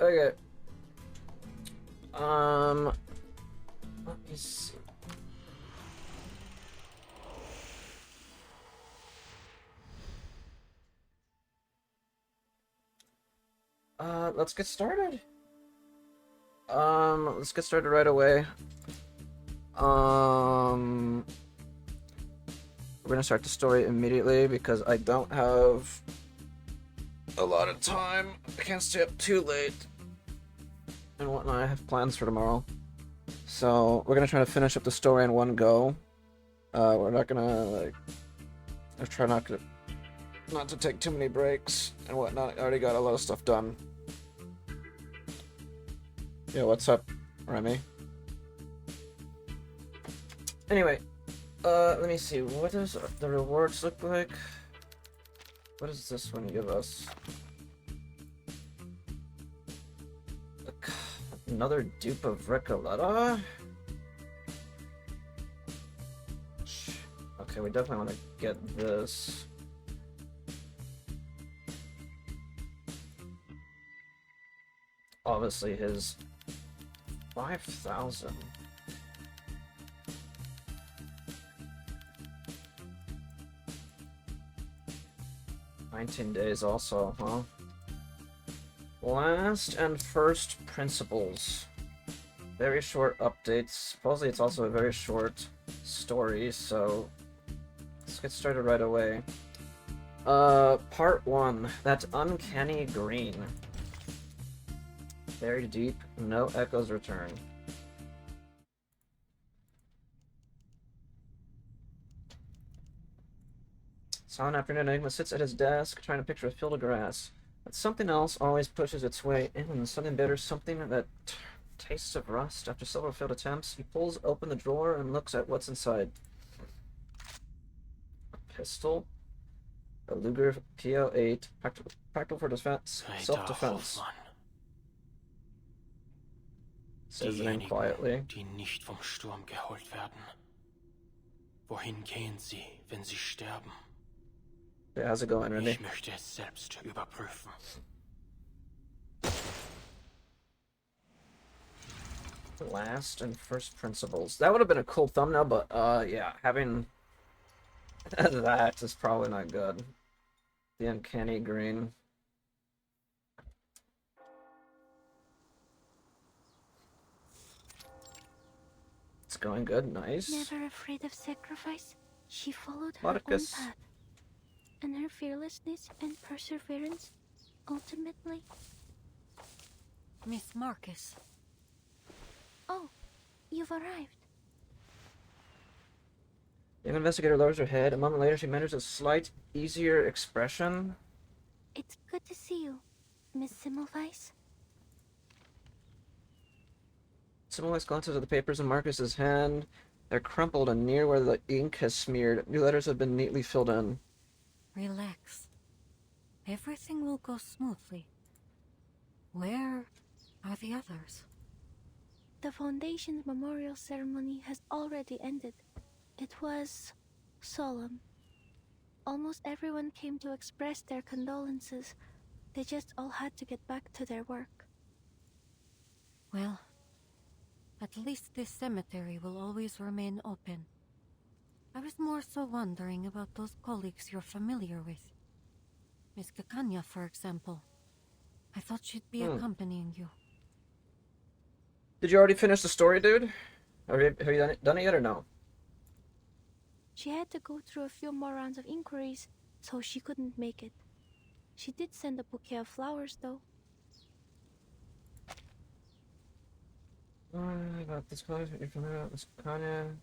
Okay. Let me see. Let's get started. Let's get started right away. We're gonna start the story immediately because I don't have a lot of time. I can't stay up too late and whatnot. I have plans for tomorrow. So we're gonna try to finish up the story in one go. We're not gonna like. I try not to take too many breaks and whatnot. I already got a lot of stuff done. Yeah, what's up, Remy? Anyway, let me see. What does the rewards look like? What does this one give us? Another dupe of Recoleta? Okay, we definitely want to get this. Obviously his 5,000. $19 also, huh? Last and first principles. Very short updates. Supposedly it's also a very short story, so let's get started right away. Part 1. That uncanny green. Very deep, no echoes return. Silent afternoon, Enigma sits at his desk, trying to picture a field of grass. But something else always pushes its way in, something bitter, something that tastes of rust. After several failed attempts, he pulls open the drawer and looks at what's inside. A pistol, a Luger PL8, practical for defense, self-defense. Says the name quietly. Die nicht vom Sturm geholt werden. Wohin gehen sie, wenn sie sterben? Yeah, how's it going, Randy? Ich möchte es selbst überprüfen. Last and first principles. That would have been a cool thumbnail, but yeah, having that is probably not good. The uncanny green. It's going good, nice. Never afraid of sacrifice, she followed her Marcus. own path. And her fearlessness and perseverance, ultimately... Miss Marcus. Oh, you've arrived. The investigator lowers her head. A moment later, she manages a slight, easier expression. It's good to see you, Miss Semmelweis. Semmelweis glances at the papers in Marcus's hand. They're crumpled and near where the ink has smeared. New letters have been neatly filled in. Relax. Everything will go smoothly. Where are the others? The Foundation's memorial ceremony has already ended. It was solemn. Almost everyone came to express their condolences. They just all had to get back to their work. Well, at least this cemetery will always remain open. I was more so wondering about those colleagues you're familiar with. Miss Kakanya, for example. I thought she'd be accompanying you. Did you already finish the story, dude? Have you done it yet or no? She had to go through a few more rounds of inquiries, so she couldn't make it. She did send a bouquet of flowers, though. I got this place. You're familiar with Miss Kakanya.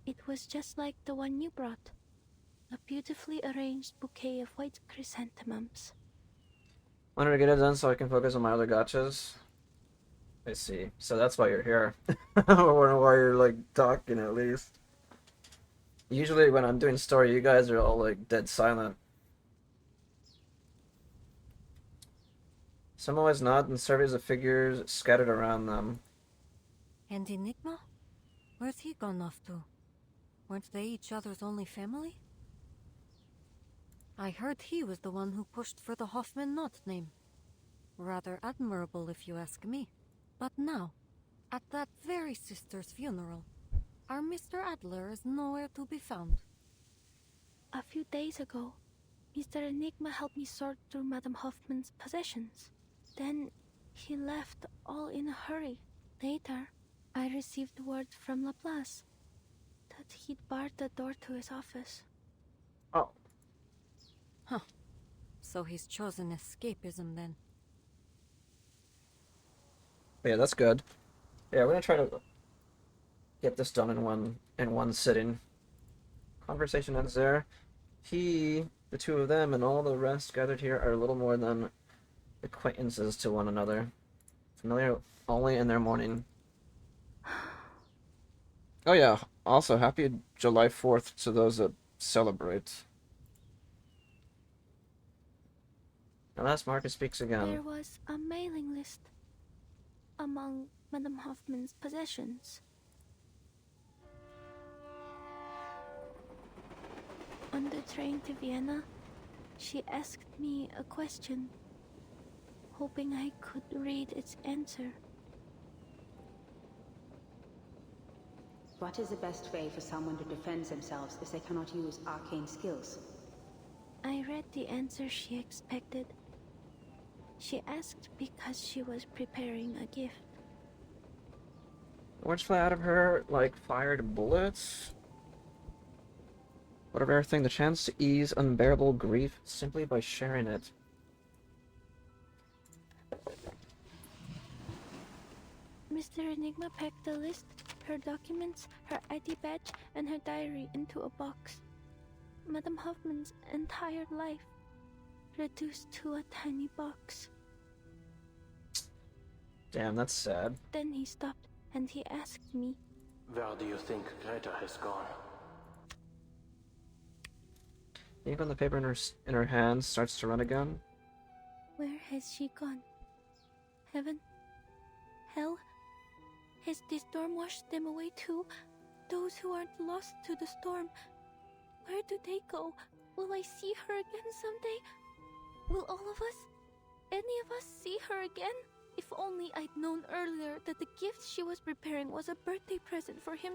It was just like the one you brought. A beautifully arranged bouquet of white chrysanthemums. Wanted to get it done so I can focus on my other gotchas. I see. So that's why you're here. I wonder why you're like talking at least. Usually when I'm doing story, you guys are all like dead silent. Some always nod and surveys the figures scattered around them. And Enigma? Where's he gone off to? Weren't they each other's only family? I heard he was the one who pushed for the Hoffman Knot name. Rather admirable, if you ask me. But now, at that very sister's funeral, our Mr. Adler is nowhere to be found. A few days ago, Mr. Enigma helped me sort through Madame Hoffman's possessions. Then he left all in a hurry. Later, I received word from Laplace that he'd barred the door to his office. Oh. Huh. So he's chosen escapism then. Yeah, that's good. Yeah, we're gonna try to get this done in one sitting. Conversation ends there. The two of them, and all the rest gathered here are little more than acquaintances to one another, familiar only in their mourning. Oh yeah, also happy July 4th to those that celebrate. Unless Marcus speaks again. There was a mailing list among Madame Hoffman's possessions. On the train to Vienna, she asked me a question, hoping I could read its answer. What is the best way for someone to defend themselves if they cannot use arcane skills? I read the answer she expected. She asked because she was preparing a gift. Words fly out of her like fired bullets. What a rare thing, the chance to ease unbearable grief simply by sharing it. Mr. Enigma packed the list, her documents, her ID badge, and her diary into a box. Madame Hoffman's entire life reduced to a tiny box. Damn, that's sad. Then he stopped and he asked me, Where do you think Greta has gone? The ink on the paper in her hand starts to run again. where has she gone? Heaven? Hell? Has the storm washed them away too? Those who aren't lost to the storm, where do they go? Will I see her again someday? Will all of us, any of us, see her again? If only I'd known earlier that the gift she was preparing was a birthday present for him,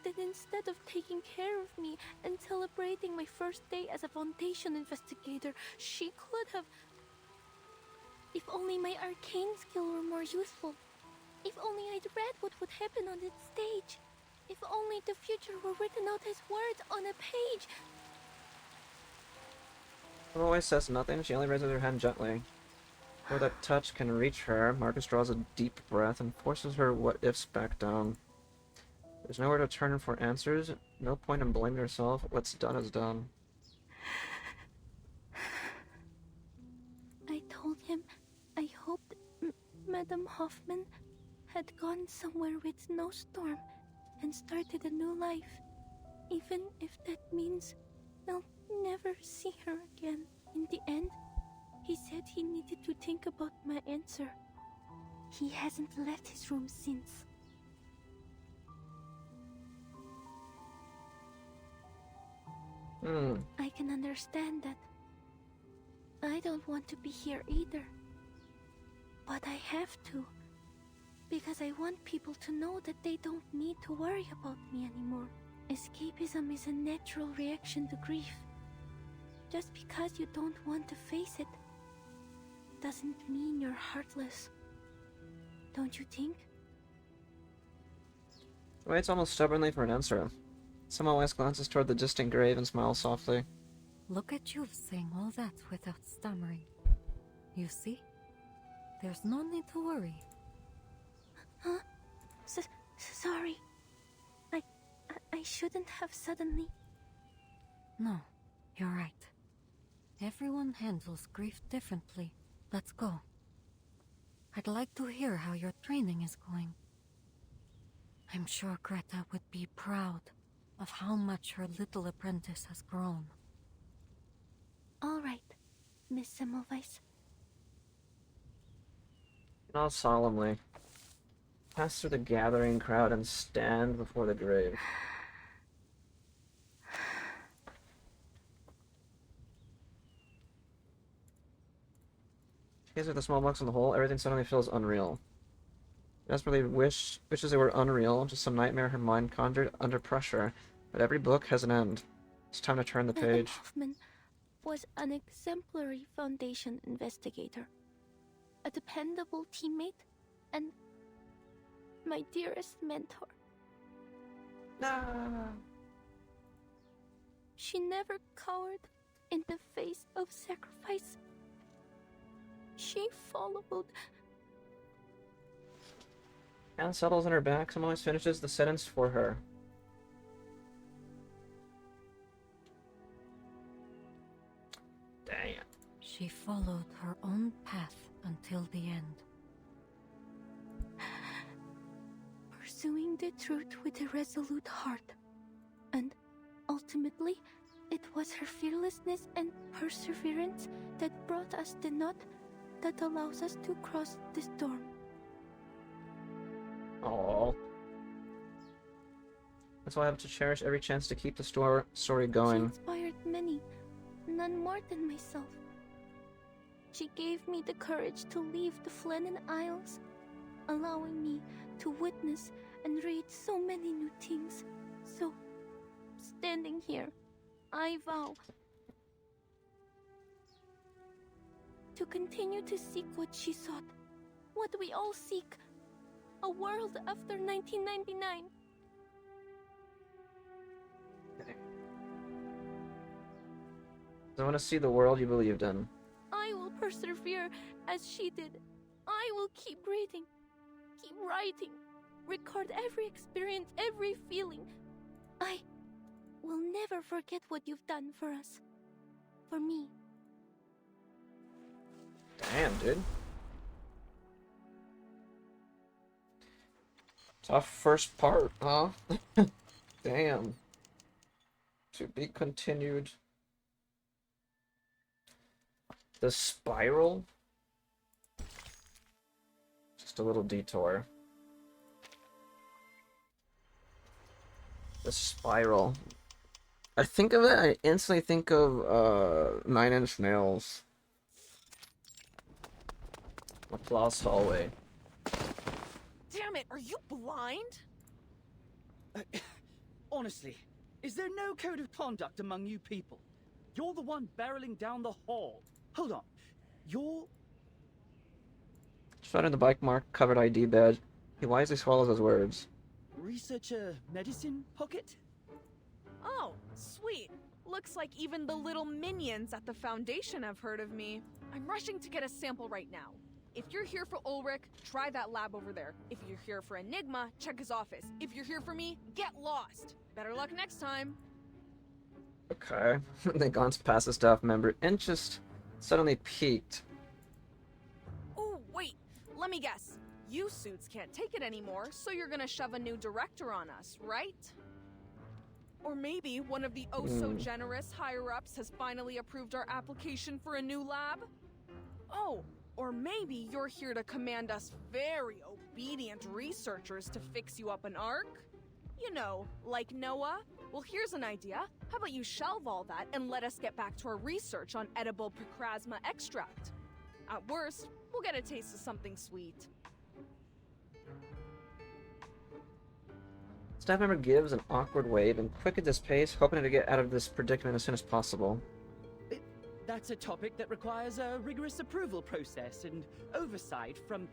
then instead of taking care of me and celebrating my first day as a Foundation investigator, she could have... If only my arcane skill were more useful. If only I'd read what would happen on its stage. If only the future were written out as words on a page. Emma always says nothing, she only raises her hand gently. Before that touch can reach her, Marcus draws a deep breath and forces her what-ifs back down. There's nowhere to turn for answers, no point in blaming herself, what's done is done. I told him I hoped Madame Hoffman had gone somewhere with no storm and started a new life, even if that means I'll never see her again. In the end, he said he needed to think about my answer. He hasn't left his room since. I can understand that. I don't want to be here either. But I have to. Because I want people to know that they don't need to worry about me anymore. Escapism is a natural reaction to grief. Just because you don't want to face it doesn't mean you're heartless. Don't you think? Waits almost stubbornly for an answer. Someone always glances toward the distant grave and smiles softly. Look at you saying all that without stammering. You see? There's no need to worry. Huh? Sorry. I shouldn't have suddenly... No, you're right. Everyone handles grief differently. Let's go. I'd like to hear how your training is going. I'm sure Greta would be proud of how much her little apprentice has grown. All right, Miss Semmelweis. All solemnly, pass through the gathering crowd and stand before the grave. Gaze at the small box on the hole, everything suddenly feels unreal. Desperately wishes they were unreal, just some nightmare her mind conjured under pressure. But every book has an end. It's time to turn the Madam page. Hoffman was an exemplary Foundation investigator, a dependable teammate, and my dearest mentor. No. She never cowered in the face of sacrifice. She followed. Anne settles on her back. Someone always finishes the sentence for her. Dang. She followed her own path until the end. Pursuing the truth with a resolute heart. And ultimately, it was her fearlessness and perseverance that brought us the knot that allows us to cross the storm. Aww. That's why I have to cherish every chance to keep the story She going. inspired many, none more than myself. She gave me the courage to leave the Flennon Isles, allowing me to witness and read so many new things. So, standing here, I vow to continue to seek what she sought, what we all seek, a world after 1999. I want to see the world you believed in. I will persevere as she did. I will keep reading, keep writing, record every experience, every feeling. I will never forget what you've done for us. For me. Damn, dude. Tough first part, huh? Damn. To be continued. The spiral? Just a little detour. The spiral. I think of it, I instantly think of 9 Inch Nails. Applause hallway. Damn it, are you blind? Honestly, is there no code of conduct among you people? You're the one barreling down the hall. Hold on. You're... Shot in the bike mark, covered ID badge. He wisely swallows his words. Researcher medicine pocket? Oh, sweet. Looks like even the little minions at the Foundation have heard of me. I'm rushing to get a sample right now. If you're here for Ulrich, try that lab over there. If you're here for Enigma, check his office. If you're here for me, get lost. Better luck next time. Okay. They glanced past the staff member and just suddenly peeked. Ooh, wait. Let me guess. You suits can't take it anymore, so you're gonna shove a new director on us, right? Or maybe one of the oh-so-generous higher-ups has finally approved our application for a new lab? Oh, or maybe you're here to command us very obedient researchers to fix you up an arc? You know, like Noah? Well, here's an idea. How about you shelve all that and let us get back to our research on edible picrasma extract? At worst, we'll get a taste of something sweet. Staff member gives an awkward wave and quickens his pace, hoping to get out of this predicament as soon as possible. That's a topic that requires a rigorous approval process and oversight from...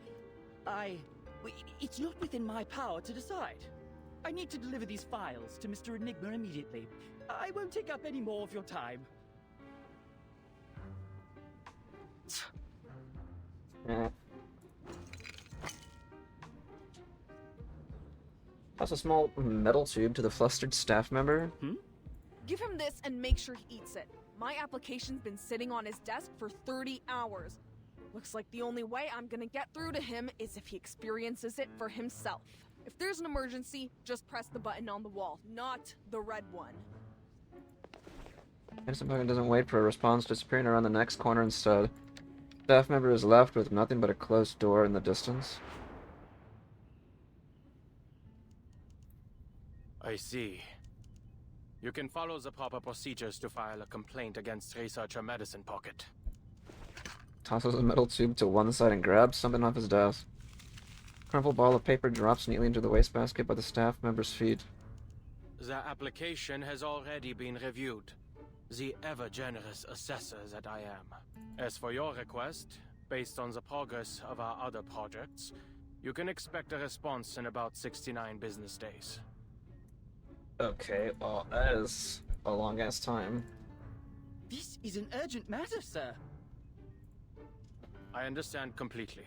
It's not within my power to decide. I need to deliver these files to Mr. Enigma immediately. I won't take up any more of your time. Toss a small metal tube to the flustered staff member. Give him this and make sure he eats it. My application's been sitting on his desk for 30 hours. Looks like the only way I'm gonna get through to him is if he experiences it for himself. If there's an emergency, just press the button on the wall, not the red one. Innocent Pumpkin doesn't wait for a response, disappearing around the next corner instead. Staff member is left with nothing but a closed door in the distance. I see. You can follow the proper procedures to file a complaint against Researcher Medicine Pocket. tosses a metal tube to one side and grabs something off his desk. A crumpled ball of paper drops neatly into the wastebasket by the staff member's feet. The application has already been reviewed. The ever-generous assessor that I am. As for your request, based on the progress of our other projects, you can expect a response in about 69 business days. Okay, well, that is a long-ass time. This is an urgent matter, sir. I understand completely.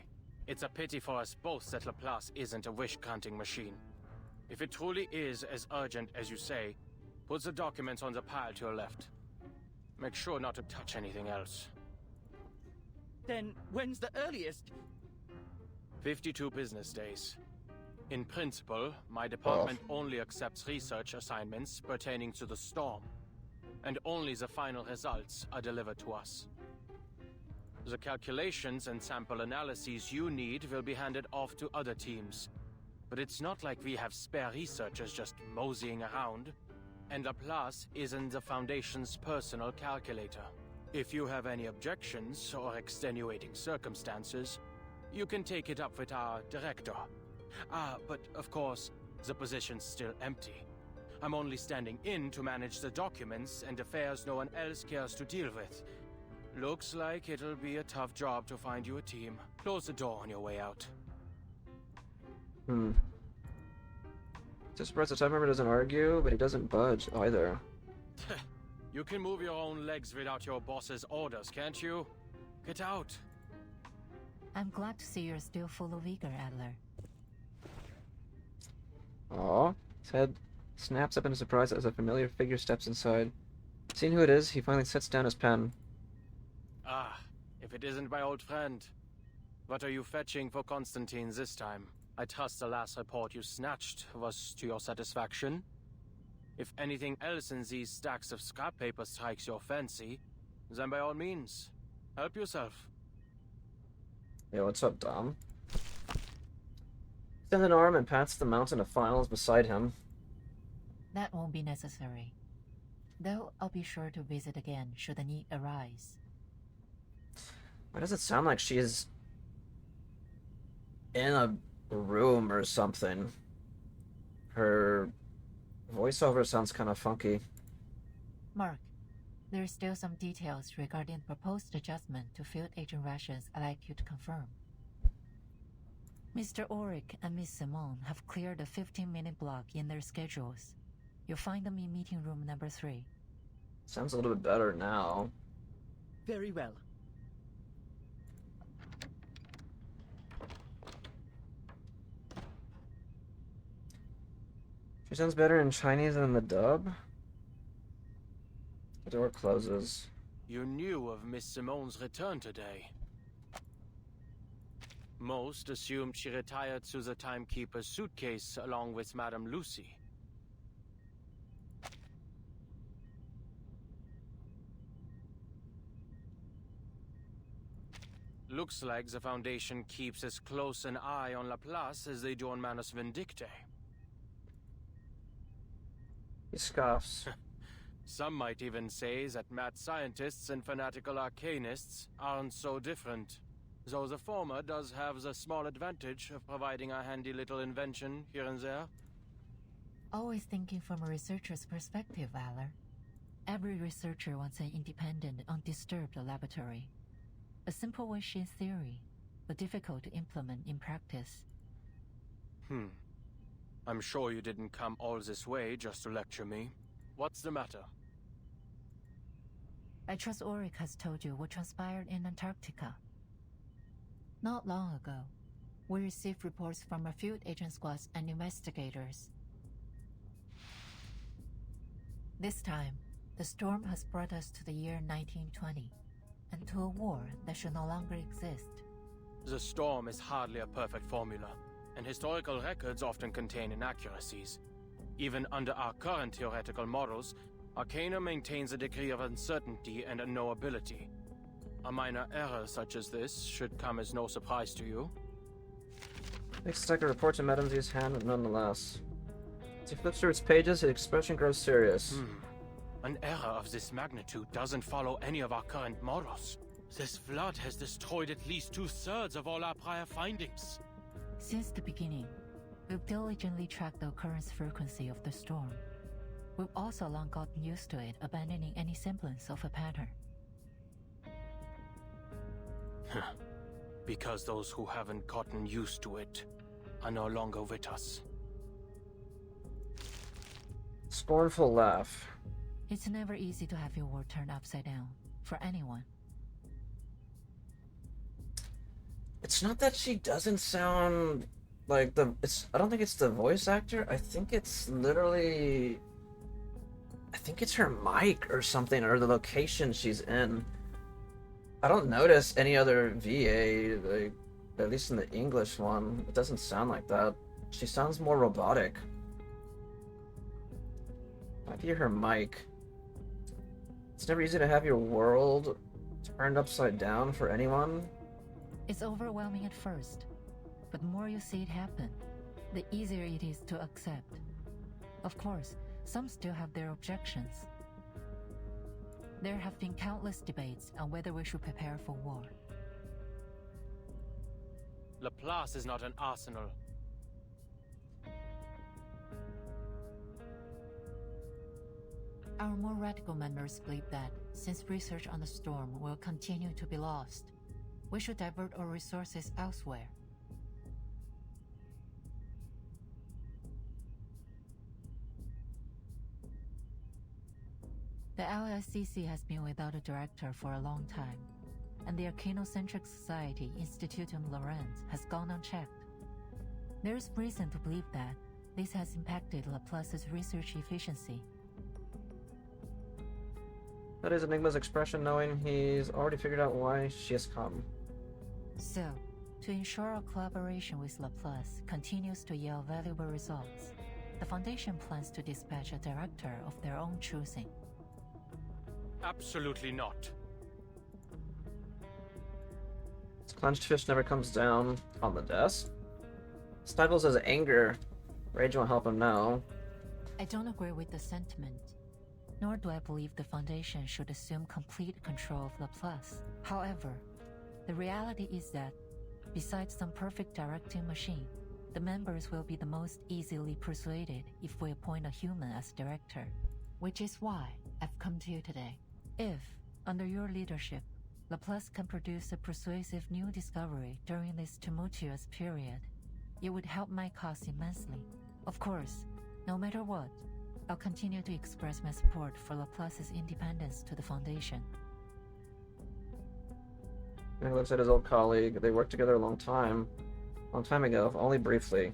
It's a pity for us both that Laplace isn't a wish-granting machine. If it truly is as urgent as you say, put the documents on the pile to your left. Make sure not to touch anything else. Then when's the earliest? 52 business days. In principle, my department only accepts research assignments pertaining to the storm, and only the final results are delivered to us. The calculations and sample analyses you need will be handed off to other teams. But it's not like we have spare researchers just moseying around, and Laplace isn't the Foundation's personal calculator. If you have any objections or extenuating circumstances, you can take it up with our director. But of course, the position's still empty. I'm only standing in to manage the documents and affairs no one else cares to deal with. Looks like it'll be a tough job to find you a team. Close the door on your way out. Just surprised the time member doesn't argue, but he doesn't budge either. You can move your own legs without your boss's orders, can't you? Get out. I'm glad to see you're still full of vigor, Adler. Aw, his head snaps up in surprise as a familiar figure steps inside. Seeing who it is, he finally sets down his pen. If it isn't my old friend. What are you fetching for Constantine this time? I trust the last report you snatched was to your satisfaction. If anything else in these stacks of scrap paper strikes your fancy, then by all means, help yourself. Hey, what's up, Dom? Extends an arm and pats the mountain of files beside him. That won't be necessary. Though I'll be sure to visit again should the need arise. Why does it sound like she's in a room or something? Her voiceover sounds kind of funky. Mark, there's still some details regarding proposed adjustment to field agent rations I'd like you to confirm. Mr. Ulrich and Miss Simone have cleared a 15-minute block in their schedules. You'll find them in meeting room number 3. Sounds a little bit better now. Very well. She sounds better in Chinese than the dub. The door closes. You knew of Miss Simone's return today. Most assumed she retired to the timekeeper's suitcase along with Madame Lucy. Looks like the Foundation keeps as close an eye on Laplace as they do on Manus Vindictae. He scoffs. Some might even say that mad scientists and fanatical arcanists aren't so different, though the former does have the small advantage of providing a handy little invention here and there. Always thinking from a researcher's perspective, Valor. Every researcher wants an independent, undisturbed laboratory. A simple wish in theory, but difficult to implement in practice. I'm sure you didn't come all this way just to lecture me. What's the matter? I trust Ulrich has told you what transpired in Antarctica. Not long ago, we received reports from our field agent squads and investigators. This time, the storm has brought us to the year 1920, and to a war that should no longer exist. The storm is hardly a perfect formula, and historical records often contain inaccuracies. Even under our current theoretical models, Arcana maintains a degree of uncertainty and unknowability. A minor error such as this should come as no surprise to you. Makes stack a report to Madame Z's hand, nonetheless. As he flips through its pages, his expression grows serious. An error of this magnitude doesn't follow any of our current models. This flood has destroyed at least 2/3 of all our prior findings. Since the beginning, we've diligently tracked the occurrence frequency of the storm. We've also long gotten used to it, abandoning any semblance of a pattern. Because those who haven't gotten used to it are no longer with us. Scornful laugh. It's never easy to have your world turned upside down, for anyone. It's not that she doesn't sound like I don't think it's the voice actor. I think it's literally... I think it's her mic or something, or the location she's in. I don't notice any other VA, like, at least in the English one. It doesn't sound like that. She sounds more robotic. Might be her mic. It's never easy to have your world turned upside down for anyone. It's overwhelming at first, but the more you see it happen, the easier it is to accept. Of course, some still have their objections. There have been countless debates on whether we should prepare for war. Laplace is not an arsenal. Our more radical members believe that, since research on the storm will continue to be lost, we should divert our resources elsewhere. The LSCC has been without a director for a long time, and the Arcanocentric Society Institutum Laurent has gone unchecked. There is reason to believe that this has impacted Laplace's research efficiency. That is Enigma's expression, knowing he's already figured out why she has come. So, to ensure our collaboration with Laplace continues to yield valuable results, the Foundation plans to dispatch a director of their own choosing. Absolutely not. His clenched fist never comes down on the desk. Stifles his anger. Rage won't help him now. I don't agree with the sentiment, nor do I believe the Foundation should assume complete control of Laplace. However, the reality is that, besides some perfect directing machine, the members will be the most easily persuaded if we appoint a human as director. Which is why I've come to you today. If, under your leadership, Laplace can produce a persuasive new discovery during this tumultuous period, it would help my cause immensely. Of course, no matter what, I'll continue to express my support for Laplace's independence to the Foundation. And he looks at his old colleague. They worked together a long time ago, if only briefly.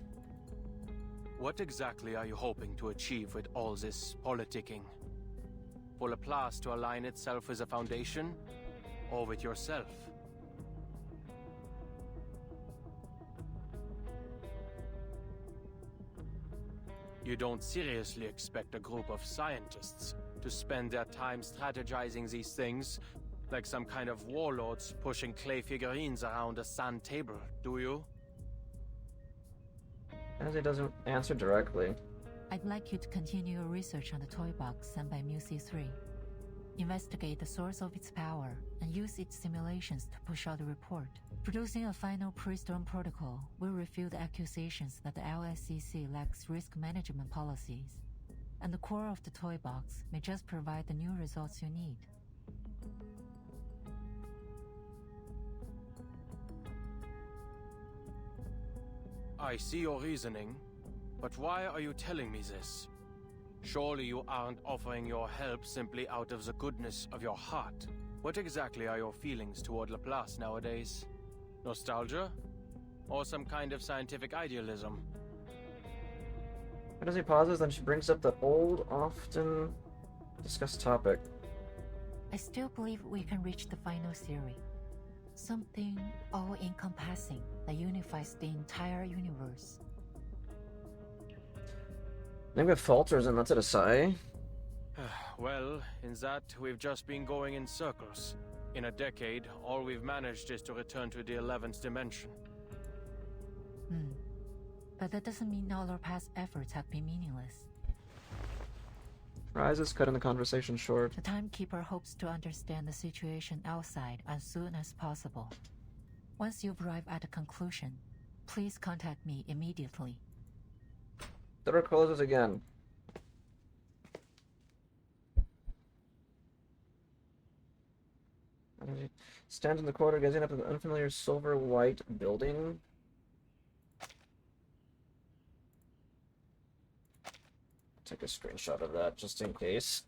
What exactly are you hoping to achieve with all this politicking? For Laplace to align itself with a foundation, or with yourself? You don't seriously expect a group of scientists to spend their time strategizing these things like some kind of warlords pushing clay figurines around a sand table, do you? As he doesn't answer directly. I'd like you to continue your research on the toy box sent by Mu-C3. Investigate the source of its power and use its simulations to push out the report. Producing a final pre-storm protocol will refute the accusations that the LSCC lacks risk management policies, and the core of the toy box may just provide the new results you need. I see your reasoning, but why are you telling me this? Surely you aren't offering your help simply out of the goodness of your heart. What exactly are your feelings toward Laplace nowadays? Nostalgia? Or some kind of scientific idealism? As he pauses, then she brings up the old, often discussed topic. I still believe we can reach the final theory. Something all-encompassing that unifies the entire universe. Maybe it falters and lets it aside. Well, in that, we've just been going in circles. In a decade, all we've managed is to return to the 11th dimension. But that doesn't mean all our past efforts have been meaningless. Prizes cutting the conversation short. The timekeeper hopes to understand the situation outside as soon as possible. Once you've arrived at a conclusion, please contact me immediately. The door closes again. Stands in the corner, gazing up at the unfamiliar silver-white building. Take a screenshot of that just in case.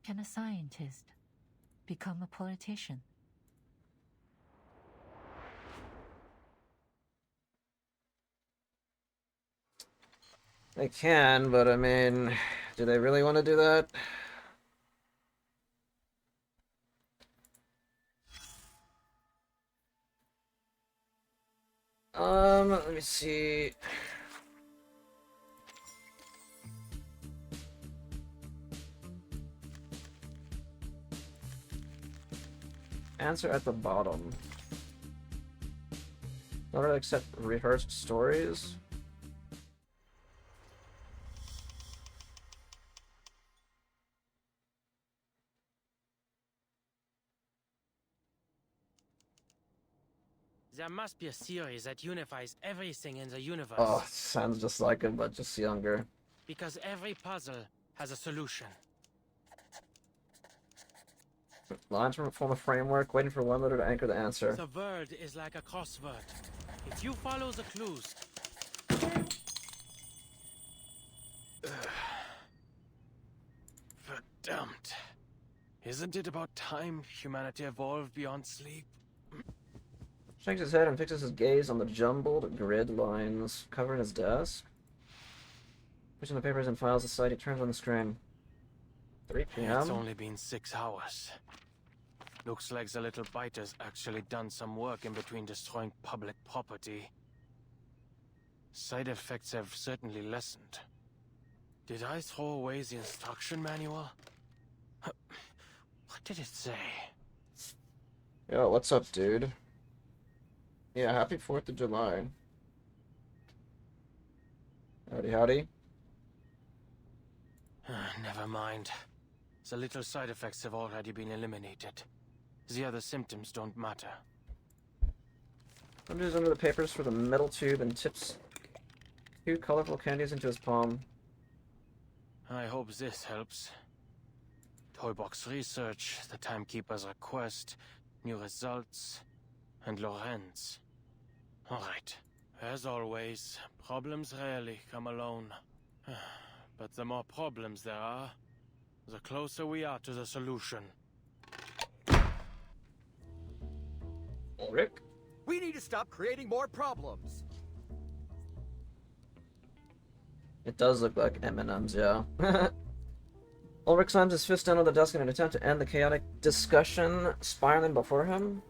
Can a scientist become a politician? They can, but I mean, do they really want to do that? Let me see. Answer at the bottom. Not to accept rehearsed stories. There must be a theory that unifies everything in the universe. Oh, sounds just like him, but just younger. Because every puzzle has a solution. Lines form a framework, waiting for one letter to anchor the answer. The word is like a crossword. If you follow the clues... Verdammt. Isn't it about time humanity evolved beyond sleep? Shakes his head and fixes his gaze on the jumbled grid lines covering his desk. Pushing the papers and files aside, he turns on the screen. 3 p.m. It's only been 6 hours. Looks like the little biter's actually done some work in between destroying public property. Side effects have certainly lessened. Did I throw away the instruction manual? What did it say? Yo, what's up, dude? Yeah, happy 4th of July. Howdy, howdy. Never mind. The little side effects have already been eliminated. The other symptoms don't matter. Plunges under the papers for the metal tube and tips 2 colorful candies into his palm. I hope this helps. Toybox research, the timekeeper's request, new results, and Lorenz. Alright. As always, problems rarely come alone. But the more problems there are, the closer we are to the solution. Rick? We need to stop creating more problems. It does look like M&M's, yeah. Ulrich slams his fist down on the desk in an attempt to end the chaotic discussion spiraling before him.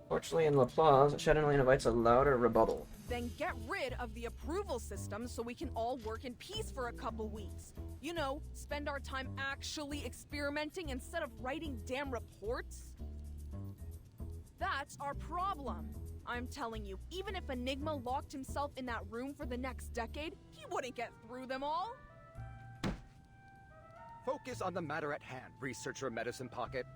Fortunately, in Laplace, Shadowlane invites a louder rebuttal. Then get rid of the approval system so we can all work in peace for a couple weeks. You know, spend our time actually experimenting instead of writing damn reports. That's our problem. I'm telling you, even if Enigma locked himself in that room for the next decade, he wouldn't get through them all. Focus on the matter at hand, researcher Medicine Pocket.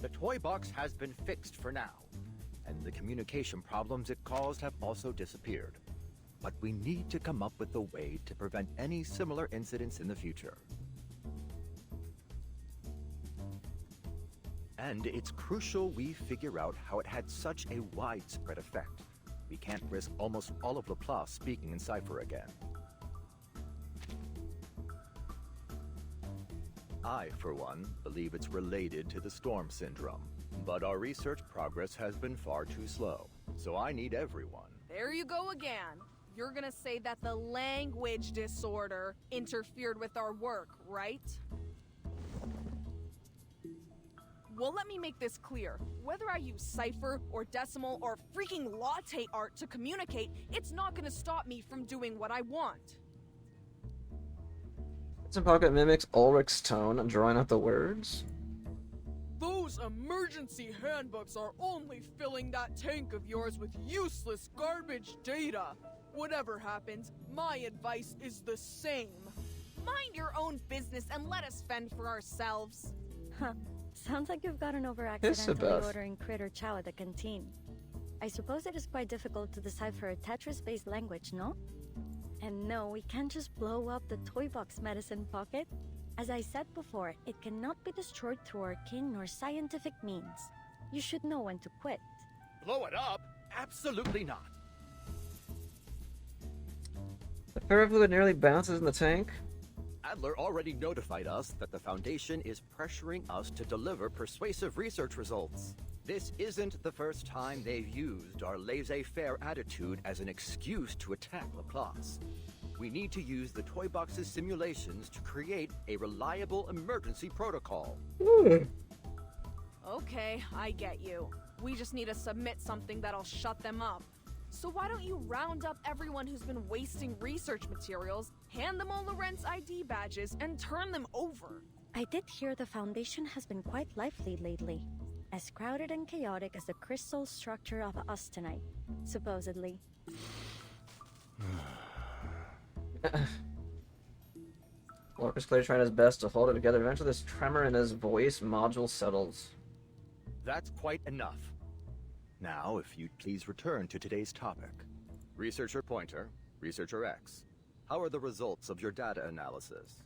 The toy box has been fixed for now, and the communication problems it caused have also disappeared. But we need to come up with a way to prevent any similar incidents in the future. And it's crucial we figure out how it had such a widespread effect. We can't risk almost all of Laplace speaking in cipher again. I, for one, believe it's related to the storm syndrome. But our research progress has been far too slow, so I need everyone. There you go again. You're gonna say that the language disorder interfered with our work, right? Well, let me make this clear. Whether I use cipher or decimal or freaking latte art to communicate, it's not gonna stop me from doing what I want. Medicine Pocket mimics Ulrich's tone, drawing out the words. Those emergency handbooks are only filling that tank of yours with useless garbage data. Whatever happens, my advice is the same. Mind your own business and let us fend for ourselves. Huh. Sounds like you've gotten over Yes, accidentally Beth. ordering critter chow at the canteen. I suppose it is quite difficult to decipher a Tetris-based language, no? And no, we can't just blow up the toy box medicine pocket. As I said before, it cannot be destroyed through arcane nor scientific means. You should know when to quit. Blow it up? Absolutely not. The ferrofluid nearly bounces in the tank. Adler already notified us that the Foundation is pressuring us to deliver persuasive research results. This isn't the first time they've used our laissez-faire attitude as an excuse to attack Laplace. We need to use the toy box's simulations to create a reliable emergency protocol. Okay, I get you. We just need to submit something that'll shut them up. So why don't you round up everyone who's been wasting research materials, hand them all Lorentz ID badges, and turn them over? I did hear the Foundation has been quite lively lately. As crowded and chaotic as the crystal structure of Austenite, supposedly. Lork is clearly trying his best to hold it together. Eventually, this tremor in his voice module settles. That's quite enough. Now, if you'd please return to today's topic. Researcher Pointer, Researcher X, how are the results of your data analysis?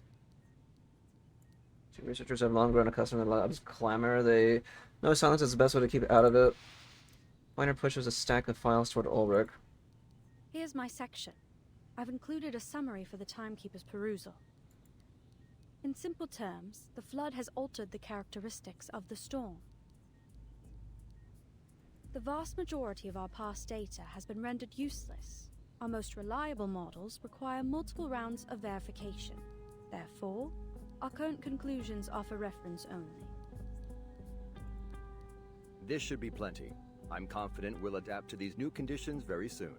Two researchers have long grown accustomed to the lab's clamor. They know silence is the best way to keep out of it. Pointer pushes a stack of files toward Ulrich. Here's my section. I've included a summary for the Timekeeper's perusal. In simple terms, the flood has altered the characteristics of the storm. The vast majority of our past data has been rendered useless. Our most reliable models require multiple rounds of verification. Therefore, our current conclusions offer reference only. This should be plenty. I'm confident we'll adapt to these new conditions very soon.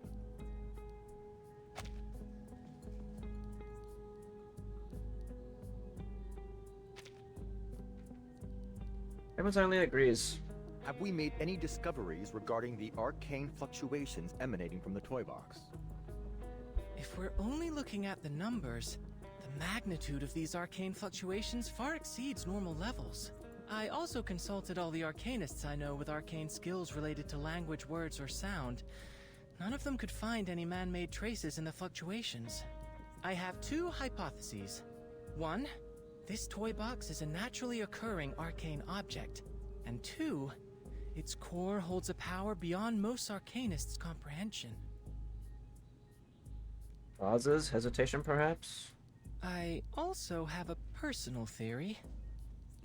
Everyone silently agrees. Have we made any discoveries regarding the arcane fluctuations emanating from the toy box? If we're only looking at the numbers, the magnitude of these arcane fluctuations far exceeds normal levels. I also consulted all the arcanists I know with arcane skills related to language, words, or sound. None of them could find any man-made traces in the fluctuations. I have two hypotheses. One, this toy box is a naturally occurring arcane object. And two, its core holds a power beyond most arcanists' comprehension. Pauses? Hesitation, perhaps? I also have a personal theory.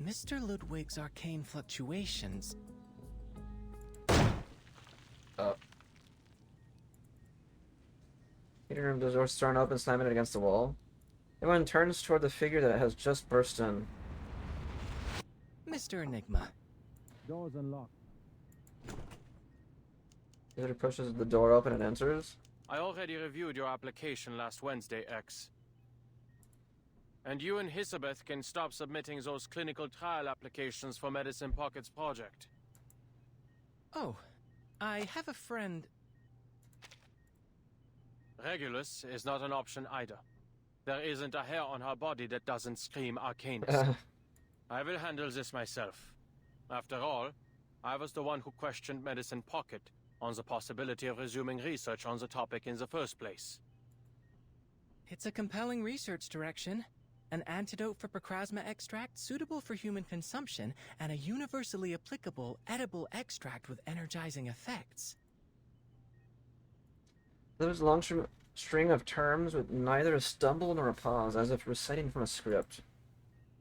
Mr. Ludwig's arcane fluctuations... Meeting room doors thrown open, slamming it against the wall. Everyone turns toward the figure that has just burst in. Mr. Enigma. Doors unlocked. Visitor pushes the door open and enters. I already reviewed your application last Wednesday, X. And you and Hisabeth can stop submitting those clinical trial applications for Medicine Pocket's project. Oh, I have a friend... Regulus is not an option either. There isn't a hair on her body that doesn't scream Arcanist. I will handle this myself. After all, I was the one who questioned Medicine Pocket on the possibility of resuming research on the topic in the first place. It's a compelling research direction. An antidote for Procrasma extract suitable for human consumption, and a universally applicable, edible extract with energizing effects. There was a long string of terms with neither a stumble nor a pause, as if reciting from a script.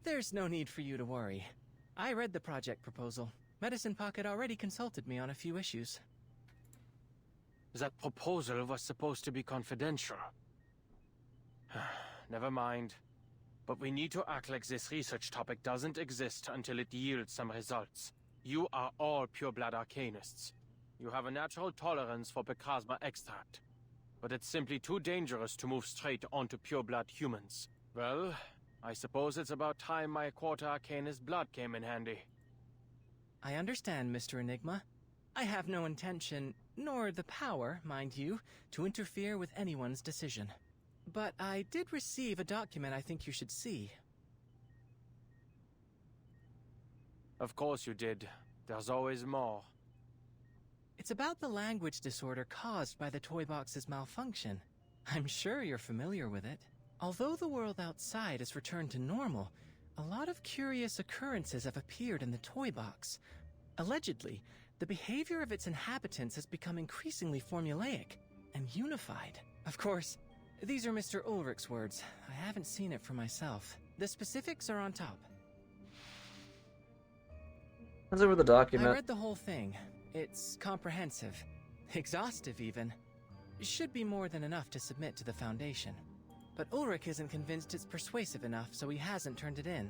There's no need for you to worry. I read the project proposal. Medicine Pocket already consulted me on a few issues. That proposal was supposed to be confidential. Never mind. But we need to act like this research topic doesn't exist until it yields some results. You are all pure-blood arcanists. You have a natural tolerance for Procrasma extract. But it's simply too dangerous to move straight onto pure-blood humans. Well, I suppose it's about time my quarter arcanist blood came in handy. I understand, Mr. Enigma. I have no intention, nor the power, mind you, to interfere with anyone's decision. But I did receive a document I think you should see. Of course you did. There's always more. It's about the language disorder caused by the toy box's malfunction. I'm sure you're familiar with it. Although the world outside has returned to normal, a lot of curious occurrences have appeared in the toy box. Allegedly, the behavior of its inhabitants has become increasingly formulaic and unified. Of course, these are Mr. Ulrich's words. I haven't seen it for myself. The specifics are on top. Hands over the document. I read the whole thing. It's comprehensive. Exhaustive, even. Should be more than enough to submit to the Foundation. But Ulrich isn't convinced it's persuasive enough, so he hasn't turned it in.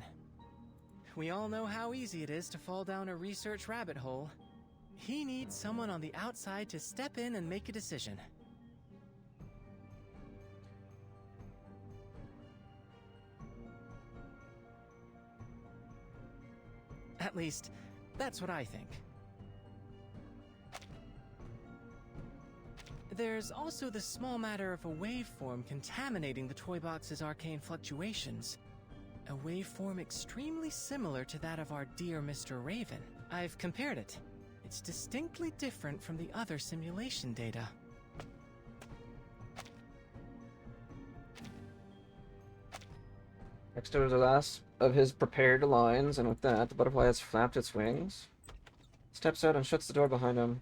We all know how easy it is to fall down a research rabbit hole. He needs someone on the outside to step in and make a decision. At least, that's what I think. There's also the small matter of a waveform contaminating the toy box's arcane fluctuations. A waveform extremely similar to that of our dear Mr. Raven. I've compared it. It's distinctly different from the other simulation data. Next over the last of his prepared lines, and with that, the butterfly has flapped its wings, steps out and shuts the door behind him.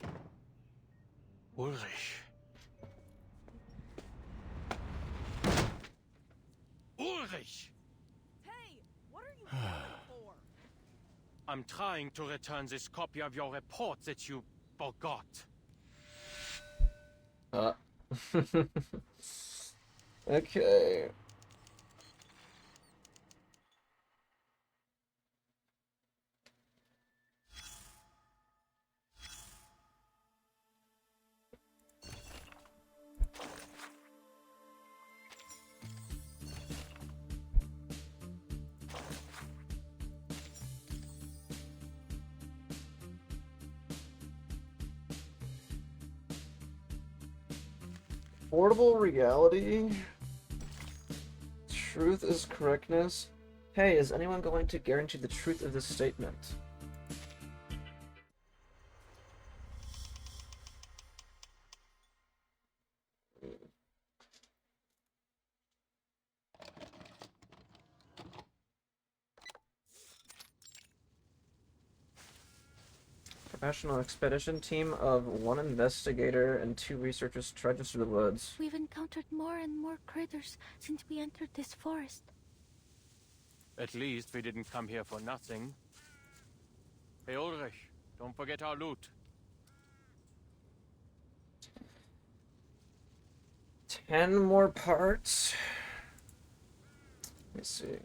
Ulrich. Ulrich! Hey, what are you waiting for? I'm trying to return this copy of your report that you forgot. Okay. Portable reality. Truth is correctness. Hey, is anyone going to guarantee the truth of this statement? Professional expedition team of 1 investigator and 2 researchers trudged through the woods. We've encountered more and more critters since we entered this forest. At least we didn't come here for nothing. Hey Ulrich, don't forget our loot. 10 more parts. Let me see.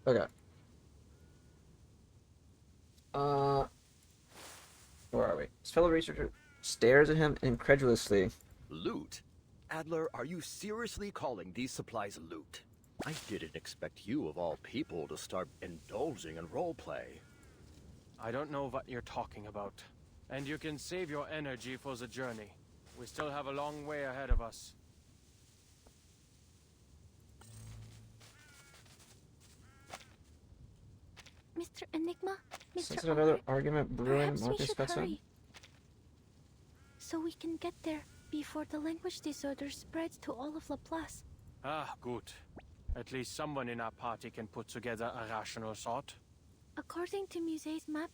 Okay. Where are we? His fellow researcher stares at him incredulously. Loot? Adler, are you seriously calling these supplies loot? I didn't expect you, of all people, to start indulging in roleplay. I don't know what you're talking about. And you can save your energy for the journey. We still have a long way ahead of us. Mr. Enigma, Since Mr. another Ombre, argument brewing, perhaps we Marcus should Besson? hurry. So we can get there before the language disorder spreads to all of Laplace. Ah, good. At least someone in our party can put together a rational thought. According to Muse's map,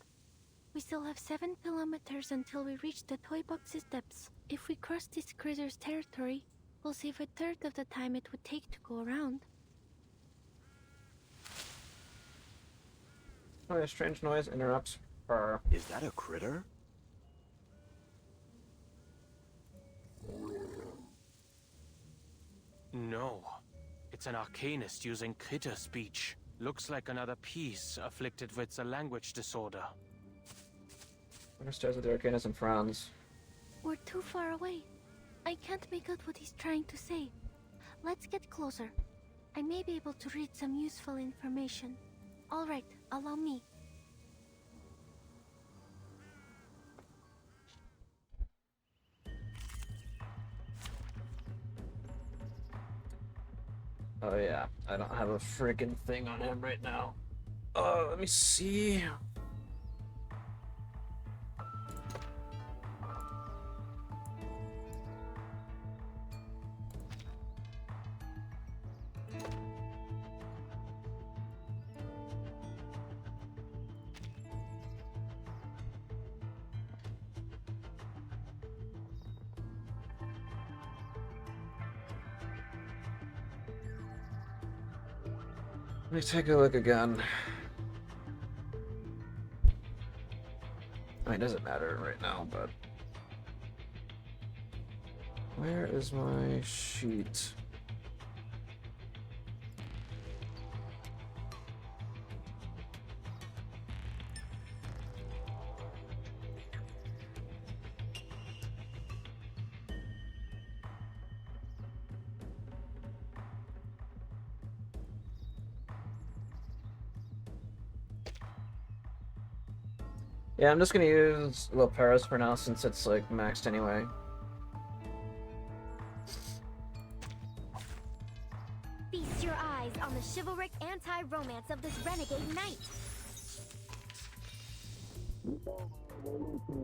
we still have 7 kilometers until we reach the toy box's depths. If we cross this critter's territory, we'll save a third of the time it would take to go around. Oh, a strange noise interrupts her. Is that a critter? No. It's an arcanist using critter speech. Looks like another piece afflicted with a language disorder. Stares at the Arcanist and frowns. We're too far away. I can't make out what he's trying to say. Let's get closer. I may be able to read some useful information. All right, allow me. Oh yeah, I don't have a freaking thing on him right now. Let me see. Let me take a look again. I mean, it doesn't matter right now, but... Where is my sheet? Yeah, I'm just gonna use Paris for now since it's like maxed anyway. Feast your eyes on the chivalric anti-romance of this renegade knight.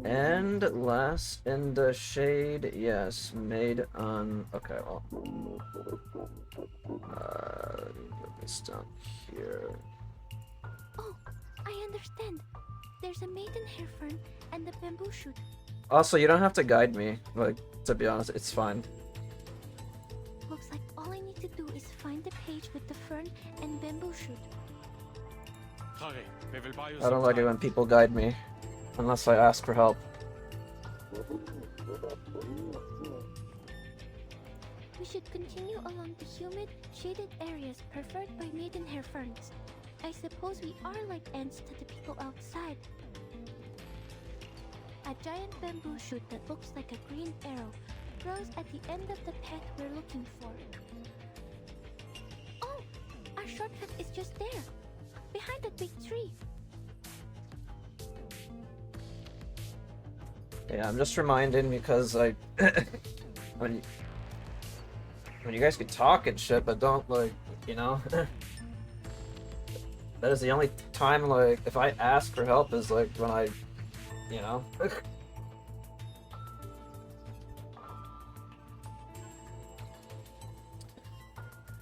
And last in the shade, yes, made on. Okay, well, put this down here. Oh, I understand. There's a maidenhair fern and a bamboo shoot. Also, you don't have to guide me. Like, to be honest, it's fine. Looks like all I need to do is find the page with the fern and bamboo shoot. Hurry, we will buy you I don't like it when people guide me, unless I ask for help. We should continue along the humid, shaded areas preferred by maidenhair ferns. I suppose we are like ants to the people outside. A giant bamboo shoot that looks like a green arrow grows at the end of the path we're looking for. Oh! Our shortcut is just there! Behind that big tree! Yeah, I'm just reminding because I... when you guys can talk and shit, but don't, like, you know? That is the only time, like, if I ask for help is, like, when I, you know?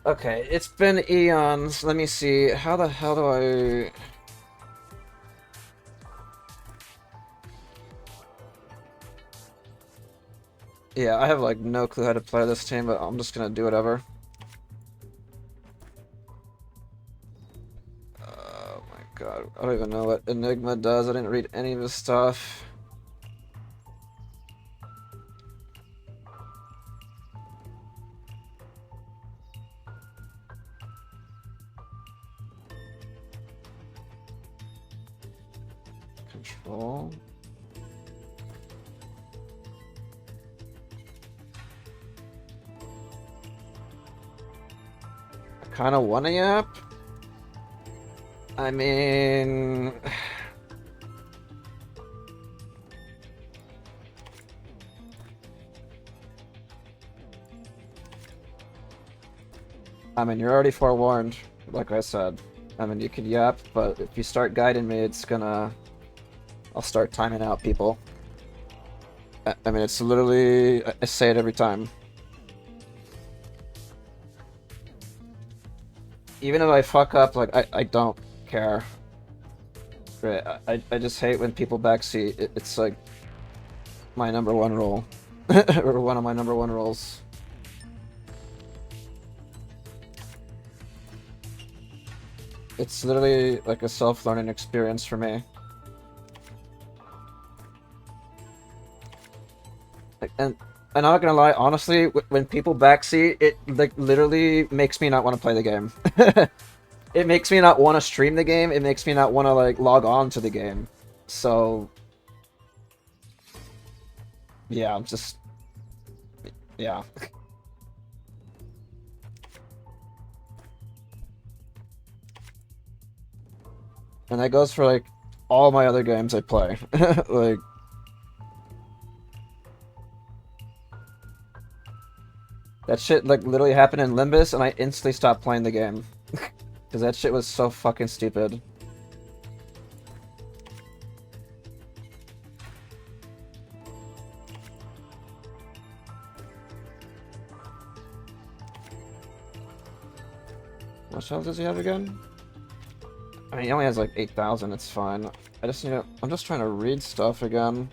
Okay, it's been eons. Let me see. How the hell do I... Yeah, I have, like, no clue how to play this team, but I'm just gonna do whatever. God, I don't even know what Enigma does. I didn't read any of his stuff. Control. I kind of want to yap. I mean... you're already forewarned, like I said. I mean, you can yap, but if you start guiding me, it's gonna... I'll start timing out people. I mean, it's literally... I say it every time. Even if I fuck up, like, I don't care. Right, I just hate when people backseat. It's like my number one rule. Or one of my number one rules. It's literally like a self-learning experience for me. Like, and I'm not gonna lie, honestly, when people backseat, it like literally makes me not want to play the game. It makes me not want to stream the game. It makes me not want to like log on to the game. So yeah, I'm just yeah. And that goes for like all my other games I play. Like that shit like literally happened in Limbus and I instantly stopped playing the game. Cause that shit was so fucking stupid. What health does he have again? I mean, he only has like 8,000, it's fine. I just need to... I'm just trying to read stuff again.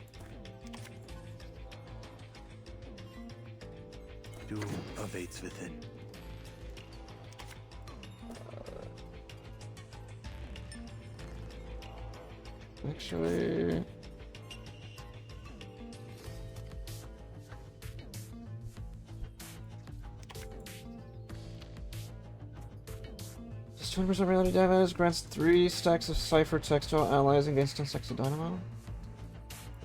Doom awaits within. Actually... Just 20% reality damage, grants 3 stacks of Cypher Textile allies against 10 stacks of Dynamo.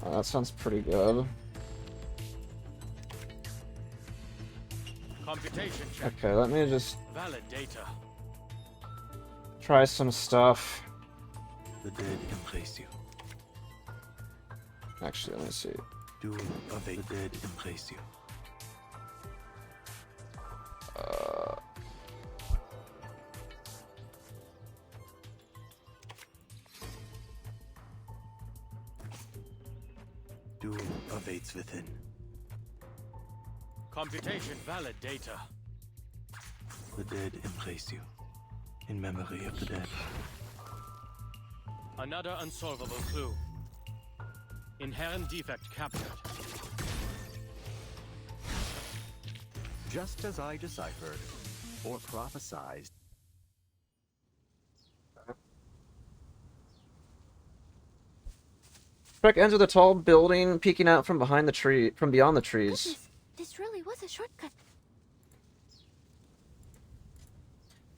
Oh, that sounds pretty good. Computation check. Okay, let me just Valid data. try some stuff. The dead embrace you. Actually, let me see. Doom await. The dead embrace you. Doom awaits within. Computation valid data. The dead embrace you. In memory of the dead. Another unsolvable clue. Inherent defect captured. Just as I deciphered, or prophesized. Trek enter the tall building, peeking out from behind the tree, from beyond the trees. Goodness, this really was a shortcut.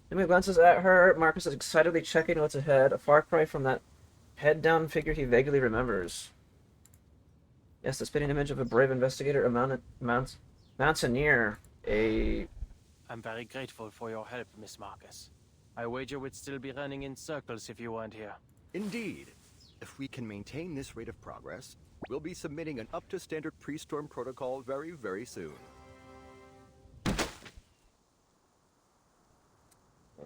Jimmy glances at her. Marcus is excitedly checking what's ahead. A far cry from that head-down figure he vaguely remembers. Yes, the spitting image of a brave investigator, a mountaineer, a... I'm very grateful for your help, Miss Marcus. I wager we'd still be running in circles if you weren't here. Indeed. If we can maintain this rate of progress, we'll be submitting an up-to-standard pre-storm protocol very, very soon.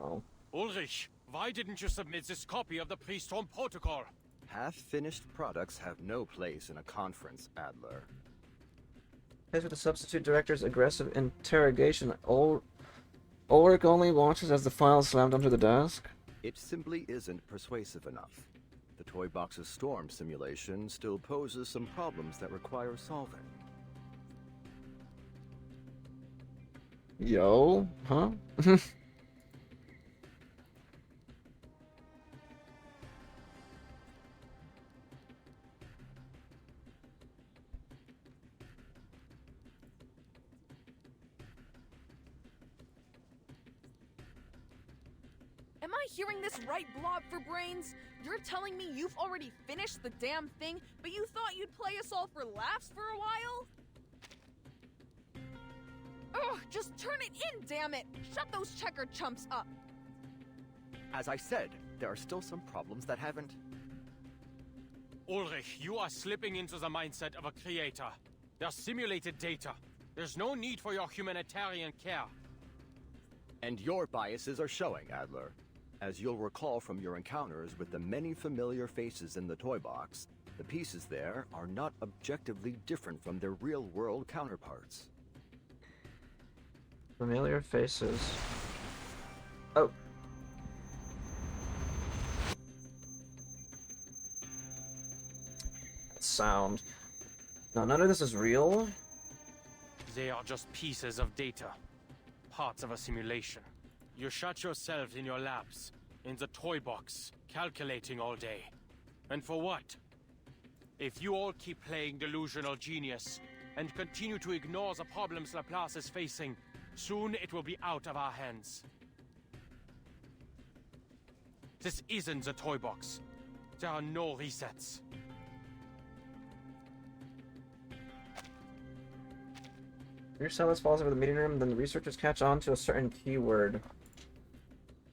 Oh. Ulrich, why didn't you submit this copy of the pre-storm protocol? Half-finished products have no place in a conference, Adler. As with the substitute director's aggressive interrogation, Ulrich only watches as the file is slammed onto the desk. It simply isn't persuasive enough. The toy box's storm simulation still poses some problems that require solving. Yo, huh? Am I hearing this right, Blob for Brains? You're telling me you've already finished the damn thing, but you thought you'd play us all for laughs for a while? Ugh, just turn it in, damn it! Shut those checker chumps up! As I said, there are still some problems that haven't... Ulrich, you are slipping into the mindset of a creator. They're simulated data. There's no need for your humanitarian care. And your biases are showing, Adler. As you'll recall from your encounters with the many familiar faces in the toy box, the pieces there are not objectively different from their real-world counterparts. Familiar faces. Oh. Sound. No, none of this is real. They are just pieces of data. Parts of a simulation. You shut yourselves in your labs, in the toy box, calculating all day. And for what? If you all keep playing delusional genius, and continue to ignore the problems Laplace is facing, soon it will be out of our hands. This isn't the toy box. There are no resets. If your silence falls over the meeting room, then the researchers catch on to a certain keyword.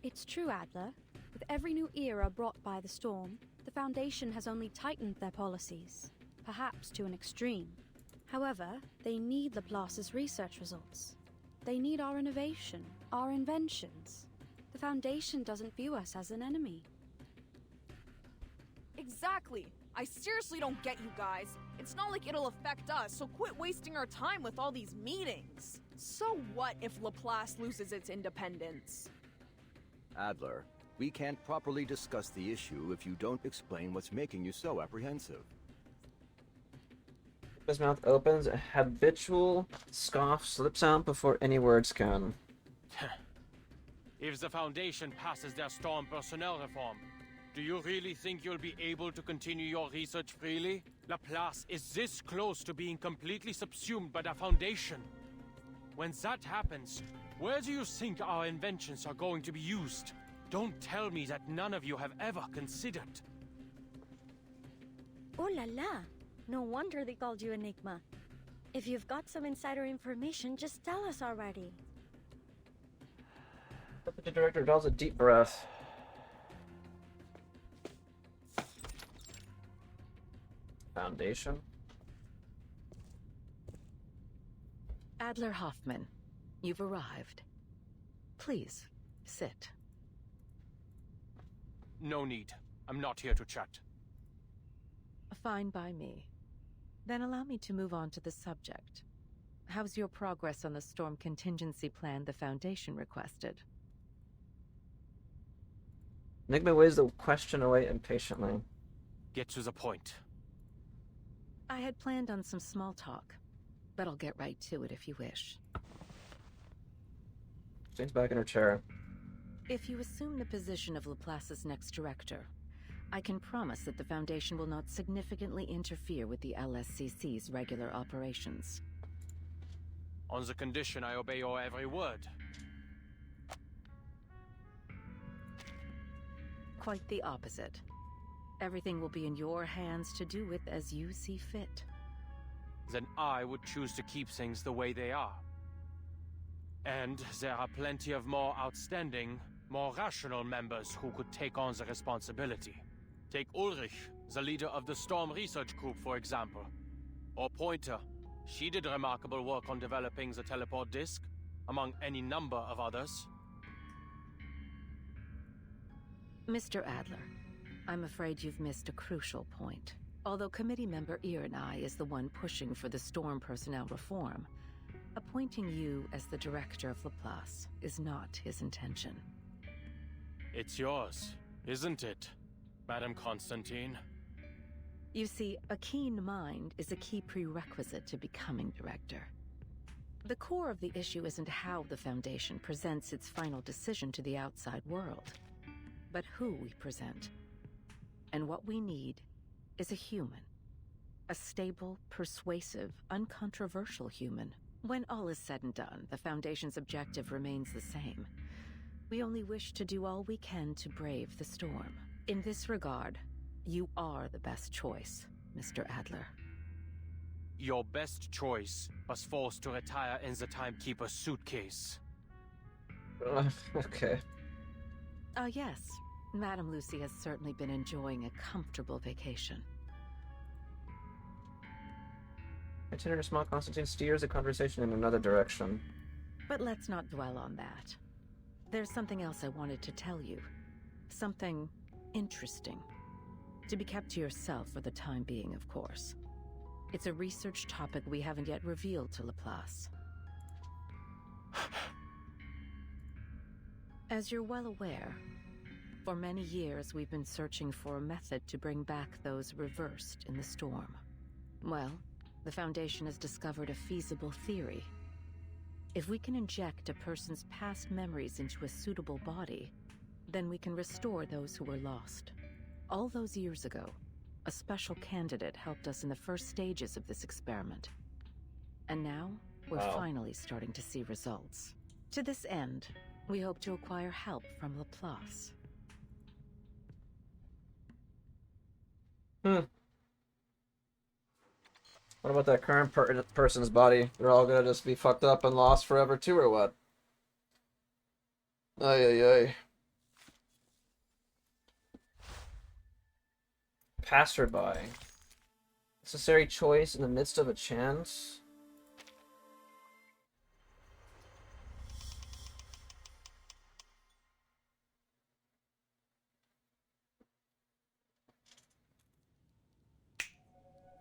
It's true, Adler. With every new era brought by the storm, the Foundation has only tightened their policies, perhaps to an extreme. However, they need Laplace's research results. They need our innovation, our inventions. The Foundation doesn't view us as an enemy. Exactly. I seriously don't get you guys. It's not like it'll affect us, so quit wasting our time with all these meetings. So what if Laplace loses its independence? Adler, we can't properly discuss the issue if you don't explain what's making you so apprehensive. His mouth opens, a habitual scoff slips out before any words can. If the Foundation passes their storm personnel reform, do you really think you'll be able to continue your research freely? Laplace is this close to being completely subsumed by the Foundation. When that happens, where do you think our inventions are going to be used? Don't tell me that none of you have ever considered. Oh la la! No wonder they called you Enigma. If you've got some insider information, just tell us already. The deputy director draws a deep breath. Foundation? Adler Hoffman, you've arrived. Please, sit. No need. I'm not here to chat. Fine by me. Then allow me to move on to the subject. How's your progress on the storm contingency plan the Foundation requested? Enigma waves the question away impatiently. Get to the point. I had planned on some small talk, but I'll get right to it if you wish. She leans back in her chair. If you assume the position of Laplace's next director, I can promise that the Foundation will not significantly interfere with the LSCC's regular operations. On the condition I obey your every word. Quite the opposite. Everything will be in your hands to do with as you see fit. Then I would choose to keep things the way they are. And there are plenty of more outstanding, more rational members who could take on the responsibility. Take Ulrich, the leader of the Storm Research Group, for example. Or Pointer. She did remarkable work on developing the teleport disc, among any number of others. Mr. Adler, I'm afraid you've missed a crucial point. Although Committee Member Irenai is the one pushing for the Storm personnel reform, appointing you as the director of Laplace is not his intention. It's yours, isn't it, Madam Constantine? You see, a keen mind is a key prerequisite to becoming director. The core of the issue isn't how the Foundation presents its final decision to the outside world, but who we present. And what we need is a human. A stable, persuasive, uncontroversial human. When all is said and done, the Foundation's objective remains the same. We only wish to do all we can to brave the storm. In this regard, you are the best choice, Mr. Adler. Your best choice was forced to retire in the Timekeeper's suitcase. Okay. Yes. Madame Lucy has certainly been enjoying a comfortable vacation. Itinerary Small Constantine steers the conversation in another direction. But let's not dwell on that. There's something else I wanted to tell you. Something interesting. To be kept to yourself for the time being, of course. It's a research topic we haven't yet revealed to Laplace. As you're well aware, for many years we've been searching for a method to bring back those reversed in the storm. Well, the Foundation has discovered a feasible theory. If we can inject a person's past memories into a suitable body, then we can restore those who were lost. All those years ago, a special candidate helped us in the first stages of this experiment. And now, we're finally starting to see results. To this end, we hope to acquire help from Laplace. What about that current person's body? They're all gonna just be fucked up and lost forever too, or what? Ay, ay, ay. Passerby. Necessary choice in the midst of a chance.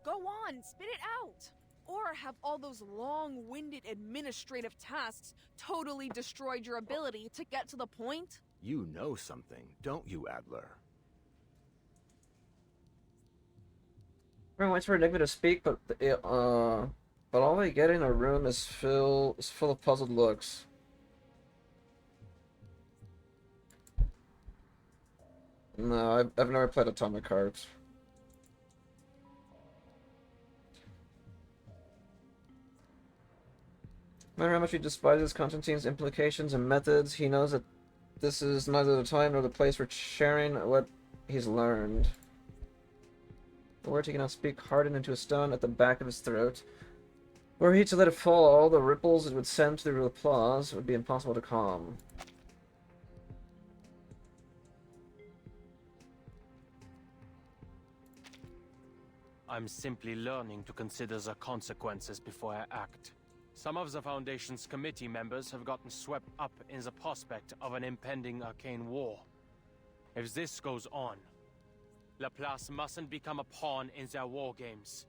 Go on, spit it out! Or have all those long-winded administrative tasks totally destroyed your ability to get to the point? You know something, don't you, Adler? Everyone waits for Enigma to speak, but all they get in a room is full of puzzled looks. No, I've never played Atomic Heart. No matter how much he despises Constantine's implications and methods, he knows that this is neither the time nor the place for sharing what he's learned. The words he cannot speak hardened into a stone at the back of his throat. Were he to let it fall, all the ripples it would send to the applause would be impossible to calm. I'm simply learning to consider the consequences before I act. Some of the Foundation's committee members have gotten swept up in the prospect of an impending arcane war. If this goes on, Laplace mustn't become a pawn in their war games,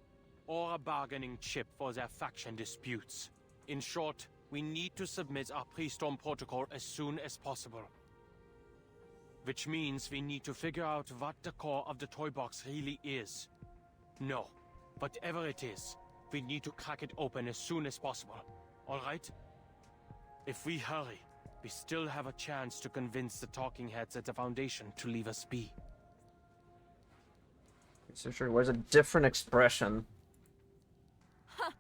or a bargaining chip for their faction disputes. In short, we need to submit our pre-storm protocol as soon as possible. Which means we need to figure out what the core of the toy box really is. No, whatever it is, we need to crack it open as soon as possible, alright? If we hurry, we still have a chance to convince the talking heads at the Foundation to leave us be. Researcher wears a different expression. Huh!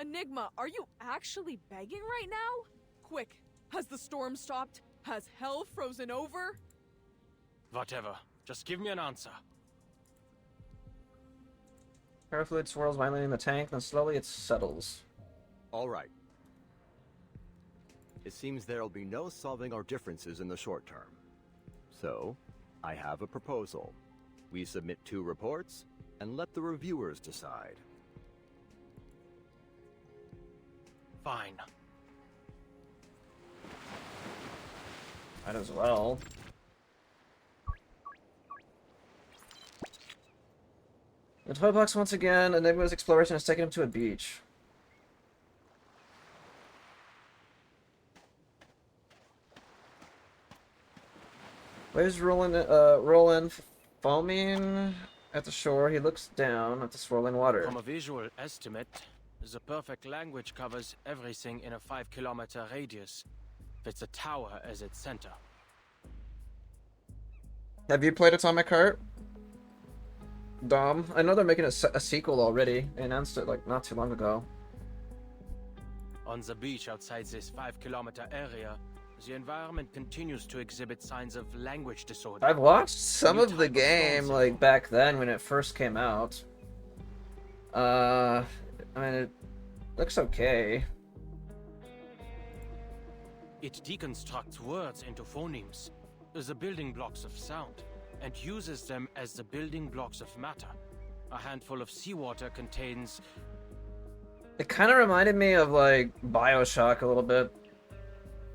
Enigma, are you actually begging right now? Quick, has the storm stopped? Has hell frozen over? Whatever, just give me an answer. Parafluid swirls violently in the tank, then slowly it settles. All right. It seems there'll be no solving our differences in the short term. So, I have a proposal. We submit 2 reports, and let the reviewers decide. Fine. Might as well. The toy box once again, Enigma's exploration has taken him to a beach. Waves roll in, foaming at the shore. He looks down at the swirling water. From a visual estimate, the perfect language covers everything in a 5-kilometer radius, with the tower as its center. Have you played Atomic Heart? Dom? I know they're making a sequel already. They announced it like not too long ago. On the beach outside this 5-kilometer area, the environment continues to exhibit signs of language disorder. I've watched some of the game like back then when it first came out. I mean, it looks okay. It deconstructs words into phonemes, the building blocks of sound, and uses them as the building blocks of matter. A handful of seawater contains... It kind of reminded me of like BioShock a little bit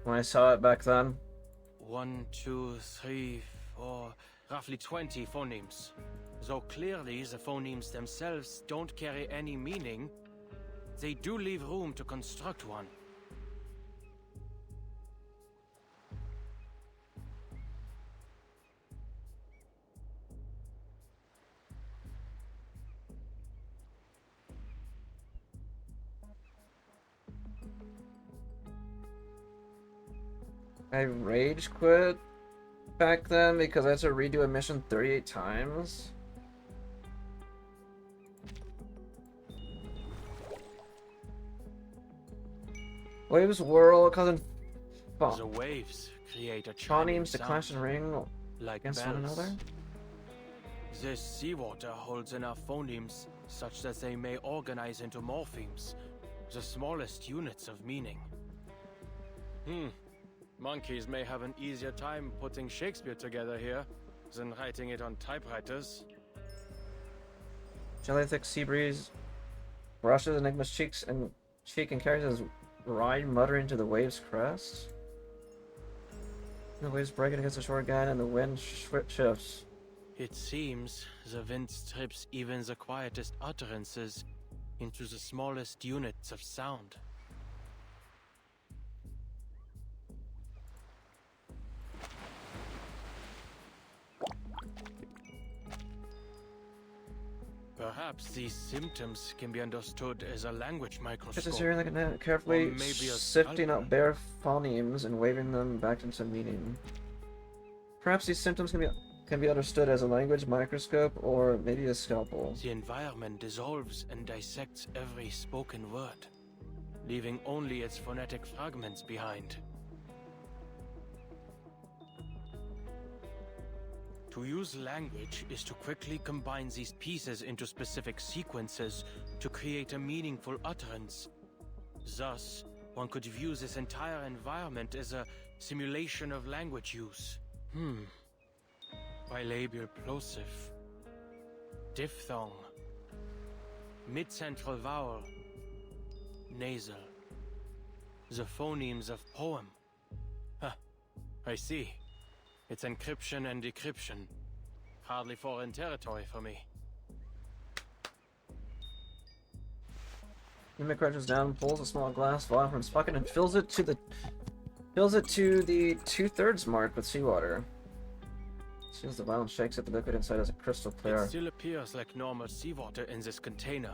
when I saw it back then. 1, 2, 3, or roughly 20 phonemes. Though clearly the phonemes themselves don't carry any meaning, they do leave room to construct one. I rage quit back then because I had to redo a mission 38 times. Waves whirl, causing The waves create a chiming phonemes to clash and sound, ring like against bells. one another. This seawater holds enough phonemes such that they may organize into morphemes, the smallest units of meaning. Monkeys may have an easier time putting Shakespeare together here than writing it on typewriters. Jelly-thick sea breeze brushes Enigma's cheek and carries his ride muttering to the wave's crest. The waves breaking against the shore again, and the wind shifts. It seems the wind strips even the quietest utterances into the smallest units of sound. Perhaps these symptoms can be understood as a language microscope. Just hearing like a carefully sifting out bare phonemes and waving them back into meaning. Perhaps these symptoms can be understood as a language microscope or maybe a scalpel. The environment dissolves and dissects every spoken word, leaving only its phonetic fragments behind. To use language is to quickly combine these pieces into specific sequences to create a meaningful utterance. Thus, one could view this entire environment as a simulation of language use. Bilabial plosive. Diphthong. Mid-central vowel. Nasal. The phonemes of poem. I see. It's encryption and decryption. Hardly foreign territory for me. Mimic crouches down, pulls a small glass vial from his pocket, and fills it to the 2/3 mark with seawater. Seals the vial and shakes it. The liquid inside is crystal clear. It still appears like normal seawater in this container.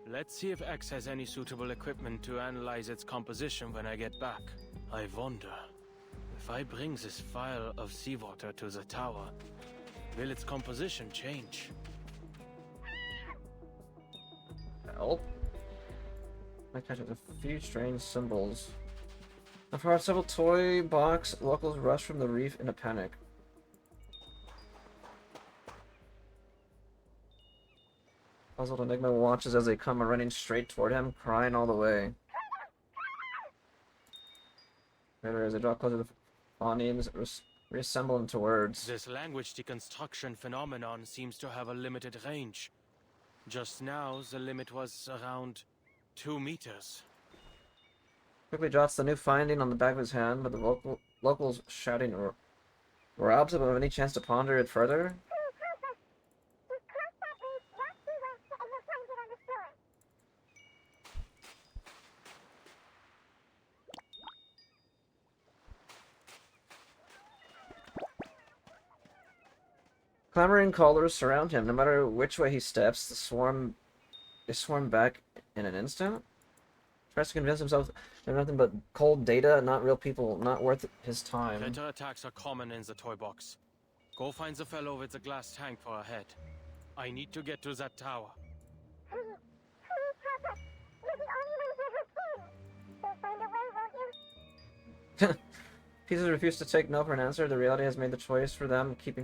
Let's see if X has any suitable equipment to analyze its composition when I get back. I wonder, if I bring this vial of seawater to the tower, will its composition change? Help. I catch a few strange symbols. After several toy box, locals rush from the reef in a panic. Puzzled Enigma watches as they come running straight toward him, crying all the way. Later, as they draw closer, the phonemes reassemble into words. This language deconstruction phenomenon seems to have a limited range. Just now, the limit was around 2 meters. Quickly jots the new finding on the back of his hand, but the locals shouting robs him of any chance to ponder it further. Clamoring callers surround him. No matter which way he steps, they swarm back in an instant. Tries to convince himself they're nothing but cold data, not real people, not worth his time. Critter attacks are common in the toy box. Go find the fellow with the glass tank for a head. I need to get to that tower. Pieces refuse to take no for an answer. The reality has made the choice for them. Keep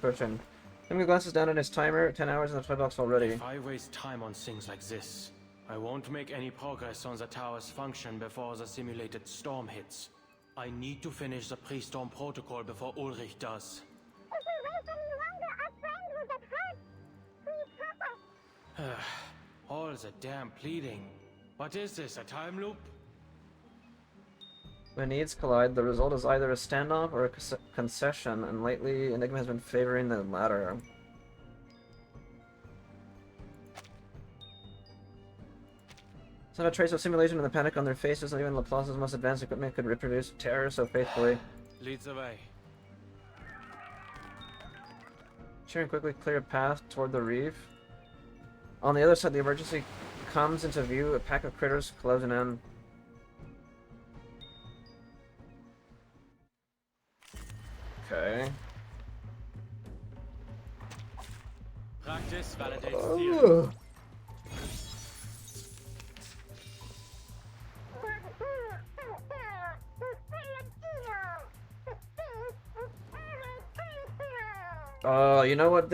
pushing. Hemingway glances down at his timer. 10 hours in the toy box already. If I waste time on things like this, I won't make any progress on the tower's function before the simulated storm hits. I need to finish the pre-storm protocol before Ulrich does. If we wait any longer, our friend will get hurt. Please help us. All the damn pleading. What is this, a time loop? When needs collide, the result is either a standoff or a concession, and lately Enigma has been favoring the latter. It's not a trace of simulation in the panic on their faces, not even Laplace's most advanced equipment could reproduce terror so faithfully. Leads the way. Sheeran quickly clear a path toward the reef. On the other side, the emergency comes into view, a pack of critters closing in. Okay. Practice validates theory. You know what?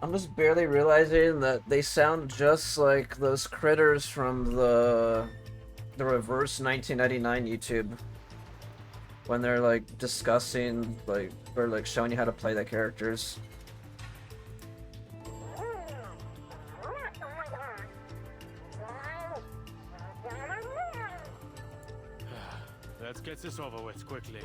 I'm just barely realizing that they sound just like those critters from the reverse 1999 YouTube. When they're like discussing, like, or like showing you how to play the characters. Let's get this over with quickly.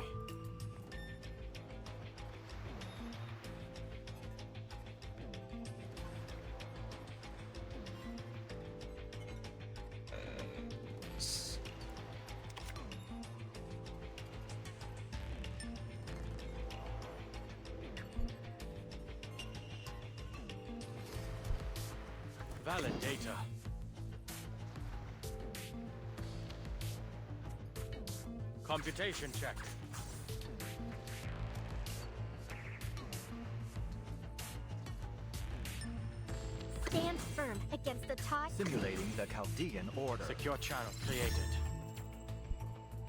Valid data. Computation check. Stand firm against the tide. Simulating the Chaldean order. Secure channel created.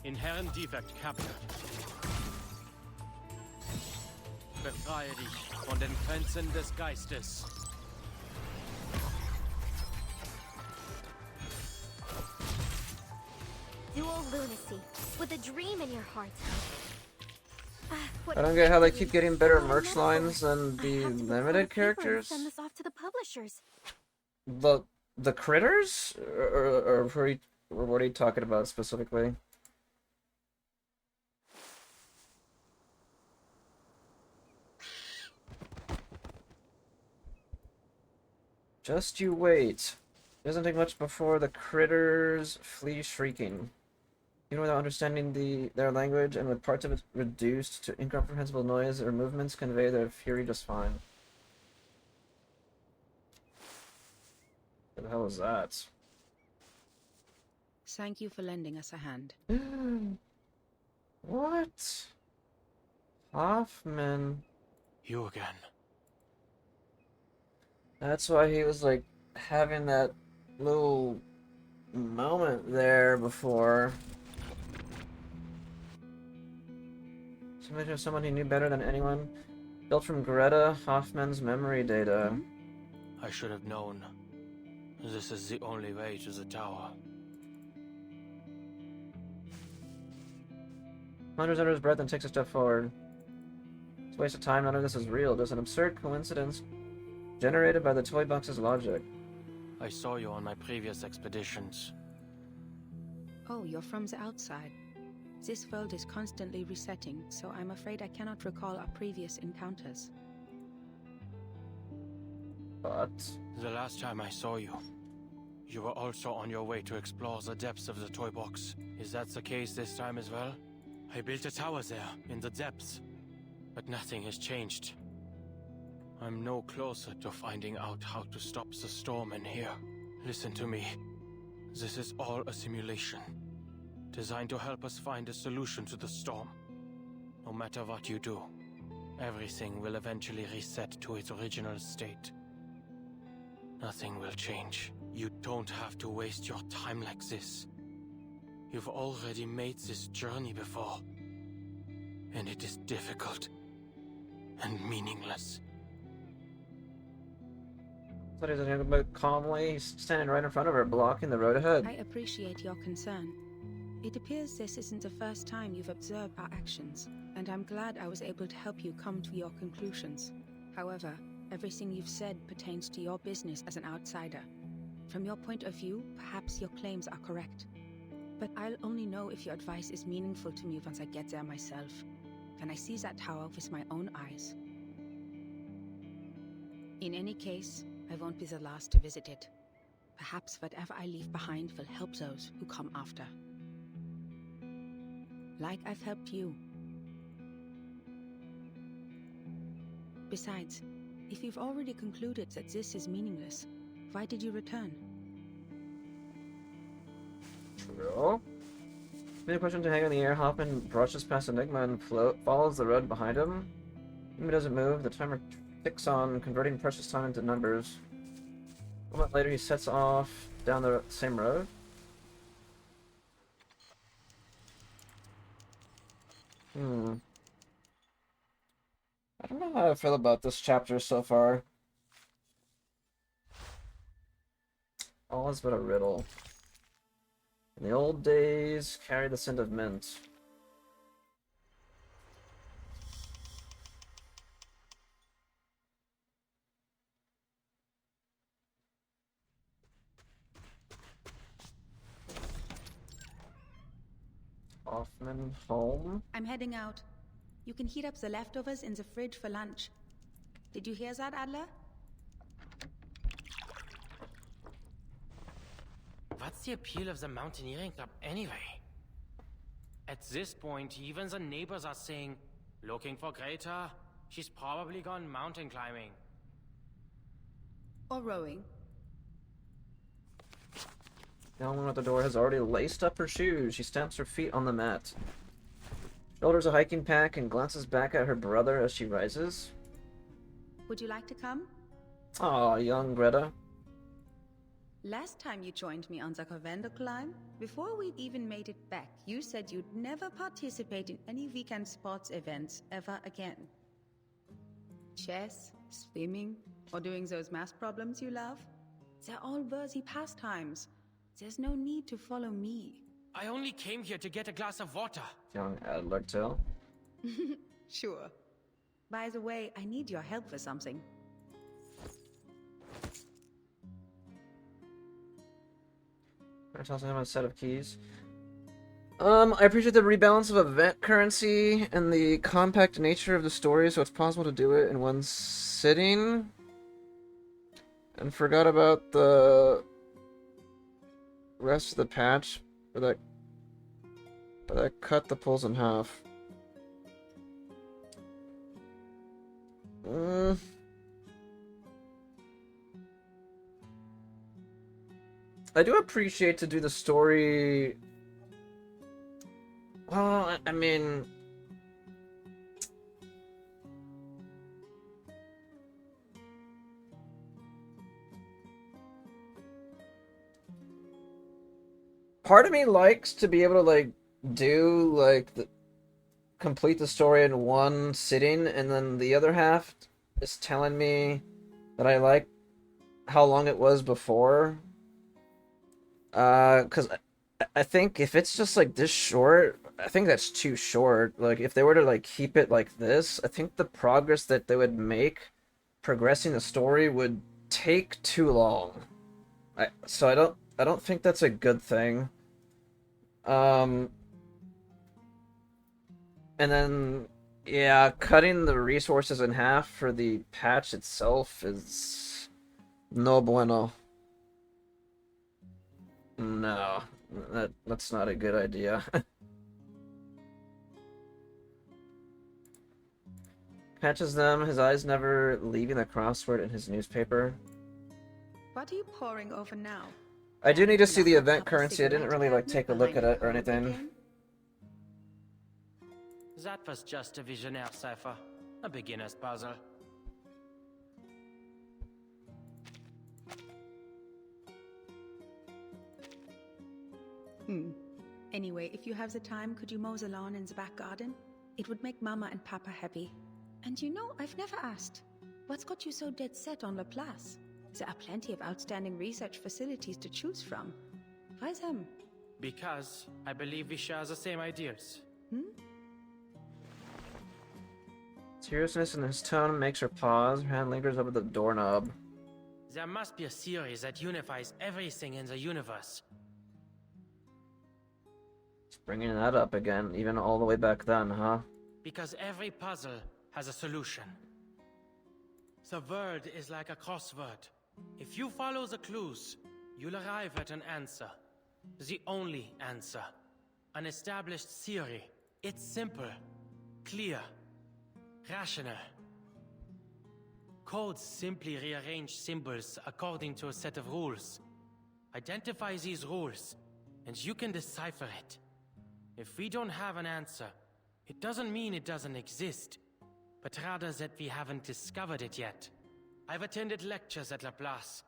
Inherent defect captured. Befreie dich von den Grenzen des Geistes. Dual lunacy, with a dream in your heart. I don't get how they keep getting better merch lines than the limited characters. Send this off to the publishers. The critters, or what are you talking about specifically? Just you wait. It doesn't take much before the critters flee shrieking. Even without understanding their language, and with parts of it reduced to incomprehensible noise, their movements convey their fury just fine. What the hell is that? Thank you for lending us a hand. What? Hoffman. You again. That's why he was like having that little moment there before. Imagine someone he knew better than anyone. Built from Greta Hoffman's memory data. I should have known. This is the only way to the tower. Ponders under his breath and takes a step forward. It's a waste of time. None of this is real. Just an absurd coincidence generated by the toy box's logic. I saw you on my previous expeditions. Oh, you're from the outside. This world is constantly resetting, so I'm afraid I cannot recall our previous encounters. But the last time I saw you, you were also on your way to explore the depths of the toy box. Is that the case this time as well? I built a tower there, in the depths, but nothing has changed. I'm no closer to finding out how to stop the storm in here. Listen to me. This is all a simulation, designed to help us find a solution to the storm. No matter what you do, everything will eventually reset to its original state. Nothing will change. You don't have to waste your time like this. You've already made this journey before, and it is difficult and meaningless. What is it about calmly? He's standing right in front of her, blocking the road ahead. I appreciate your concern. It appears this isn't the first time you've observed our actions, and I'm glad I was able to help you come to your conclusions. However, everything you've said pertains to your business as an outsider. From your point of view, perhaps your claims are correct. But I'll only know if your advice is meaningful to me once I get there myself. And I see that tower with my own eyes. In any case, I won't be the last to visit it. Perhaps whatever I leave behind will help those who come after. Like I've helped you. Besides, if you've already concluded that this is meaningless, why did you return? True. Made a question to hang in the air. Hoffman brushes past Enigma and follows the road behind him. Enigma doesn't move. The timer ticks on, converting precious time into numbers. A moment later, he sets off down the same road. I don't know how I feel about this chapter so far. All is but a riddle. In the old days, carry the scent of mint. Hoffman home? I'm heading out. You can heat up the leftovers in the fridge for lunch. Did you hear that, Adler? What's the appeal of the mountaineering club anyway? At this point, even the neighbors are saying, looking for Greta? She's probably gone mountain climbing. Or rowing. The woman at the door has already laced up her shoes. She stamps her feet on the mat. Shoulders a hiking pack and glances back at her brother as she rises. Would you like to come? Aw, young Greta. Last time you joined me on the Covendo climb, before we'd even made it back, you said you'd never participate in any weekend sports events ever again. Chess, swimming, or doing those math problems you love? They're all worthy pastimes. There's no need to follow me. I only came here to get a glass of water. Young Adler tale. Sure. By the way, I need your help with something. I toss him a set of keys. I appreciate the rebalance of event currency and the compact nature of the story, so it's possible to do it in one sitting. And forgot about the rest of the patch, but that cut the pulls in half. I do appreciate to do the story. Well, I mean, part of me likes to be able to like do like complete the story in one sitting, and then the other half is telling me that I like how long it was before. Because I think if it's just like this short, I think that's too short. Like if they were to like keep it like this, I think the progress that they would make progressing the story would take too long. So I don't think that's a good thing. And then yeah, cutting the resources in half for the patch itself is no bueno. No, that's not a good idea. Catches them, his eyes never leaving the crossword in his newspaper. What are you poring over now? I do need to see the event currency. I didn't really like take a look at it or anything. That was just a Visionaire cipher. A beginner's puzzle. Anyway, if you have the time, could you mow the lawn in the back garden? It would make Mama and Papa happy. And you know, I've never asked, what's got you so dead set on Laplace? There are plenty of outstanding research facilities to choose from. Why them? Because I believe we share the same ideals. Seriousness in his tone makes her pause. Her hand lingers over the doorknob. There must be a theory that unifies everything in the universe. Bringing that up again, even all the way back then, huh? Because every puzzle has a solution. The world is like a crossword. If you follow the clues, you'll arrive at an answer. The only answer. An established theory. It's simple, clear, rational. Codes simply rearrange symbols according to a set of rules. Identify these rules, and you can decipher it. If we don't have an answer, it doesn't mean it doesn't exist, but rather that we haven't discovered it yet. I've attended lectures at Laplace.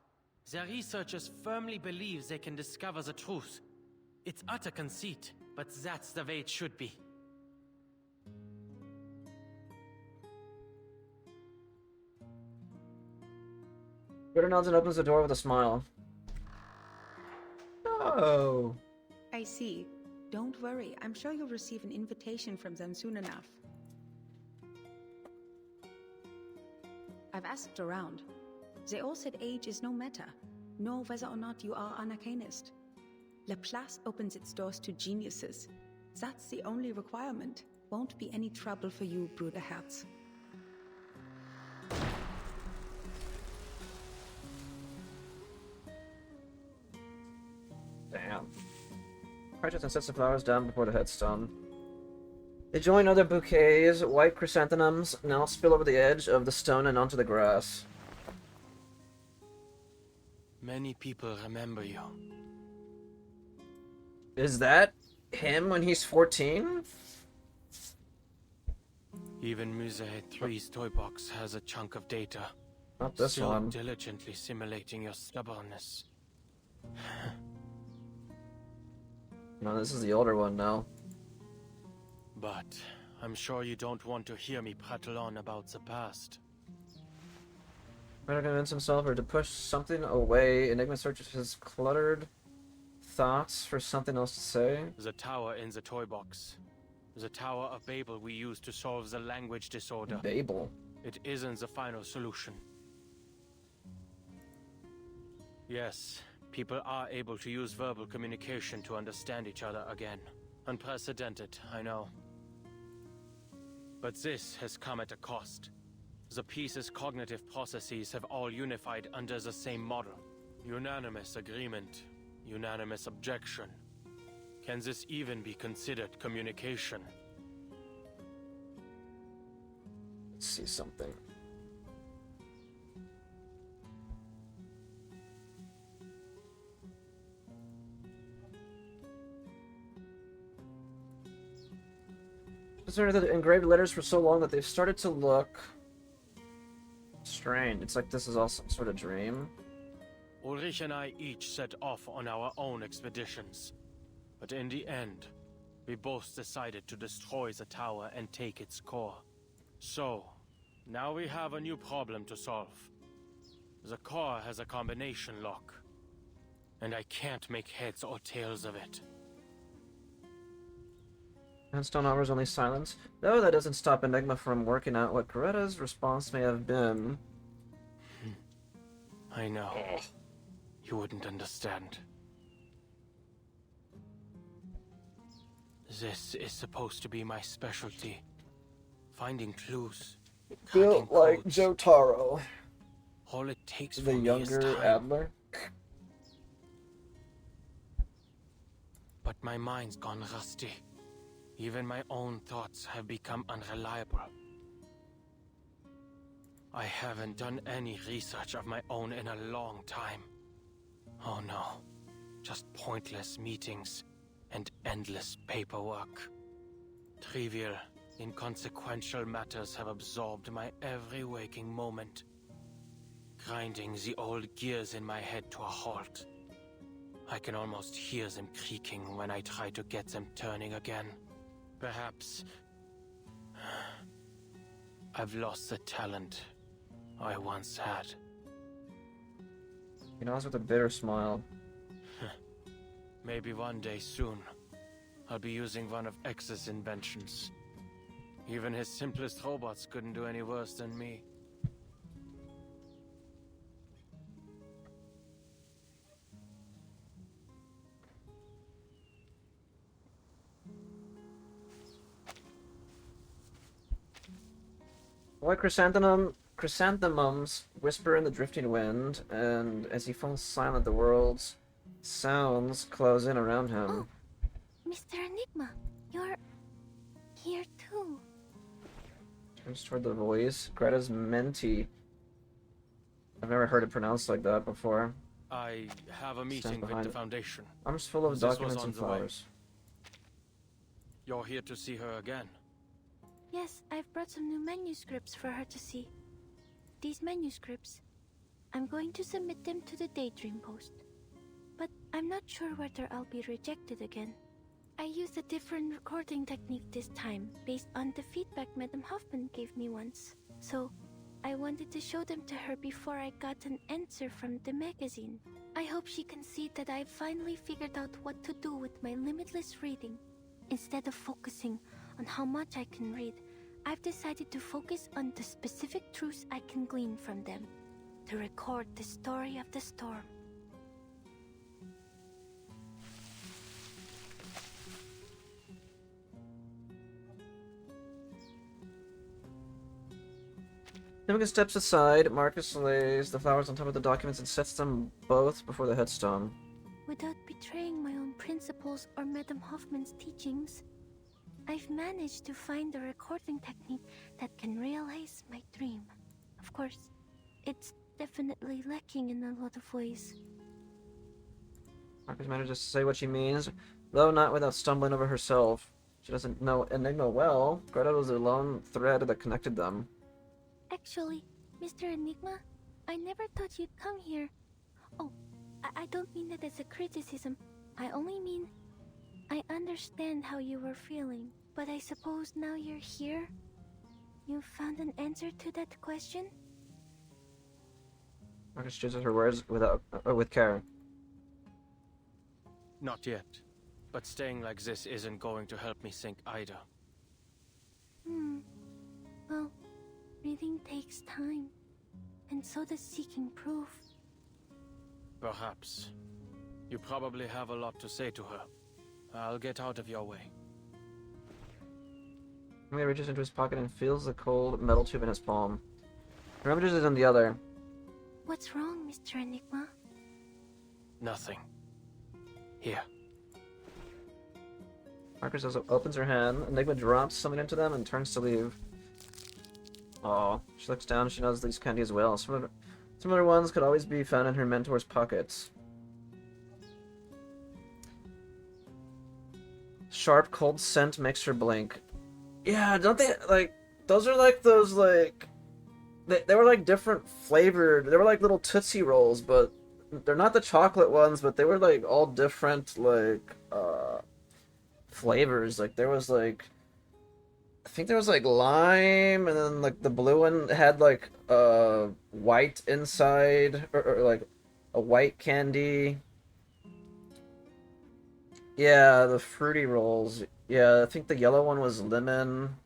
Their researchers firmly believe they can discover the truth. It's utter conceit, but that's the way it should be. Riddle nods and opens the door with a smile. Oh. I see. Don't worry, I'm sure you'll receive an invitation from them soon enough. I've asked around. They all said age is no matter, nor whether or not you are an arcanist. Laplace opens its doors to geniuses. That's the only requirement. Won't be any trouble for you, Bruderherz. Damn. Purchase and sets the flowers down before the headstone. They join other bouquets. White chrysanthemums now spill over the edge of the stone and onto the grass. Many people remember you. Is that him when he's 14? Even Musée 3's toy box has a chunk of data. Not this Still one. diligently simulating your stubbornness. No, this is the older one now. But I'm sure you don't want to hear me prattle on about the past. Trying to convince himself or to push something away, Enigma searches his cluttered thoughts for something else to say. The tower in the toy box. The Tower of Babel we used to solve the language disorder. Babel? It isn't the final solution. Yes, people are able to use verbal communication to understand each other again. Unprecedented, I know. But this has come at a cost. The piece's cognitive processes have all unified under the same model. Unanimous agreement. Unanimous objection. Can this even be considered communication? Let's see something. Consider the engraved letters for so long that they've started to look strange. It's like this is all some sort of dream. Ulrich and I each set off on our own expeditions. But in the end, we both decided to destroy the tower and take its core. So, now we have a new problem to solve. The core has a combination lock, and I can't make heads or tails of it. Handstone offers only silence. Though that doesn't stop Enigma from working out what Coretta's response may have been. I know. You wouldn't understand. This is supposed to be my specialty. Finding clues. Built like codes. Jotaro. All it takes The for me is younger time. Adler. But my mind's gone rusty. Even my own thoughts have become unreliable. I haven't done any research of my own in a long time. Oh no. Just pointless meetings and endless paperwork. Trivial, inconsequential matters have absorbed my every waking moment, grinding the old gears in my head to a halt. I can almost hear them creaking when I try to get them turning again. Perhaps I've lost the talent I once had. He nods with a bitter smile. Maybe one day soon, I'll be using one of X's inventions. Even his simplest robots couldn't do any worse than me. White chrysanthemums whisper in the drifting wind, and as he falls silent, the world's sounds close in around him. Oh, Mr. Enigma, you're here too. Turns toward the voice. Greta's Menti. I've never heard it pronounced like that before. I have a meeting with the Foundation. Arms full of This was documents on and the way. flowers. You're here to see her again. Yes, I've brought some new manuscripts for her to see. These manuscripts, I'm going to submit them to the Daydream Post. But I'm not sure whether I'll be rejected again. I used a different recording technique this time, based on the feedback Madame Hoffman gave me once. So, I wanted to show them to her before I got an answer from the magazine. I hope she can see that I've finally figured out what to do with my limitless reading. Instead of focusing on how much I can read, I've decided to focus on the specific truths I can glean from them. To record the story of the storm. Nimica steps aside. Marcus lays the flowers on top of the documents and sets them both before the headstone. Without betraying my own principles or Madame Hoffman's teachings, I've managed to find a recording technique that can realize my dream. Of course, it's definitely lacking in a lot of ways. Marcus manages to say what she means, though not without stumbling over herself. She doesn't know Enigma well. Greta was the lone thread that connected them. Actually, Mr. Enigma, I never thought you'd come here. Oh, I don't mean that as a criticism. I only mean I understand how you were feeling, but I suppose now you're here? You found an answer to that question? Marcus chooses her words with care. Not yet. But staying like this isn't going to help me think either. Well, reading takes time, and so does seeking proof. Perhaps. You probably have a lot to say to her. I'll get out of your way. He reaches into his pocket and feels the cold metal tube in his palm. He ravages it in the other. What's wrong, Mr. Enigma? Nothing. Here. Marcus opens her hand. Enigma drops something into them and turns to leave. Oh, she looks down. She knows these candy as well. Similar ones could always be found in her mentor's pockets. Sharp, cold scent makes her blink. Yeah, don't they, like, those are like those, like, they were like different flavored, they were like little Tootsie Rolls, but they're not the chocolate ones, but they were like all different, like, flavors. Like, there was like, I think there was like lime, and then like the blue one had like white inside, or like a white candy. Yeah, the fruity rolls. Yeah, I think the yellow one was lemon.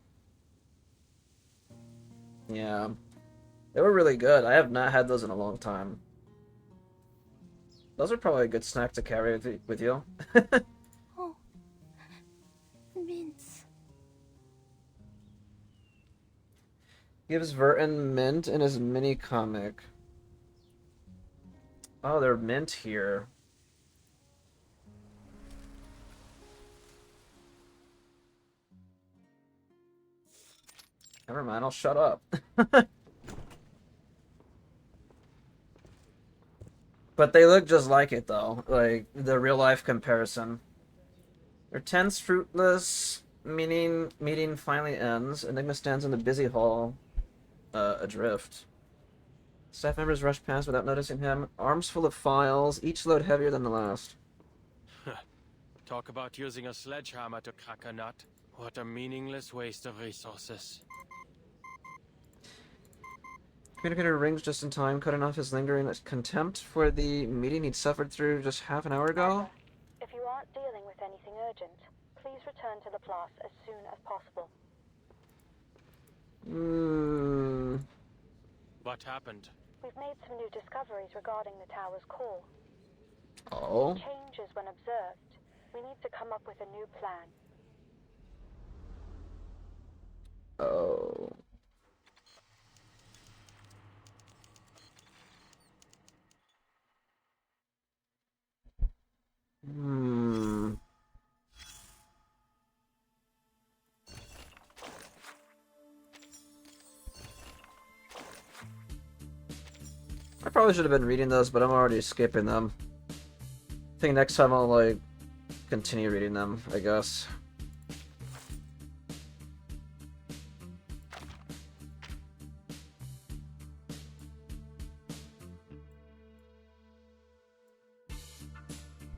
Yeah. They were really good. I have not had those in a long time. Those are probably a good snack to carry with you. Oh, mints. Gives Verton mint in his mini comic. Oh, they're mint here. Never mind, I'll shut up. But they look just like it, though. Like, the real-life comparison. Their tense, fruitless meeting finally ends. Enigma stands in the busy hall, adrift. Staff members rush past without noticing him, arms full of files, each load heavier than the last. Talk about using a sledgehammer to crack a nut. What a meaningless waste of resources. Communicator rings just in time, cutting off his lingering contempt for the meeting he'd suffered through just half an hour ago. If you aren't dealing with anything urgent, please return to the place as soon as possible. What happened? We've made some new discoveries regarding the tower's core. Oh? Changes when observed. We need to come up with a new plan. Oh. probably should have been reading those, but I'm already skipping them. I think next time I'll, like, continue reading them, I guess.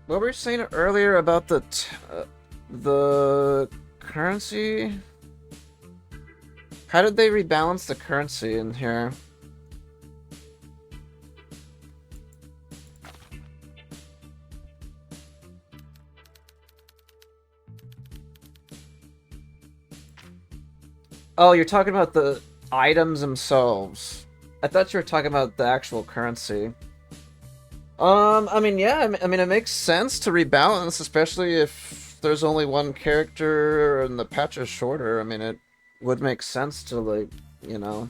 What were you saying earlier about the currency? How did they rebalance the currency in here? Oh, you're talking about the items themselves. I thought you were talking about the actual currency. I mean, yeah, I mean, it makes sense to rebalance, especially if there's only one character and the patch is shorter. I mean, it would make sense to, like, you know.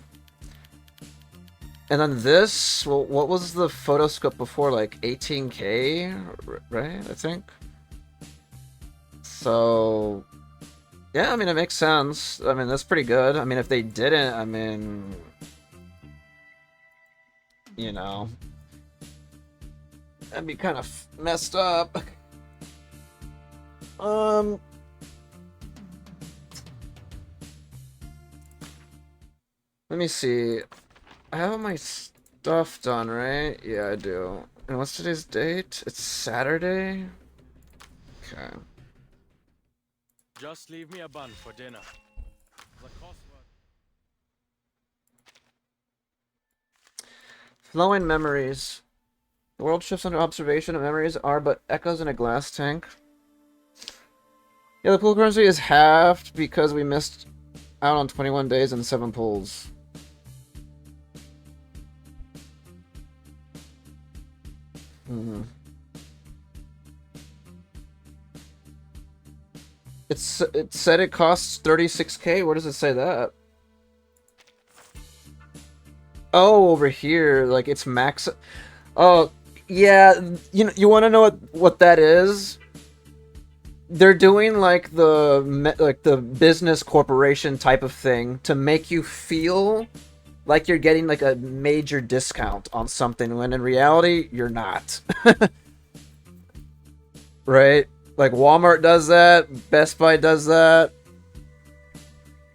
And then this, well, what was the photoscope before? Like 18K, right? I think. So, yeah, I mean, it makes sense. I mean, that's pretty good. I mean, if they didn't, I mean, you know, that'd be kind of messed up. Let me see. I have my stuff done, right? Yeah, I do. And what's today's date? It's Saturday? Okay. Just leave me a bun for dinner. The crossword. Flowing memories. The world shifts under observation, and memories are but echoes in a glass tank. Yeah, the pool currency is halved because we missed out on 21 days and 7 pulls. It said it costs 36K. Where does it say that? Oh, over here, like it's max. Oh, yeah. You know, you want to know what that is? They're doing like the business corporation type of thing to make you feel like you're getting like a major discount on something when in reality you're not. Right? Like Walmart does that, Best Buy does that.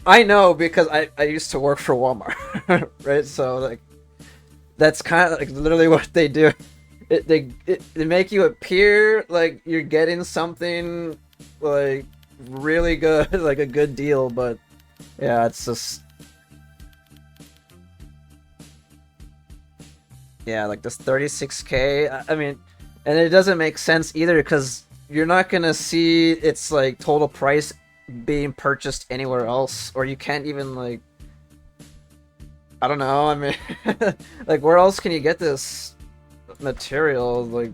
I know because I used to work for Walmart, right? So like that's kind of like literally what they do. They make you appear like you're getting something like really good, like a good deal, but yeah, it's just yeah, like this 36K. I mean, and it doesn't make sense either because you're not gonna see its like total price being purchased anywhere else, or you can't even like I don't know. I mean, like where else can you get this material like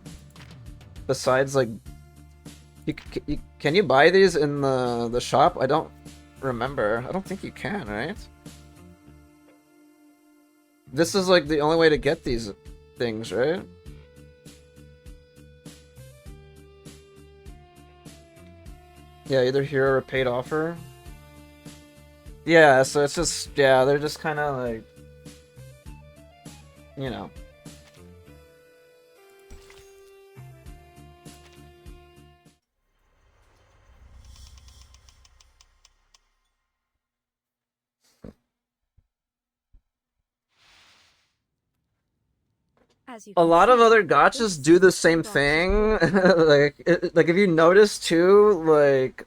besides like can you buy these in the shop? I don't remember. I don't think you can, right? This is like the only way to get these things, right? Yeah, either here or a paid offer. Yeah, so it's just, yeah, they're just kind of like, you know. A lot of other gotchas do the same thing. like if you notice too, like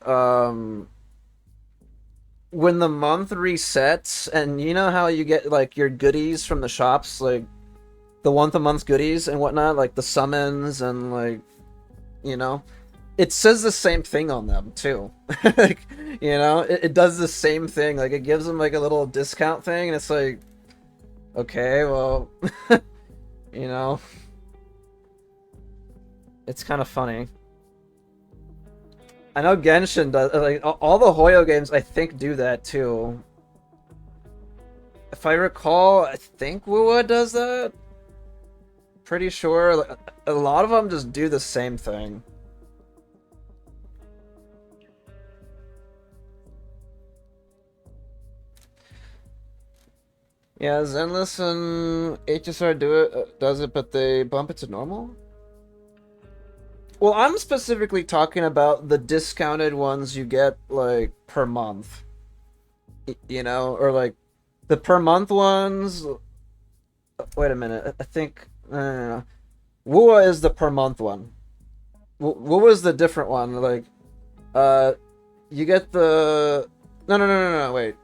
when the month resets and you know how you get like your goodies from the shops, like the once-a-month goodies and whatnot, like the summons and like, you know, it says the same thing on them too. Like, you know, it does the same thing. Like it gives them like a little discount thing and it's like, okay, well, you know, it's kind of funny. I know Genshin does, like, all the Hoyo games I think do that too. If I recall, I think Wuwa does that. Pretty sure, like, a lot of them just do the same thing. Yeah, Zenless and HSR does it, but they bump it to normal? Well, I'm specifically talking about the discounted ones you get, like, per month. You know? Or, like, the per month ones... Wait a minute, I think... No. Wua is the per month one. What was the different one? Like, you get the... No, wait.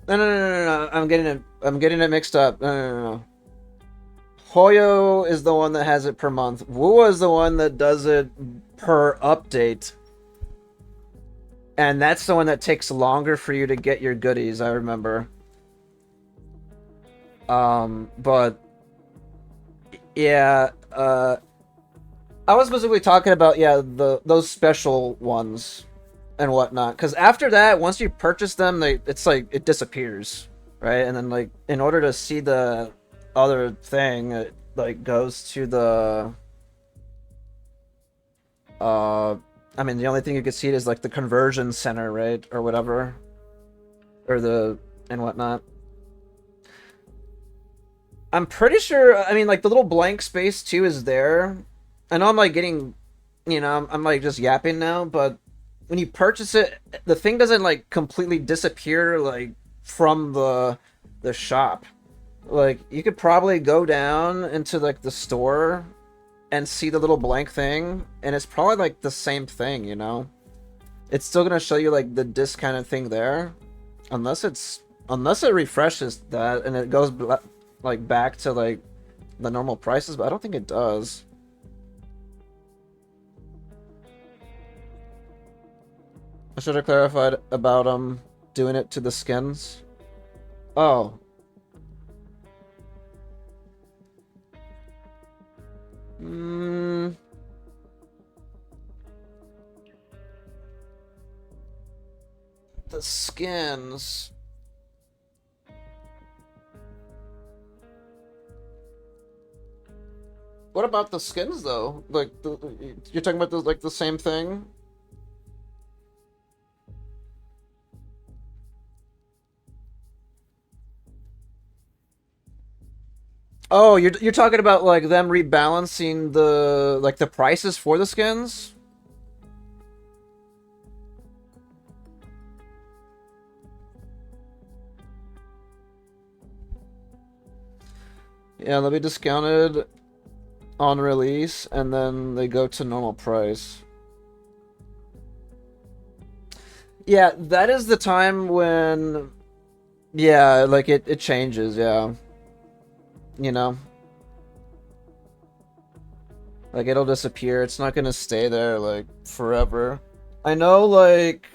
No, I'm getting it mixed up. No. Hoyo is the one that has it per month. Wua is the one that does it per update. And that's the one that takes longer for you to get your goodies, I remember. But... Yeah, I was specifically talking about, yeah, those special ones and whatnot. Because after that, once you purchase them, it's like, it disappears, right? And then, like, in order to see the other thing, it, like, goes to the... I mean, the only thing you can see it is, like, the conversion center, right? Or whatever. Or the... and whatnot. I'm pretty sure, I mean, like, the little blank space, too, is there. I know I'm, like, getting, you know, I'm like, just yapping now, but when you purchase it, the thing doesn't, like, completely disappear, like, from the shop. Like, you could probably go down into, like, the store and see the little blank thing, and it's probably, like, the same thing, you know? It's still gonna show you, like, the discounted thing there. Unless it refreshes that, and it goes... like, back to, like, the normal prices, but I don't think it does. I should have clarified about, doing it to the skins. Oh. The skins... What about the skins, though? Like, you're talking about the same thing? Oh, you're talking about, like, them rebalancing the prices for the skins? Yeah, they'll be discounted on release, and then they go to normal price. Yeah, that is the time when... Yeah, like, it changes, yeah. You know? Like, it'll disappear. It's not gonna stay there, like, forever. I know, like...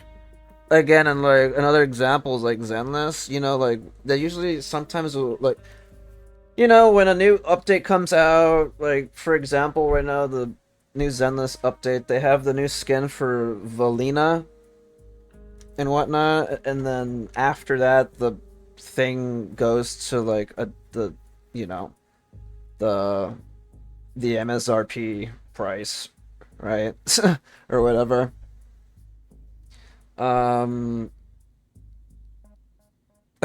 Again, and, like, another example is, like, Zenless. You know, like, they usually sometimes will, like... You know, when a new update comes out, like, for example, right now, the new Zenless update, they have the new skin for Valina and whatnot, and then after that, the thing goes to, like, the MSRP price, right? Or whatever. I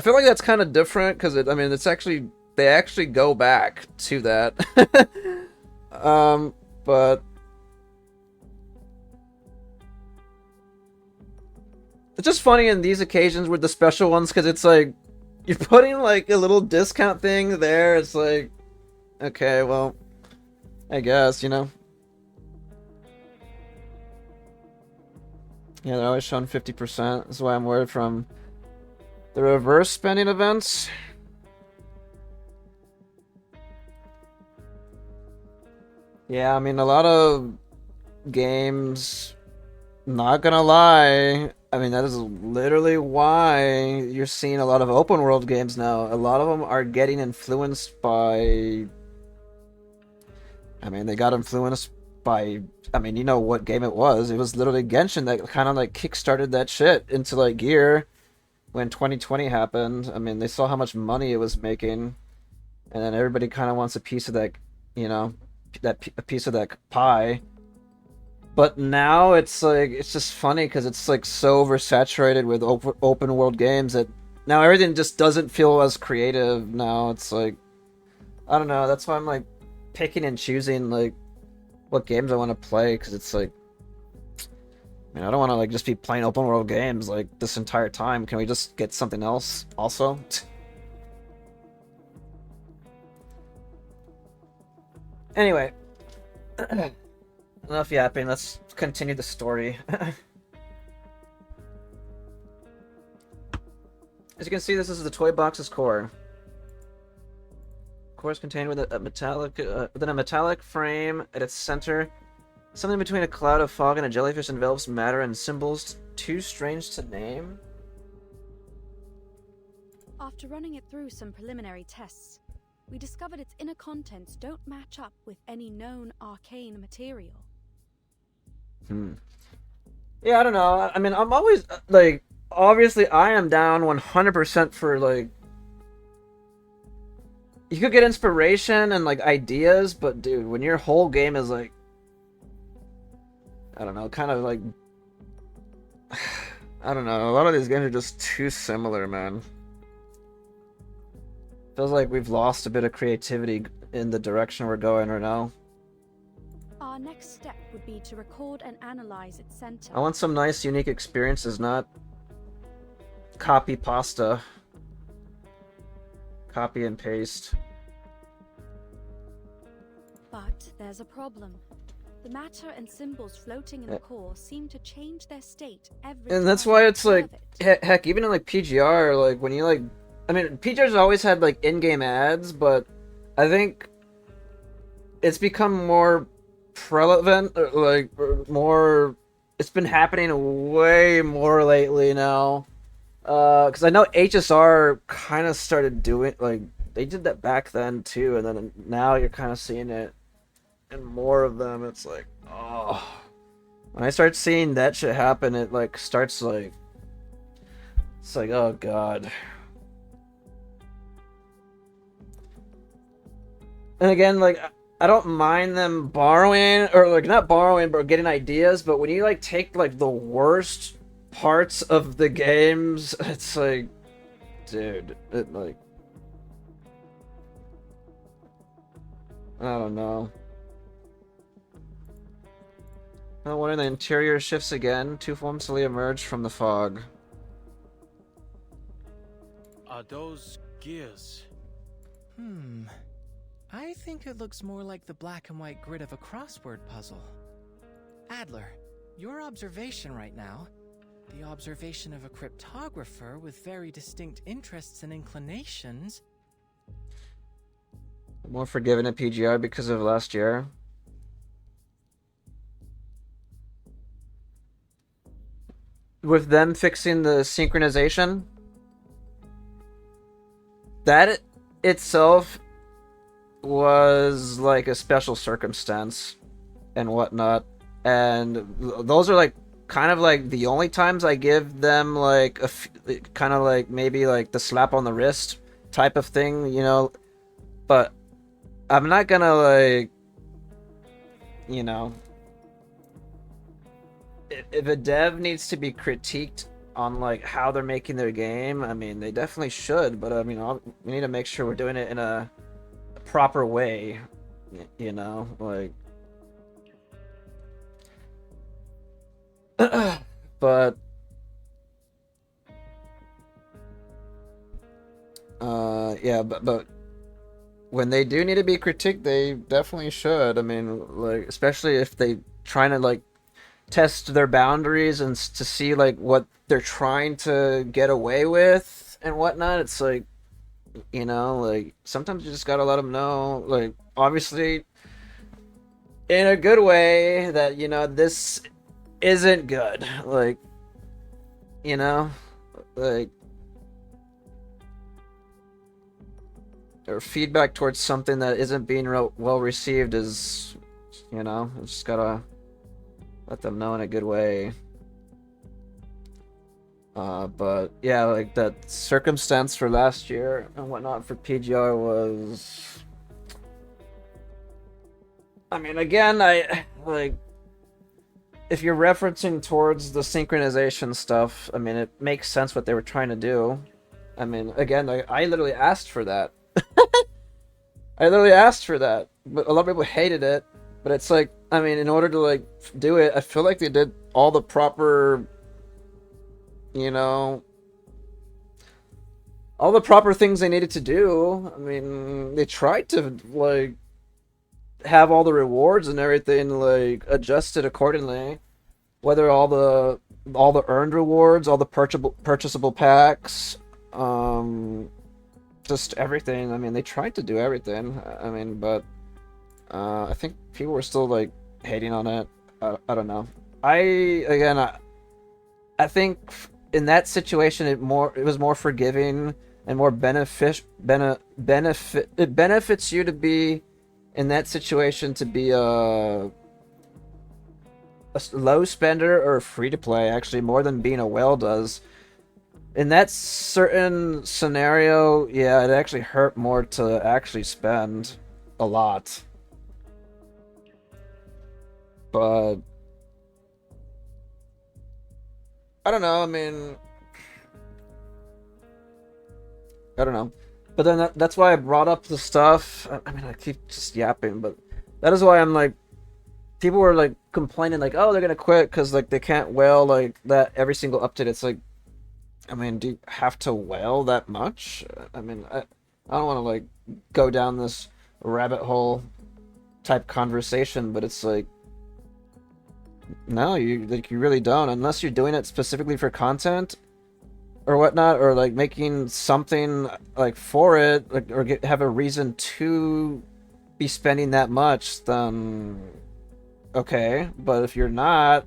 feel like that's kind of different, because, I mean, it's actually... They actually go back to that. But... It's just funny in these occasions with the special ones, because it's like... You're putting, like, a little discount thing there, it's like... Okay, well... I guess, you know? Yeah, they're always showing 50%. That's why I'm worried from... the reverse spending events. Yeah, I mean, a lot of games, not gonna lie, I mean, that is literally why you're seeing a lot of open world games now. A lot of them are getting influenced by... I mean, they got influenced by... I mean, you know what game it was. It was literally Genshin that kind of, like, kickstarted that shit into, like, gear when 2020 happened. I mean, they saw how much money it was making, and then everybody kind of wants a piece of that, you know... a piece of that pie. But now it's like, it's just funny because it's like so oversaturated with open world games that now everything just doesn't feel as creative now. It's like, I don't know. That's why I'm like picking and choosing like what games I want to play, because it's like, I mean, I don't want to like just be playing open world games like this entire time. Can we just get something else also? Anyway, enough yapping. Let's continue the story. As you can see, this is the toy box's core. Core is contained within a metallic frame at its center. Something between a cloud of fog and a jellyfish envelops matter and symbols too strange to name. After running it through some preliminary tests, we discovered its inner contents don't match up with any known arcane material. Yeah, I don't know. I mean, I'm always, like, obviously I am down 100% for, like, you could get inspiration and, like, ideas, but, dude, when your whole game is, like, I don't know, kind of, like, I don't know, a lot of these games are just too similar, man. Feels like we've lost a bit of creativity in the direction we're going right now. Our next step would be to record and analyze its center. I want some nice, unique experiences, not copy pasta. Copy and paste. But there's a problem. The matter and symbols floating in the core seem to change their state every time. And that's why it's like, heck, even in like PGR, like when you like, I mean, PGR's always had like in-game ads, but I think it's become more prevalent, or like more. It's been happening way more lately now, because I know HSR kind of started doing, like, they did that back then too, and then now you're kind of seeing it in more of them. It's like, oh, when I start seeing that shit happen, it like starts like, it's like, oh god. And again, like, I don't mind them borrowing, or like not borrowing, but getting ideas, but when you like take like the worst parts of the games, it's like, dude, it like, I don't know. Oh, when the interior shifts again, two forms slowly emerge from the fog. Are those gears? I think it looks more like the black and white grid of a crossword puzzle. Adler, your observation right now, the observation of a cryptographer with very distinct interests and inclinations. More forgiving at PGR because of last year. With them fixing the synchronization, that itself was like a special circumstance and whatnot, and those are like kind of like the only times I give them like a kind of like maybe like the slap on the wrist type of thing, you know, but I'm not gonna like, you know, if a dev needs to be critiqued on like how they're making their game, I mean, they definitely should, but I mean, we need to make sure we're doing it in a proper way, you know, like, but yeah, but when they do need to be critiqued, they definitely should. I mean, like, especially if they trying to like test their boundaries and to see like what they're trying to get away with and whatnot. It's like, you know, like, sometimes you just gotta let them know, like, obviously in a good way, that, you know, this isn't good, like, you know, like, or feedback towards something that isn't being well received is, you know, just gotta let them know in a good way. But yeah, like that circumstance for last year and whatnot for PGR was, I mean, again, I like, if you're referencing towards the synchronization stuff, I mean, it makes sense what they were trying to do. I mean, again, I literally asked for that. I literally asked for that, but a lot of people hated it. But it's like, I mean, in order to like do it, I feel like they did all the proper, you know, all the proper things they needed to do. I mean, they tried to like have all the rewards and everything like adjusted accordingly. Whether all the earned rewards, all the purchasable packs, just everything. I mean, they tried to do everything. I mean, but I think people were still like hating on it. I don't know. I think in that situation it was more forgiving and more benefit. It benefits you to be in that situation to be a low spender or free to play, actually, more than being a whale does. In that certain scenario, yeah, it actually hurt more to actually spend a lot. But I don't know, I mean, I don't know. But then that's why I brought up the stuff. I mean, I keep just yapping, but that is why I'm like, people were like complaining like, oh, they're gonna quit because like they can't whale like that every single update. It's like, I mean, do you have to whale that much? I mean, I don't want to like go down this rabbit hole type conversation, but it's like, no, you really don't, unless you're doing it specifically for content or whatnot, or like making something like for it, like, or have a reason to be spending that much. Then okay, but if you're not,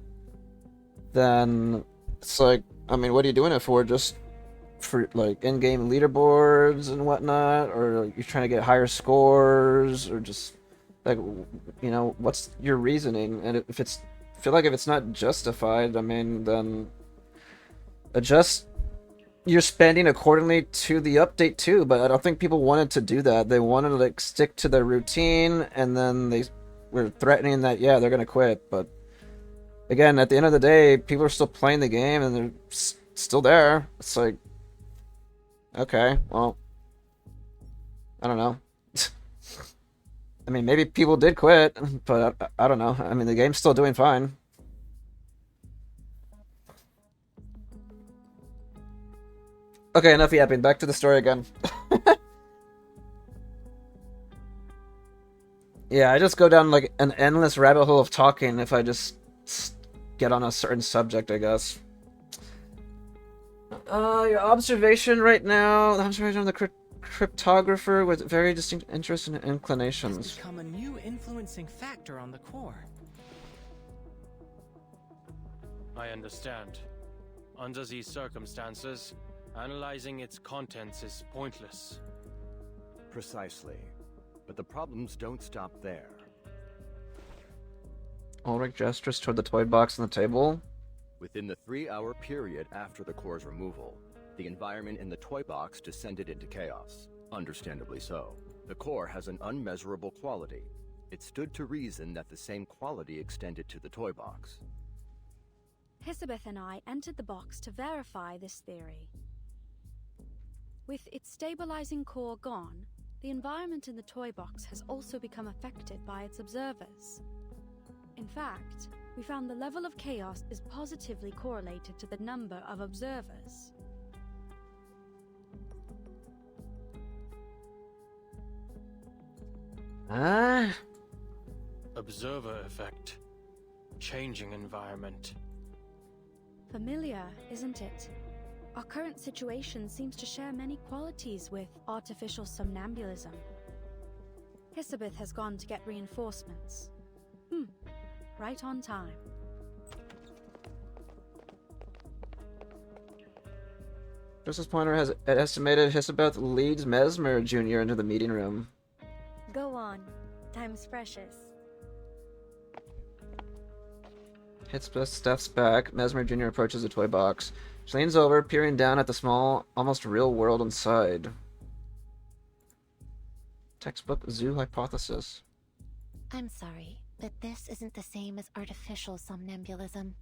then it's like, I mean, what are you doing it for? Just for like in-game leaderboards and whatnot, or like, you're trying to get higher scores, or just like, you know, what's your reasoning? And if it's, I feel like if it's not justified, I mean, then adjust your spending accordingly to the update too. But I don't think people wanted to do that. They wanted to like stick to their routine, and then they were threatening that, yeah, they're gonna quit. But again, at the end of the day, people are still playing the game and they're still there. It's like, okay, well, I don't know. I mean, maybe people did quit, but I don't know. I mean, the game's still doing fine. Okay, enough yapping. Back to the story again. Yeah, I just go down like an endless rabbit hole of talking if I just get on a certain subject, I guess. Your observation right now. Observation of the cryptographer with very distinct interests and inclinations. Has become a new influencing factor on the core. I understand. Under these circumstances, analyzing its contents is pointless. Precisely. But the problems don't stop there. Ulrich gestures toward the toy box on the table. Within the 3-hour period after the core's removal, the environment in the toy box descended into chaos. Understandably so. The core has an unmeasurable quality. It stood to reason that the same quality extended to the toy box. Hisabeth and I entered the box to verify this theory. With its stabilizing core gone, the environment in the toy box has also become affected by its observers. In fact, we found the level of chaos is positively correlated to the number of observers. Observer effect. Changing environment. Familiar, isn't it? Our current situation seems to share many qualities with artificial somnambulism. Hisabeth has gone to get reinforcements. Right on time. Justice Pointer has estimated Hisabeth leads Mesmer Jr. into the meeting room. Go on. Time's precious. Hisabeth steps back. Mesmer Jr. approaches the toy box. She leans over, peering down at the small, almost real world inside. Textbook zoo hypothesis. I'm sorry, but this isn't the same as artificial somnambulism.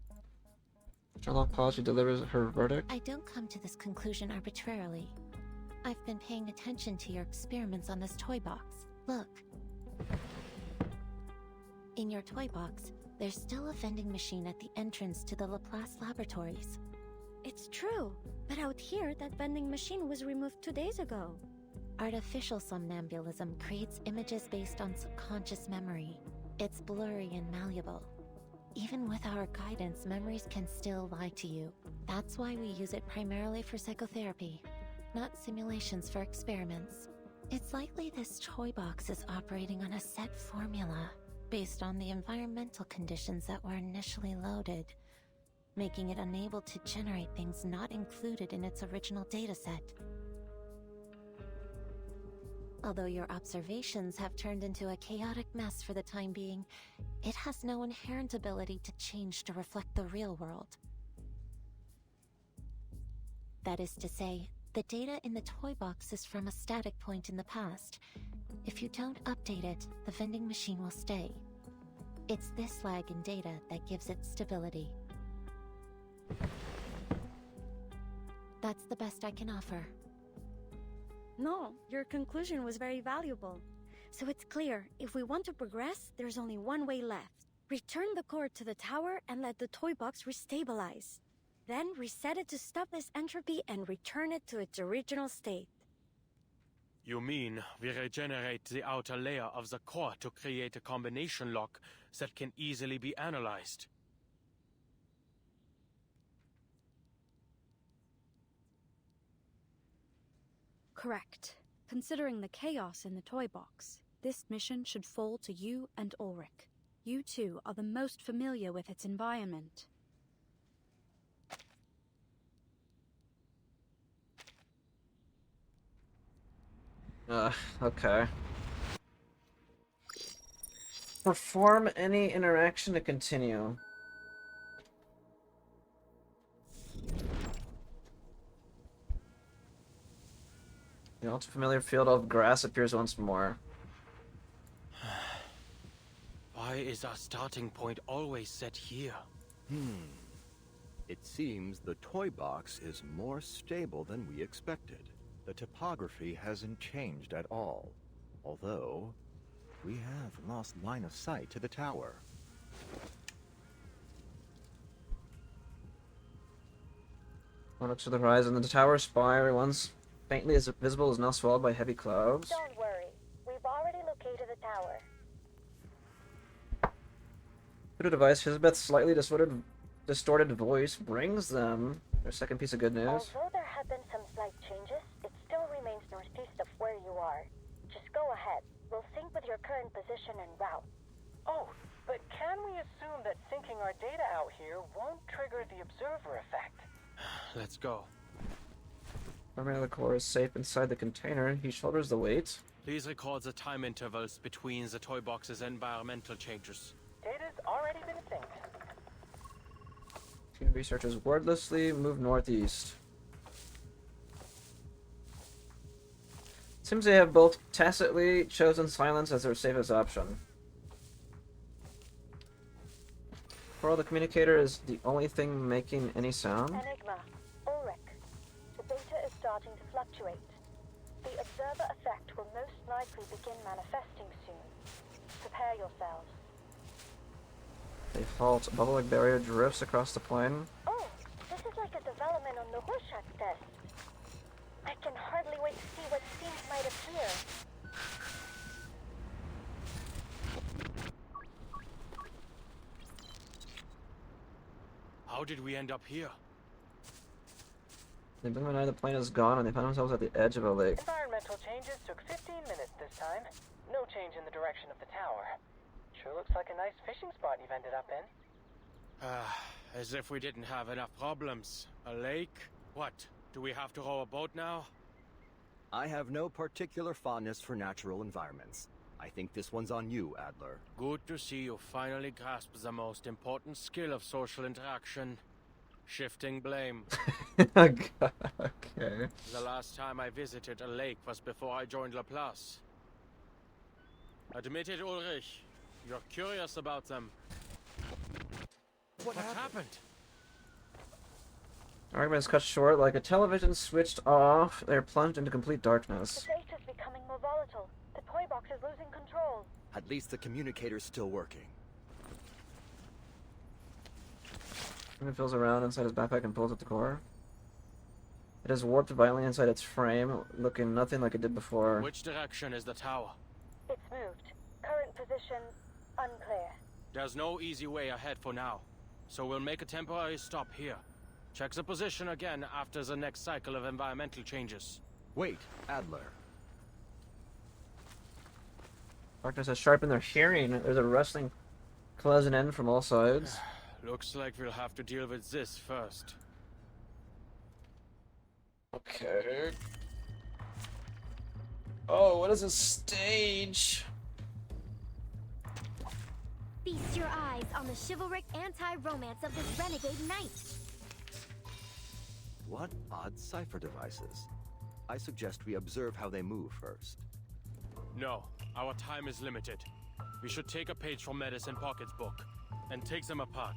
Sherlock Policy delivers her verdict. I don't come to this conclusion arbitrarily. I've been paying attention to your experiments on this toy box. Look. In your toy box, there's still a vending machine at the entrance to the Laplace laboratories. It's true, but out here, that vending machine was removed 2 days ago. Artificial somnambulism creates images based on subconscious memory. It's blurry and malleable. Even with our guidance, memories can still lie to you. That's why we use it primarily for psychotherapy, not simulations for experiments. It's likely this toy box is operating on a set formula, based on the environmental conditions that were initially loaded, making it unable to generate things not included in its original dataset. Although your observations have turned into a chaotic mess for the time being, it has no inherent ability to change to reflect the real world. That is to say, the data in the toy box is from a static point in the past. If you don't update it, the vending machine will stay. It's this lag in data that gives it stability. That's the best I can offer. No, your conclusion was very valuable. So it's clear, if we want to progress, there's only one way left. Return the core to the tower and let the toy box restabilize. Then reset it to stop this entropy and return it to its original state. You mean we regenerate the outer layer of the core to create a combination lock that can easily be analyzed? Correct. Considering the chaos in the toy box, this mission should fall to you and Ulrich. You two are the most familiar with its environment. Okay. Perform any interaction to continue. The ultra-familiar field of grass appears once more. Why is our starting point always set here? It seems the toy box is more stable than we expected. The topography hasn't changed at all, although we have lost line of sight to the tower. One up to the horizon, the tower spire, once faintly as visible, is now swallowed by heavy clouds. Don't worry. We've already located the tower. Through the device, Elizabeth's slightly distorted voice brings them their second piece of good news. Although there have been some slight changes, it still remains northeast of where you are. Just go ahead. We'll sync with your current position and route. Oh, but can we assume that syncing our data out here won't trigger the observer effect? Let's go. Remember, the core is safe inside the container. He shoulders the weight. Please record the time intervals between the toy box's environmental changes. Data's already been synced. Team researchers wordlessly move northeast. Seems they have both tacitly chosen silence as their safest option. Coral the communicator is the only thing making any sound. Enigma. Ulrich. The data is starting to fluctuate. The observer effect will most likely begin manifesting soon. Prepare yourselves. A fault. A bubble-like barrier drifts across the plain. Oh, this is like a development on the Rorschach test. I can hardly wait to see what scenes might appear. How did we end up here? They blink an eye, the plane is gone, and they found themselves at the edge of a lake. Environmental changes took 15 minutes this time. No change in the direction of the tower. Sure looks like a nice fishing spot you've ended up in. As if we didn't have enough problems. A lake? What? Do we have to row a boat now? I have no particular fondness for natural environments. I think this one's on you, Adler. Good to see you finally grasp the most important skill of social interaction. Shifting blame. Okay. The last time I visited a lake was before I joined Laplace. Admit it, Ulrich. You're curious about them. What happened? Argument is cut short. Like a television switched off, they are plunged into complete The darkness. data's becoming more volatile. The toy box is losing control. At least the communicator's still working. He feels around inside his backpack and pulls at the core. It is warped violently inside its frame, looking nothing like it did before. Which direction is the tower? It's moved. Current position unclear. There's no easy way ahead for now, so we'll make a temporary stop here. Check the position again after the next cycle of environmental changes. Wait, Adler. Darkness has sharpened their hearing. There's a rustling closing in from all sides. Looks like we'll have to deal with this first. Okay. Oh, what is a stage? Feast your eyes on the chivalric anti-romance of this renegade knight. What odd cipher devices? I suggest we observe how they move first. No, our time is limited. We should take a page from Medicine Pocket's book and take them apart.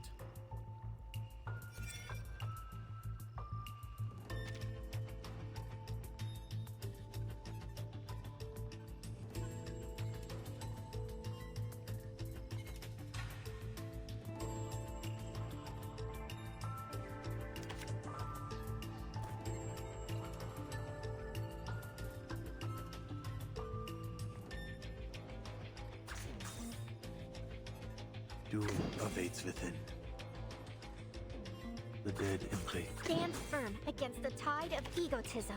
Doom awaits within. The dead imprint. Stand firm against the tide of egotism.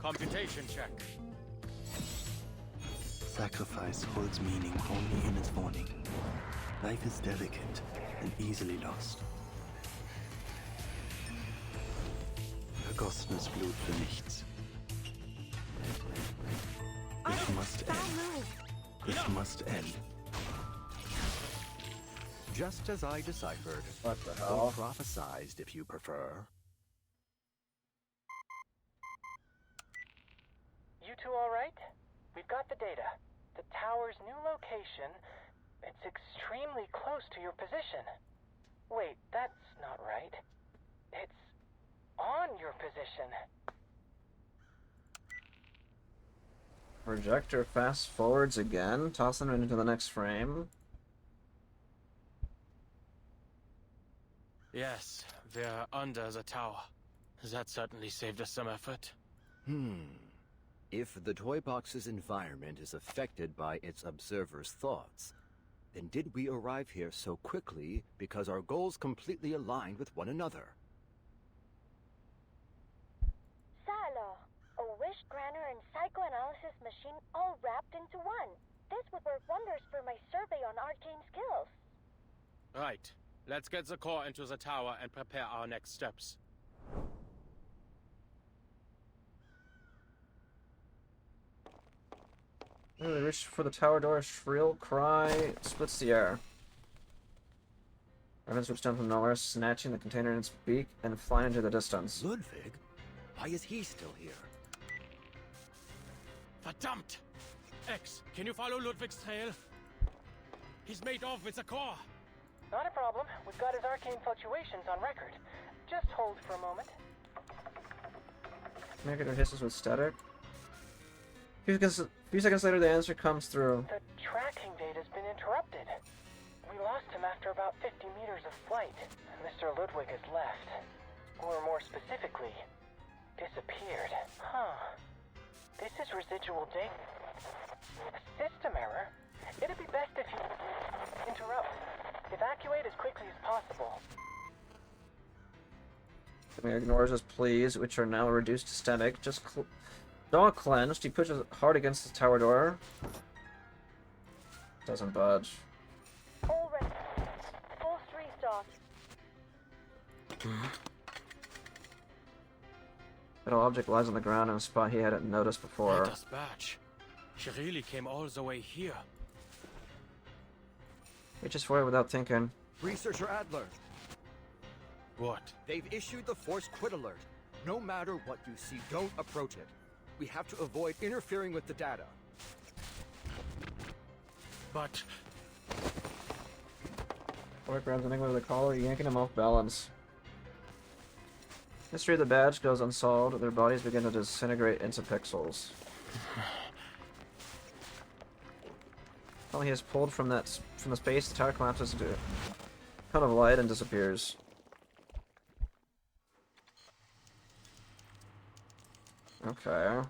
Computation check. Sacrifice holds meaning only in its warning. Life is delicate and easily lost. Vergossenes Blut für nichts. It must end. It must end. Just as I deciphered. What the Or hell? prophesized, if you prefer. You two alright? We've got the data. The tower's new location, it's extremely close to your position. Wait, that's not right. It's on your position. Projector fast forwards again, tossing it into the next frame. Yes, we're under the tower. That certainly saved us some effort. If the toy box's environment is affected by its observer's thoughts, then did we arrive here so quickly because our goals completely aligned with one another? Silo, a wish granter and psychoanalysis machine all wrapped into one. This would work wonders for my survey on arcane skills. Right. Let's get the core into the tower and prepare our next steps. They reach for the tower door, a shrill cry splits the air. Raven swoops down from nowhere, snatching the container in its beak and flying into the distance. Ludwig? Why is he still here? Verdammt! X, can you follow Ludwig's trail? He's made off with the core. Not a problem. We've got his arcane fluctuations on record. Just hold for a moment. Communicator hisses with static. A few seconds later, the answer comes through. The tracking data's been interrupted. We lost him after about 50 meters of flight. Mr. Ludwig has left. Or more specifically, disappeared. Huh. This is residual data. A system error? It'd be best if you interrupt. Evacuate as quickly as possible. He ignores his pleas, which are now reduced to static. Jaw clenched, he pushes hard against the tower door. Doesn't budge. All ready. Full restart. Metal object lies on the ground in a spot he hadn't noticed before. Ada's badge. She really came all the way here. Reaches for it without thinking. Researcher Adler! What? They've issued the Force Quit alert. No matter what you see, don't approach it. We have to avoid interfering with the data. But... Rorik grabs Enigma with the collar, yanking him off balance. Mystery of the badge goes unsolved. Their bodies begin to disintegrate into pixels. While he is pulled from the space, the tower collapses into a cone of light and disappears. Okay.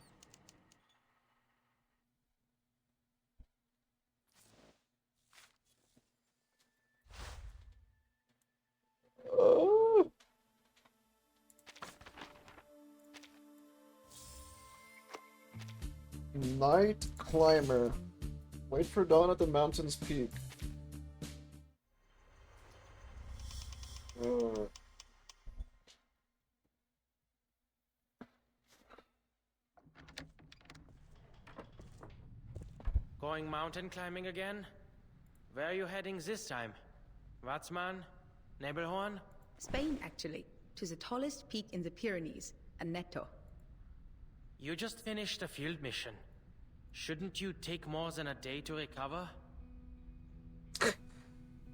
Night climber. Wait for dawn at the mountain's peak. Going mountain climbing again? Where are you heading this time? Watzmann? Nebelhorn? Spain, actually. To the tallest peak in the Pyrenees, Aneto. You just finished a field mission. Shouldn't you take more than a day to recover?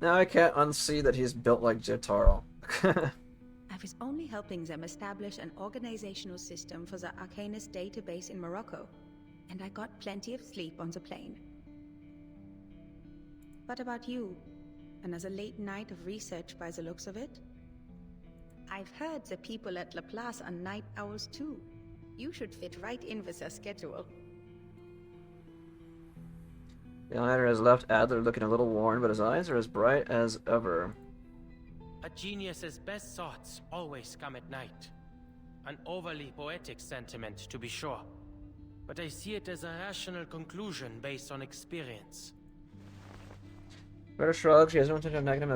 Now I can't unsee that he's built like Jotaro. I was only helping them establish an organizational system for the Arcanist database in Morocco, and I got plenty of sleep on the plane. What about you? Another late night of research by the looks of it? I've heard the people at Laplace are night owls too. You should fit right in with their schedule. The elevator has left Adler looking a little worn, but his eyes are as bright as ever. A genius's best thoughts always come at night. An overly poetic sentiment, to be sure. But I see it as a rational conclusion based on experience. Riddle shrugs. She has no intention of negative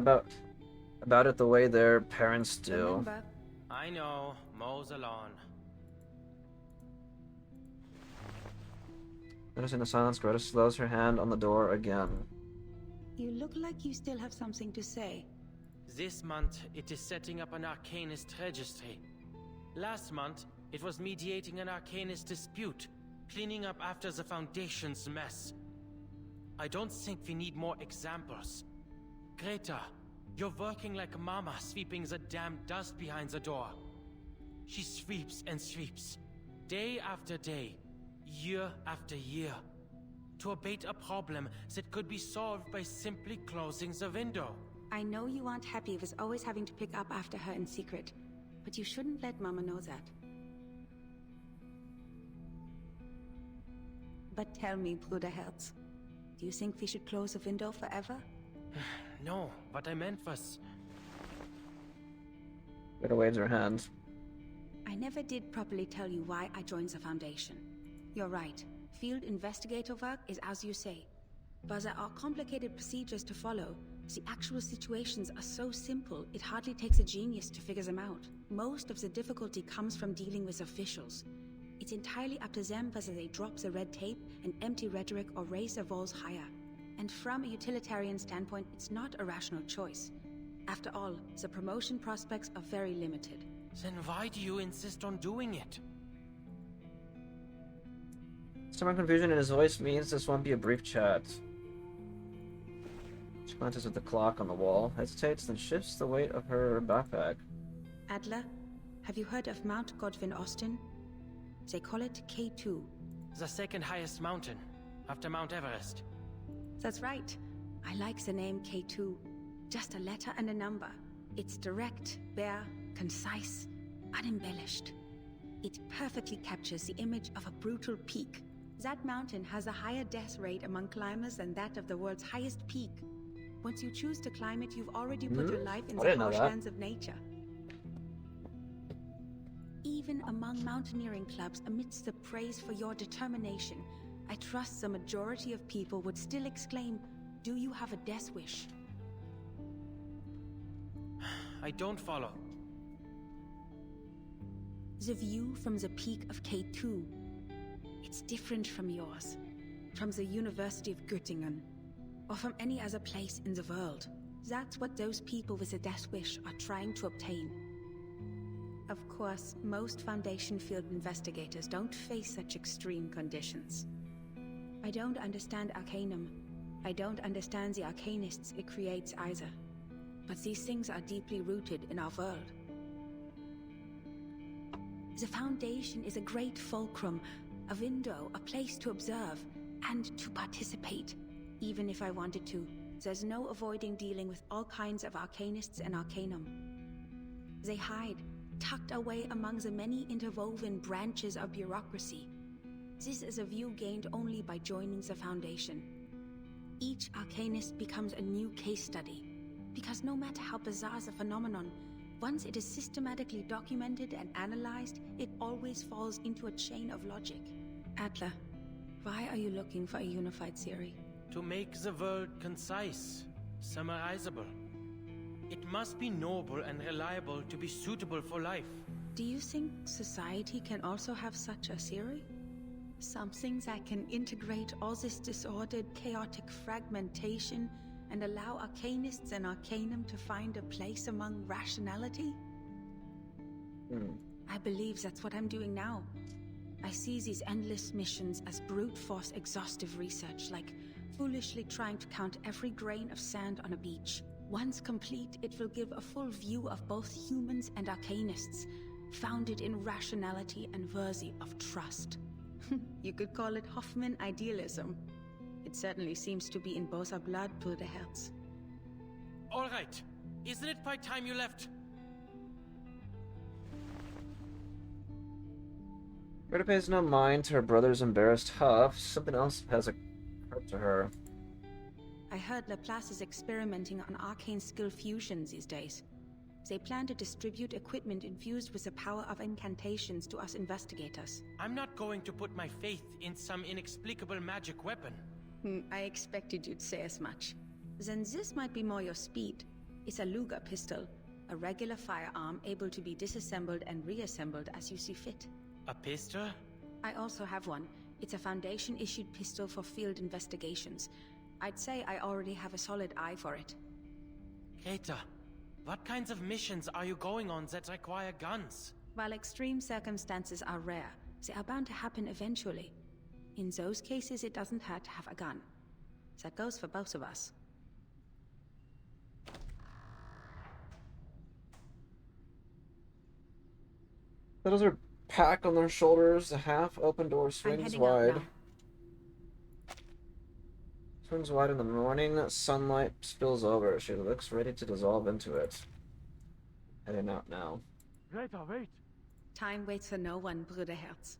about it the way their parents do. Remember. I know. Mows the lawn. Noticing the silence, Greta slows her hand on the door again. You look like you still have something to say. This month, it is setting up an Arcanist registry. Last month, it was mediating an Arcanist dispute, cleaning up after the Foundation's mess. I don't think we need more examples. Greta, you're working like Mama sweeping the damn dust behind the door. She sweeps and sweeps, day after day, year after year, to abate a problem that could be solved by simply closing the window. I know you aren't happy with always having to pick up after her in secret, but you shouldn't let Mama know that. But tell me, Bruderherz, do you think we should close the window forever? No, what I meant was... Greta waves her hand. I never did properly tell you why I joined the Foundation. You're right. Field investigator work is as you say. But there are complicated procedures to follow. The actual situations are so simple, it hardly takes a genius to figure them out. Most of the difficulty comes from dealing with officials. It's entirely up to them whether they drop the red tape and empty rhetoric or raise their walls higher. And from a utilitarian standpoint, it's not a rational choice. After all, the promotion prospects are very limited. Then why do you insist on doing it? Some confusion in his voice means this won't be a brief chat. She glances at the clock on the wall, hesitates, then shifts the weight of her backpack. Adler, have you heard of Mount Godwin Austen? They call it K2. The second highest mountain, after Mount Everest. That's right. I like the name K2. Just a letter and a number. It's direct, bare, concise, unembellished. It perfectly captures the image of a brutal peak. That mountain has a higher death rate among climbers than that of the world's highest peak. Once you choose to climb it, you've already put your life in the harsh hands of nature. Even among mountaineering clubs, amidst the praise for your determination, I trust the majority of people would still exclaim, "Do you have a death wish?" I don't follow. The view from the peak of K2. It's different from yours, from the University of Göttingen, or from any other place in the world. That's what those people with a death wish are trying to obtain. Of course, most Foundation field investigators don't face such extreme conditions. I don't understand Arcanum. I don't understand the Arcanists it creates either. But these things are deeply rooted in our world. The Foundation is a great fulcrum, a window, a place to observe, and to participate. Even if I wanted to, there's no avoiding dealing with all kinds of Arcanists and Arcanum. They hide, tucked away among the many interwoven branches of bureaucracy. This is a view gained only by joining the Foundation. Each Arcanist becomes a new case study, because no matter how bizarre the phenomenon, once it is systematically documented and analyzed, it always falls into a chain of logic. Adler, why are you looking for a unified theory? To make the world concise, summarizable. It must be noble and reliable to be suitable for life. Do you think society can also have such a theory? Something that can integrate all this disordered, chaotic fragmentation and allow Arcanists and Arcanum to find a place among rationality? I believe that's what I'm doing now. I see these endless missions as brute force exhaustive research, like foolishly trying to count every grain of sand on a beach. Once complete, it will give a full view of both humans and Arcanists, founded in rationality and worthy of trust. You could call it Hoffman idealism. It certainly seems to be in both our blood, Bruderherz. All right. Isn't it by time you left? Riddle pays no mind to her brother's embarrassed huff. Something else has occurred to her. I heard Laplace is experimenting on arcane skill fusion these days. They plan to distribute equipment infused with the power of incantations to us investigators. I'm not going to put my faith in some inexplicable magic weapon. I expected you'd say as much. Then this might be more your speed. It's a Luger pistol, a regular firearm able to be disassembled and reassembled as you see fit. A pistol? I also have one. It's a Foundation-issued pistol for field investigations. I'd say I already have a solid eye for it. Greta, what kinds of missions are you going on that require guns? While extreme circumstances are rare, they are bound to happen eventually. In those cases, it doesn't hurt to have a gun. That goes for both of us. Those are pack on their shoulders. The half-open door swings wide. Swings wide in the morning. Sunlight spills over. She looks ready to dissolve into it. Heading out now. Greta, wait. Time waits for no one, Bruderherz.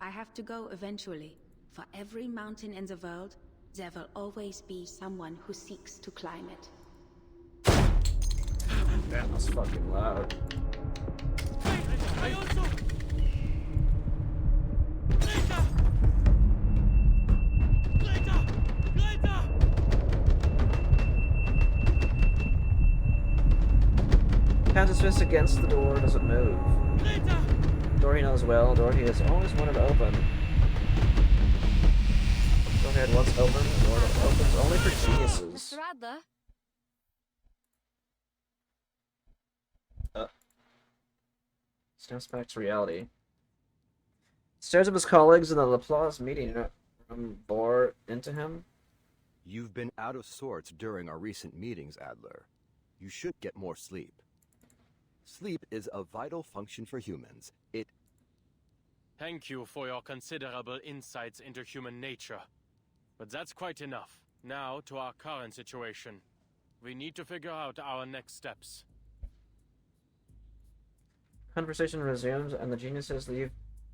I have to go eventually. For every mountain in the world, there will always be someone who seeks to climb it. That was fucking loud. I also... Greta! Greta! Greta! Pounds his fist against the door, doesn't move. Greta! Door he knows well, door he has always wanted to open. Door he had once opened, door that opens only for geniuses. Mr. Adler? Snaps back to reality. Stares at his colleagues in the Laplace meeting room, bore into him. You've been out of sorts during our recent meetings, Adler. You should get more sleep. Sleep is a vital function for humans. Thank you for your considerable insights into human nature. But that's quite enough. Now to our current situation. We need to figure out our next steps. Conversation resumes, and the geniuses leave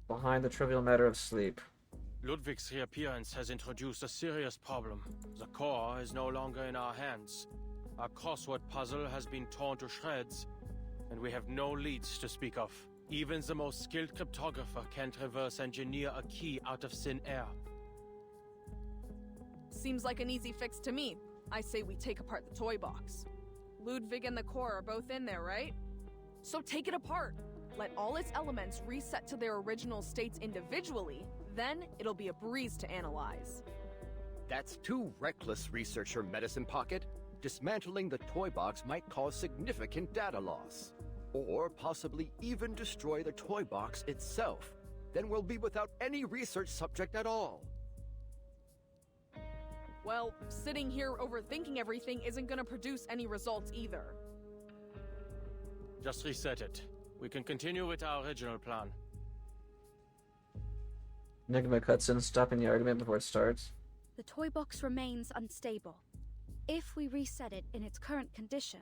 behind the trivial matter of sleep. Ludwig's reappearance has introduced a serious problem. The core is no longer in our hands. Our crossword puzzle has been torn to shreds, and we have no leads to speak of. Even the most skilled cryptographer can't reverse engineer a key out of thin air. Seems like an easy fix to me. I say we take apart the toy box. Ludwig and the core are both in there, right? So take it apart. Let all its elements reset to their original states individually, then it'll be a breeze to analyze. That's too reckless, Researcher Medicine Pocket. Dismantling the toy box might cause significant data loss. or possibly even destroy the toy box itself. Then we'll be without any research subject at all. Well, sitting here overthinking everything isn't gonna produce any results either. Just reset it. We can continue with our original plan. Enigma cuts in, stopping the argument before it starts. The toy box remains unstable. If we reset it in its current condition,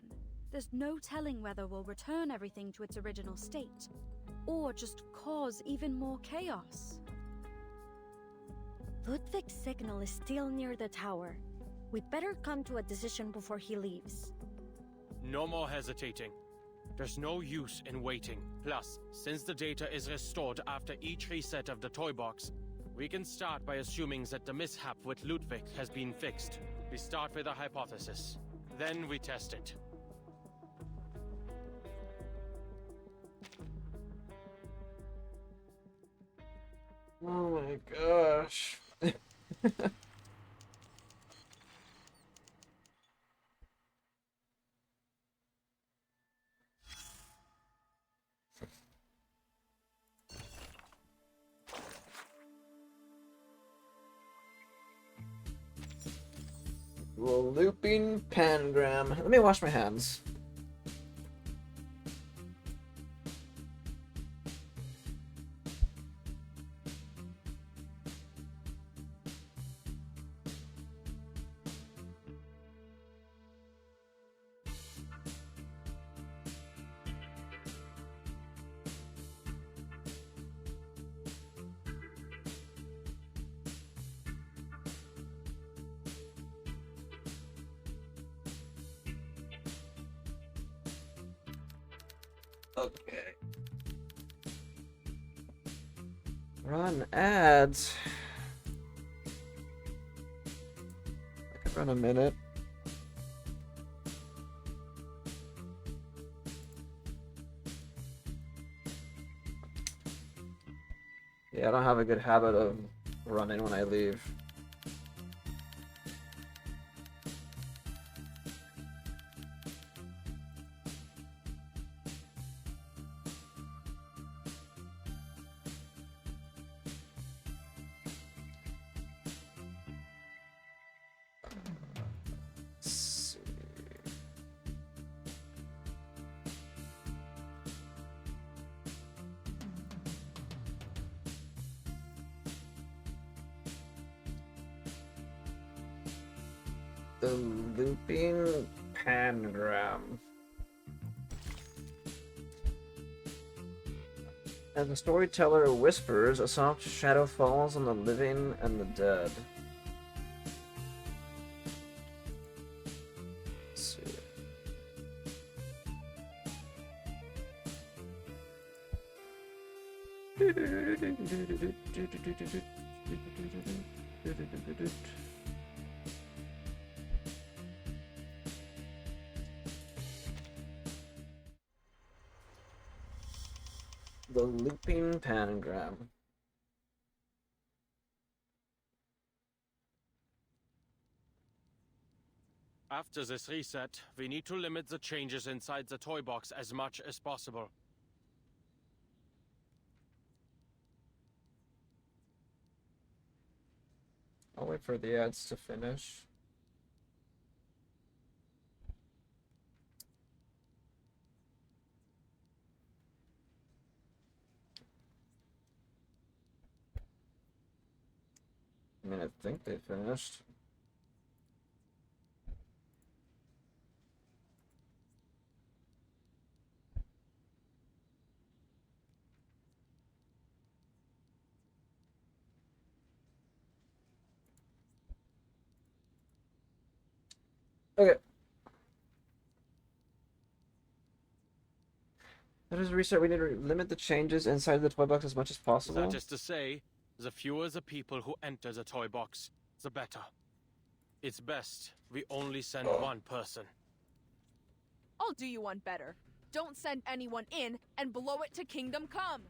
there's no telling whether we'll return everything to its original state, or just cause even more chaos. Ludwig's signal is still near the tower. We'd better come to a decision before he leaves. No more hesitating. There's no use in waiting. Plus, since the data is restored after each reset of the toy box, we can start by assuming that the mishap with Ludwig has been fixed. We start with a hypothesis. Then we test it. Oh my gosh. Looping Pangram. Let me wash my hands. Okay. Run ads. I could run a minute. Yeah, I don't have a good habit of running when I leave. The Looping Pangram. As the storyteller whispers, a soft shadow falls on the living and the dead. Let's see. The Looping Pangram. After this reset, we need to limit the changes inside the toy box as much as possible. I'll wait for the ads to finish. I mean, I think they finished. Okay. That is a reset. We need to limit the changes inside the toy box as much as possible. That is to say, the fewer the people who enter the toy box, the better. It's best we only send one person. I'll do you one better. Don't send anyone in and blow it to Kingdom Come.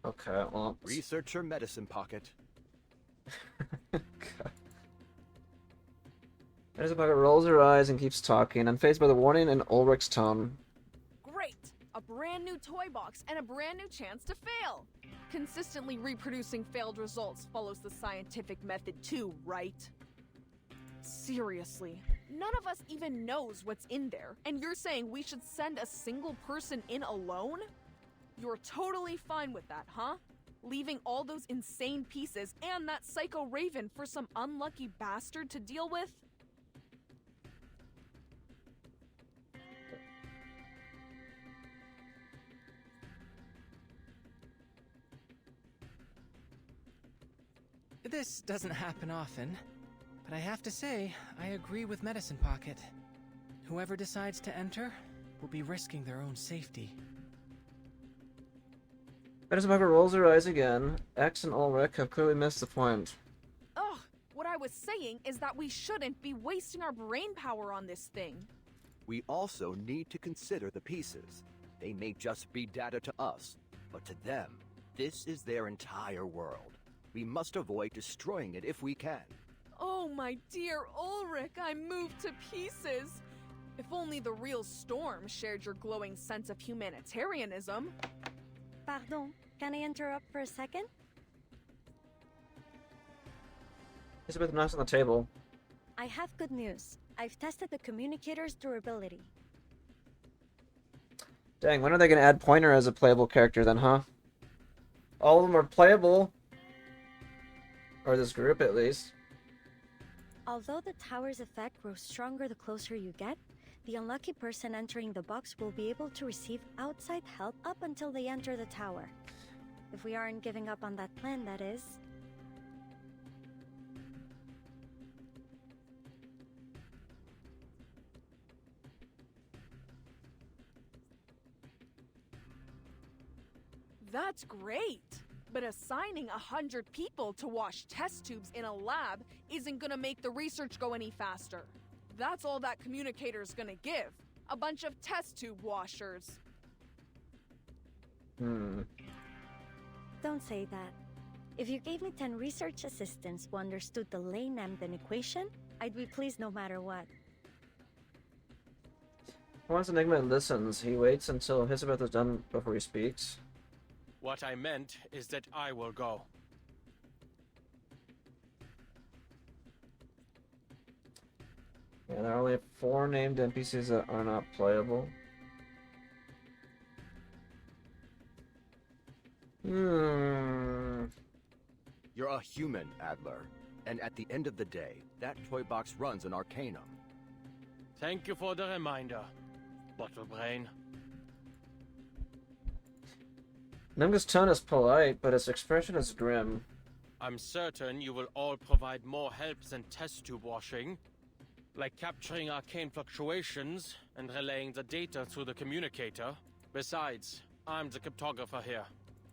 Okay, well... Research your medicine pocket. There's a bucket, rolls her eyes and keeps talking, unfazed by the warning in Ulrich's tone. Great! a brand new toy box, and a brand new chance to fail. Consistently reproducing failed results follows the scientific method too, right? Seriously, none of us even knows what's in there, and you're saying we should send a single person in alone? You're totally fine with that, huh? Leaving all those insane pieces and that psycho Raven for some unlucky bastard to deal with? This doesn't happen often, but I have to say, I agree with Medicine Pocket. Whoever decides to enter will be risking their own safety. Medicine Pocket rolls her eyes again. X and Ulrich have clearly missed the point. Ugh, what I was saying is that we shouldn't be wasting our brain power on this thing. We also need to consider the pieces. They may just be data to us, but to them, this is their entire world. We must avoid destroying it if we can. Oh my dear Ulrich, I'm moved to pieces. If only the real Storm shared your glowing sense of humanitarianism. Pardon, can I interrupt for a second? Elizabeth knocks on the table. I have good news. I've tested the communicator's durability. Dang, when are they going to add Pointer as a playable character then, huh? All of them are playable. Or this group, at least. Although the tower's effect grows stronger the closer you get, the unlucky person entering the box will be able to receive outside help up until they enter the tower. If we aren't giving up on that plan, that is. That's great! But assigning 100 people to wash test tubes in a lab isn't gonna make the research go any faster. That's all that communicator's gonna give. A bunch of test tube washers. Don't say that. If you gave me 10 research assistants who understood the Lane-Emden equation, I'd be pleased no matter what. Once Enigma listens, he waits until Elizabeth is done before he speaks. What I meant is that I will go. Yeah, there are only 4 named NPCs that are not playable. You're a human, Adler. And at the end of the day, that toy box runs an Arcanum. Thank you for the reminder, Bottlebrain. Nimga's tone is polite, but its expression is grim. I'm certain you will all provide more help than test tube washing, like capturing arcane fluctuations and relaying the data through the communicator. Besides, I'm the cryptographer here.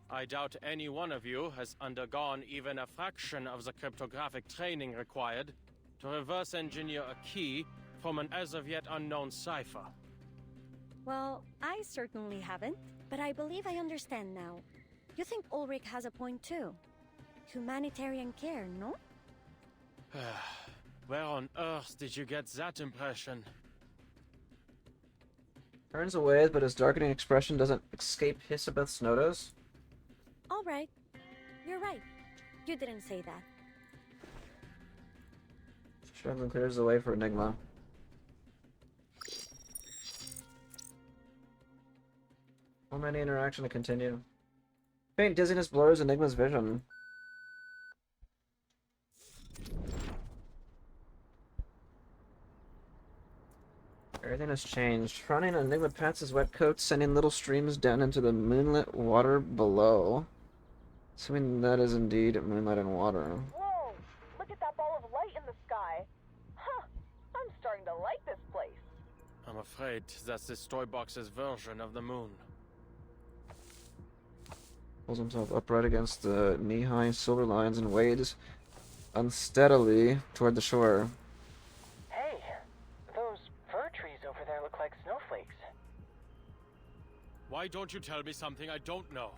I doubt any one of you has undergone even a fraction of the cryptographic training required to reverse engineer a key from an as of yet unknown cipher. Well, I certainly haven't, but I believe I understand now. You think Ulrich has a point too? Humanitarian care, no? Where on earth did you get that impression? Turns away, but his darkening expression doesn't escape Elizabeth's notice. Alright. You're right. You didn't say that. She shrugs and clears the way for Enigma. How many interaction to continue? Faint dizziness blurs Enigma's vision. Everything has changed. Frowning, Enigma pats his wet coat, sending little streams down into the moonlit water below. Assuming that is indeed moonlight and water. Whoa! Look at that ball of light in the sky. Huh! I'm starting to like this place. I'm afraid that's this toy box's version of the moon. Pulls himself upright against the knee-high silver lines and wades unsteadily toward the shore. Hey, those fir trees over there look like snowflakes. Why don't you tell me something I don't know?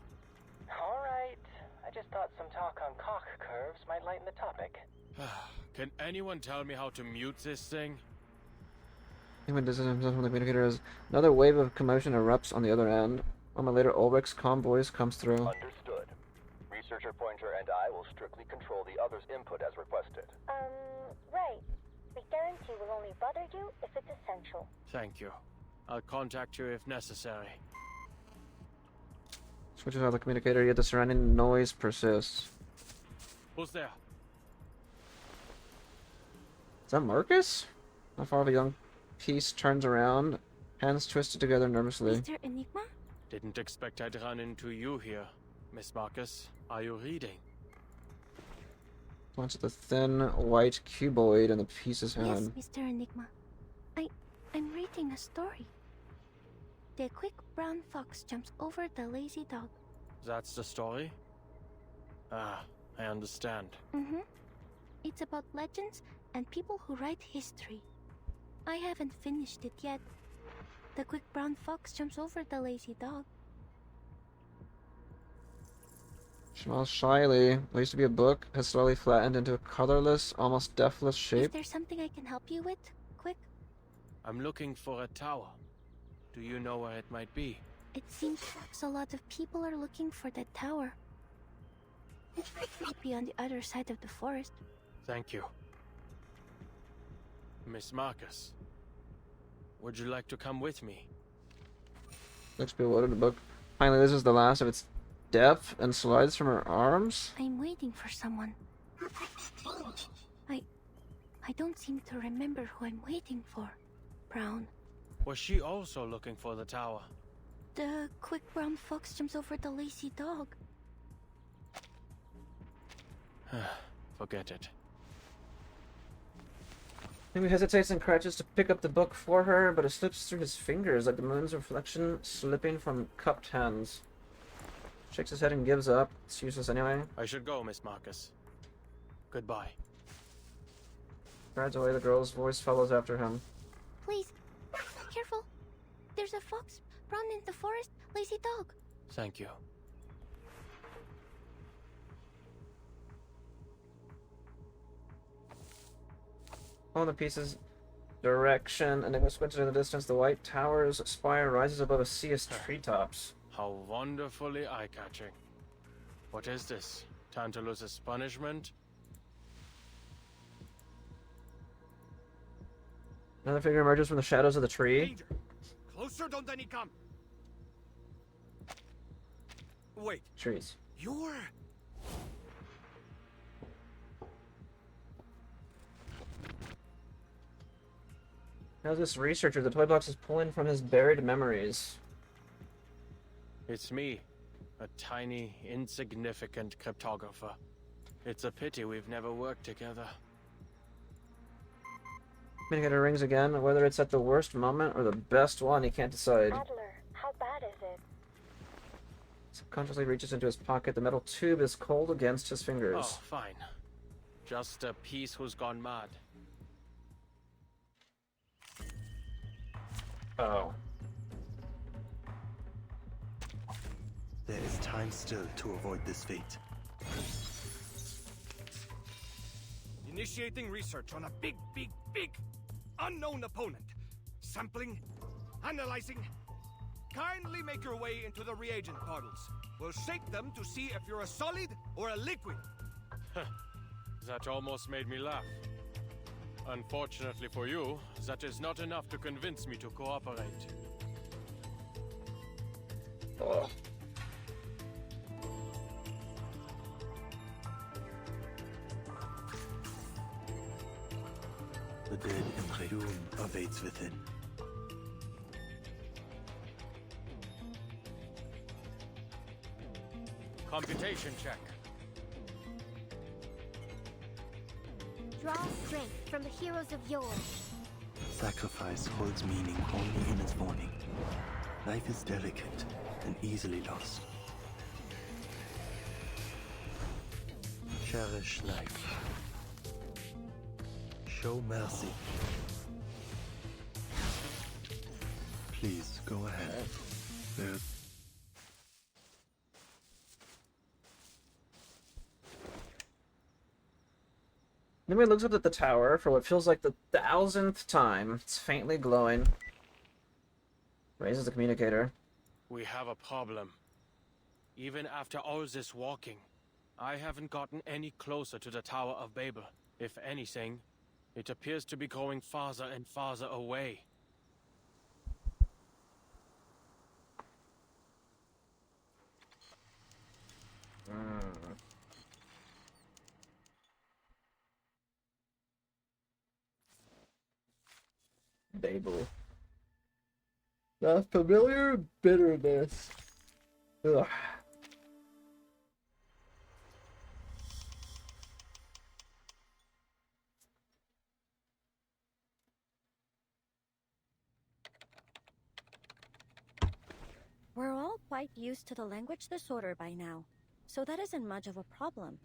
Alright, I just thought some talk on cock curves might lighten the topic. Can anyone tell me how to mute this thing? Even distancing himself from the communicator as another wave of commotion erupts on the other end. A moment later, Ulrich's calm voice comes through. Understood. Researcher Pointer and I will strictly control the other's input as requested. Right. We guarantee we'll only bother you if it's essential. Thank you. I'll contact you if necessary. Switches out the communicator, yet the surrounding noise persists. Who's there? Is that Marcus? Not far off, a young piece turns around, hands twisted together nervously. Mr. Enigma? Didn't expect I'd run into you here. Miss Marcus, are you reading? Points at the thin, white cuboid in the piece's hand. Yes, Mr. Enigma. I'm reading a story. The quick brown fox jumps over the lazy dog. That's the story? Ah, I understand. Mm-hmm. It's about legends and people who write history. I haven't finished it yet. The quick brown fox jumps over the lazy dog. Smiles shyly. What used to be a book has slowly flattened into a colorless, almost deathless Is shape. there something I can help you with? Quick. I'm looking for a tower. Do you know where it might be? It seems a lot of people are looking for that tower. It might be on the other side of the forest. Thank you. Miss Marcus, would you like to come with me? Looks bewildered. The book finally loses the last of its depth and slides from her arms. I'm waiting for someone. I don't seem to remember who I'm waiting for. Brown. Was she also looking for the tower? The quick brown fox jumps over the lazy dog. Forget it. He hesitates and crouches to pick up the book for her, but it slips through his fingers like the moon's reflection slipping from cupped hands. Shakes his head and gives up. It's useless anyway. I should go, Miss Marcus. Goodbye. Rides away, the girl's voice follows after him. Please, careful. There's a fox, brown in the forest, lazy dog. Thank you. On the piece's direction, Enigma squinted in the distance. The white tower's spire rises above a sea of treetops. How wonderfully eye-catching. What is this? Tantalus's punishment? Another figure emerges from the shadows of the tree. Danger! Closer, don't any come! Wait. Trees. You're... How's this researcher? The toy box is pulling from his buried memories. It's me, a tiny, insignificant cryptographer. It's a pity we've never worked together. Communicator rings again. Whether it's at the worst moment or the best one, he can't decide. Adler, how bad is it? Subconsciously reaches into his pocket. The metal tube is cold against his fingers. Oh, fine. Just a piece who's gone mad. Oh. There is time still to avoid this fate. Initiating research on a big unknown opponent. Sampling, analyzing. Kindly make your way into the reagent bottles. We'll shake them to see if you're a solid or a liquid. That almost made me laugh. Unfortunately for you, that is not enough to convince me to cooperate. Oh. The dead in Riddle awaits within. Computation check. Draw strength from the heroes of yore. Sacrifice holds meaning only in its warning. Life is delicate and easily lost. Cherish life. Show mercy. Please go ahead. There's Then he looks up at the tower for what feels like the 1000th time. It's faintly glowing. Raises the communicator. We have a problem. Even after all this walking, I haven't gotten any closer to the Tower of Babel. If anything, it appears to be going farther and farther away. Babel. That familiar bitterness. Ugh. We're all quite used to the language disorder by now, so that isn't much of a problem.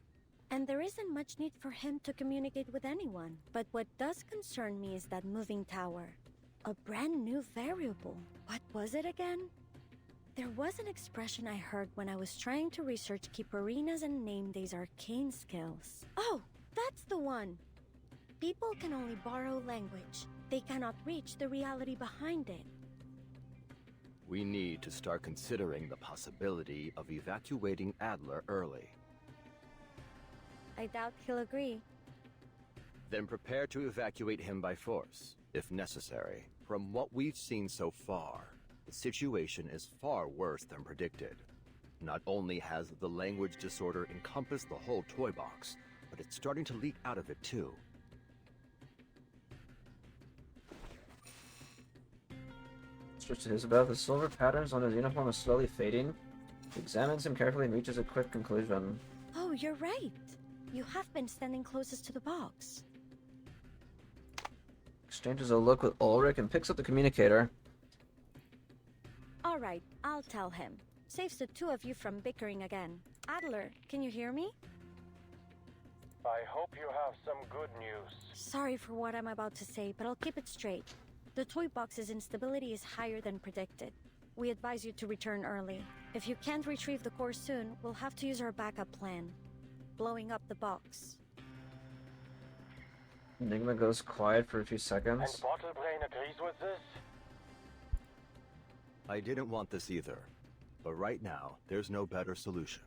And there isn't much need for him to communicate with anyone. But what does concern me is that moving tower. A brand new variable. What was it again? There was an expression I heard when I was trying to research Kipperinas and name these arcane skills. Oh, that's the one! People can only borrow language. They cannot reach the reality behind it. We need to start considering the possibility of evacuating Adler early. I doubt he'll agree. Then prepare to evacuate him by force, if necessary. From what we've seen so far, the situation is far worse than predicted. Not only has the language disorder encompassed the whole toy box, but it's starting to leak out of it too. Switch to his above. The silver patterns on his uniform are slowly fading. He examines him carefully and reaches a quick conclusion. Oh, you're right. You have been standing closest to the box. Exchanges a look with Ulrich and picks up the communicator. Alright, I'll tell him. Saves the two of you from bickering again. Adler, can you hear me? I hope you have some good news. Sorry for what I'm about to say, but I'll keep it straight. The toy box's instability is higher than predicted. We advise you to return early. If you can't retrieve the core soon, we'll have to use our backup plan. Blowing up the box. Enigma goes quiet for a few And seconds. Bottlebrain agrees with this? I didn't want this either, but right now, there's no better solution.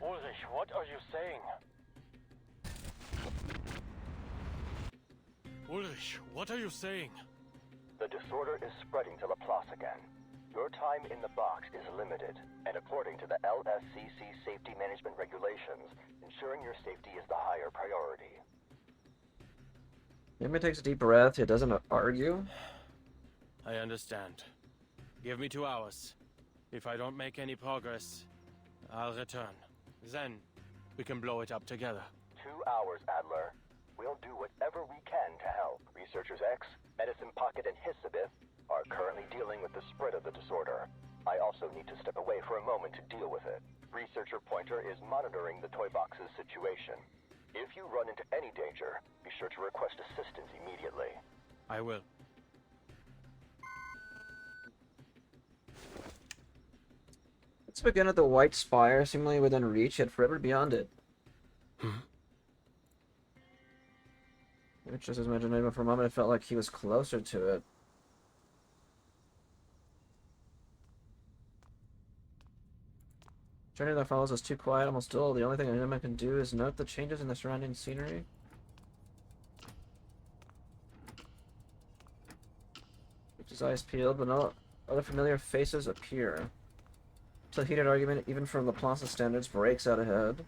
Ulrich, what are you saying? Ulrich, what are you saying? The disorder is spreading to Laplace again. Your time in the box is limited, and according to the LSCC safety management regulations, ensuring your safety is the higher priority. Enigma takes a deep breath. He doesn't argue. I understand. Give me 2 hours. If I don't make any progress, I'll return. Then, we can blow it up together. 2 hours, Adler. We'll do whatever we can to help. Researchers X, Medicine Pocket, and Hissabith are currently dealing with the spread of the disorder. I also need to step away for a moment to deal with it. Researcher Pointer is monitoring the toy box's situation. If you run into any danger, be sure to request assistance immediately. I will. Let's begin at the White Spire, seemingly within reach, yet forever beyond it. It's just his imagination. For a moment, it felt like he was closer to it. Journey that follows is too quiet, almost dull. The only thing anyone can do is note the changes in the surrounding scenery. Keeps his eyes peeled, but no other familiar faces appear. Till heated argument, even from Laplace's standards, breaks out ahead.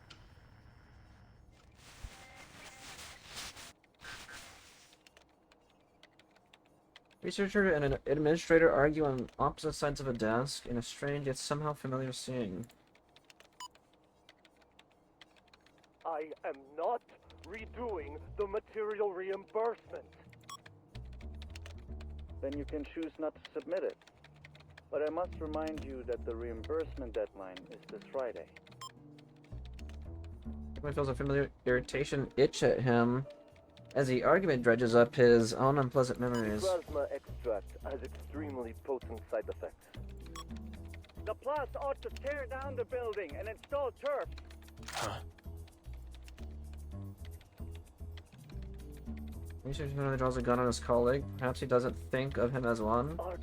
Researcher and an administrator argue on opposite sides of a desk in a strange yet somehow familiar scene. I am not redoing the material reimbursement. Then you can choose not to submit it. But I must remind you that the reimbursement deadline is this Friday. Everyone feels a familiar irritation itch at him. as the argument dredges up his own unpleasant memories. Plasma extract has extremely potent side effects. The plus ought to tear down the building and install turf. Huh? Research really draws a gun on his colleague. Perhaps he doesn't think of him as one. Are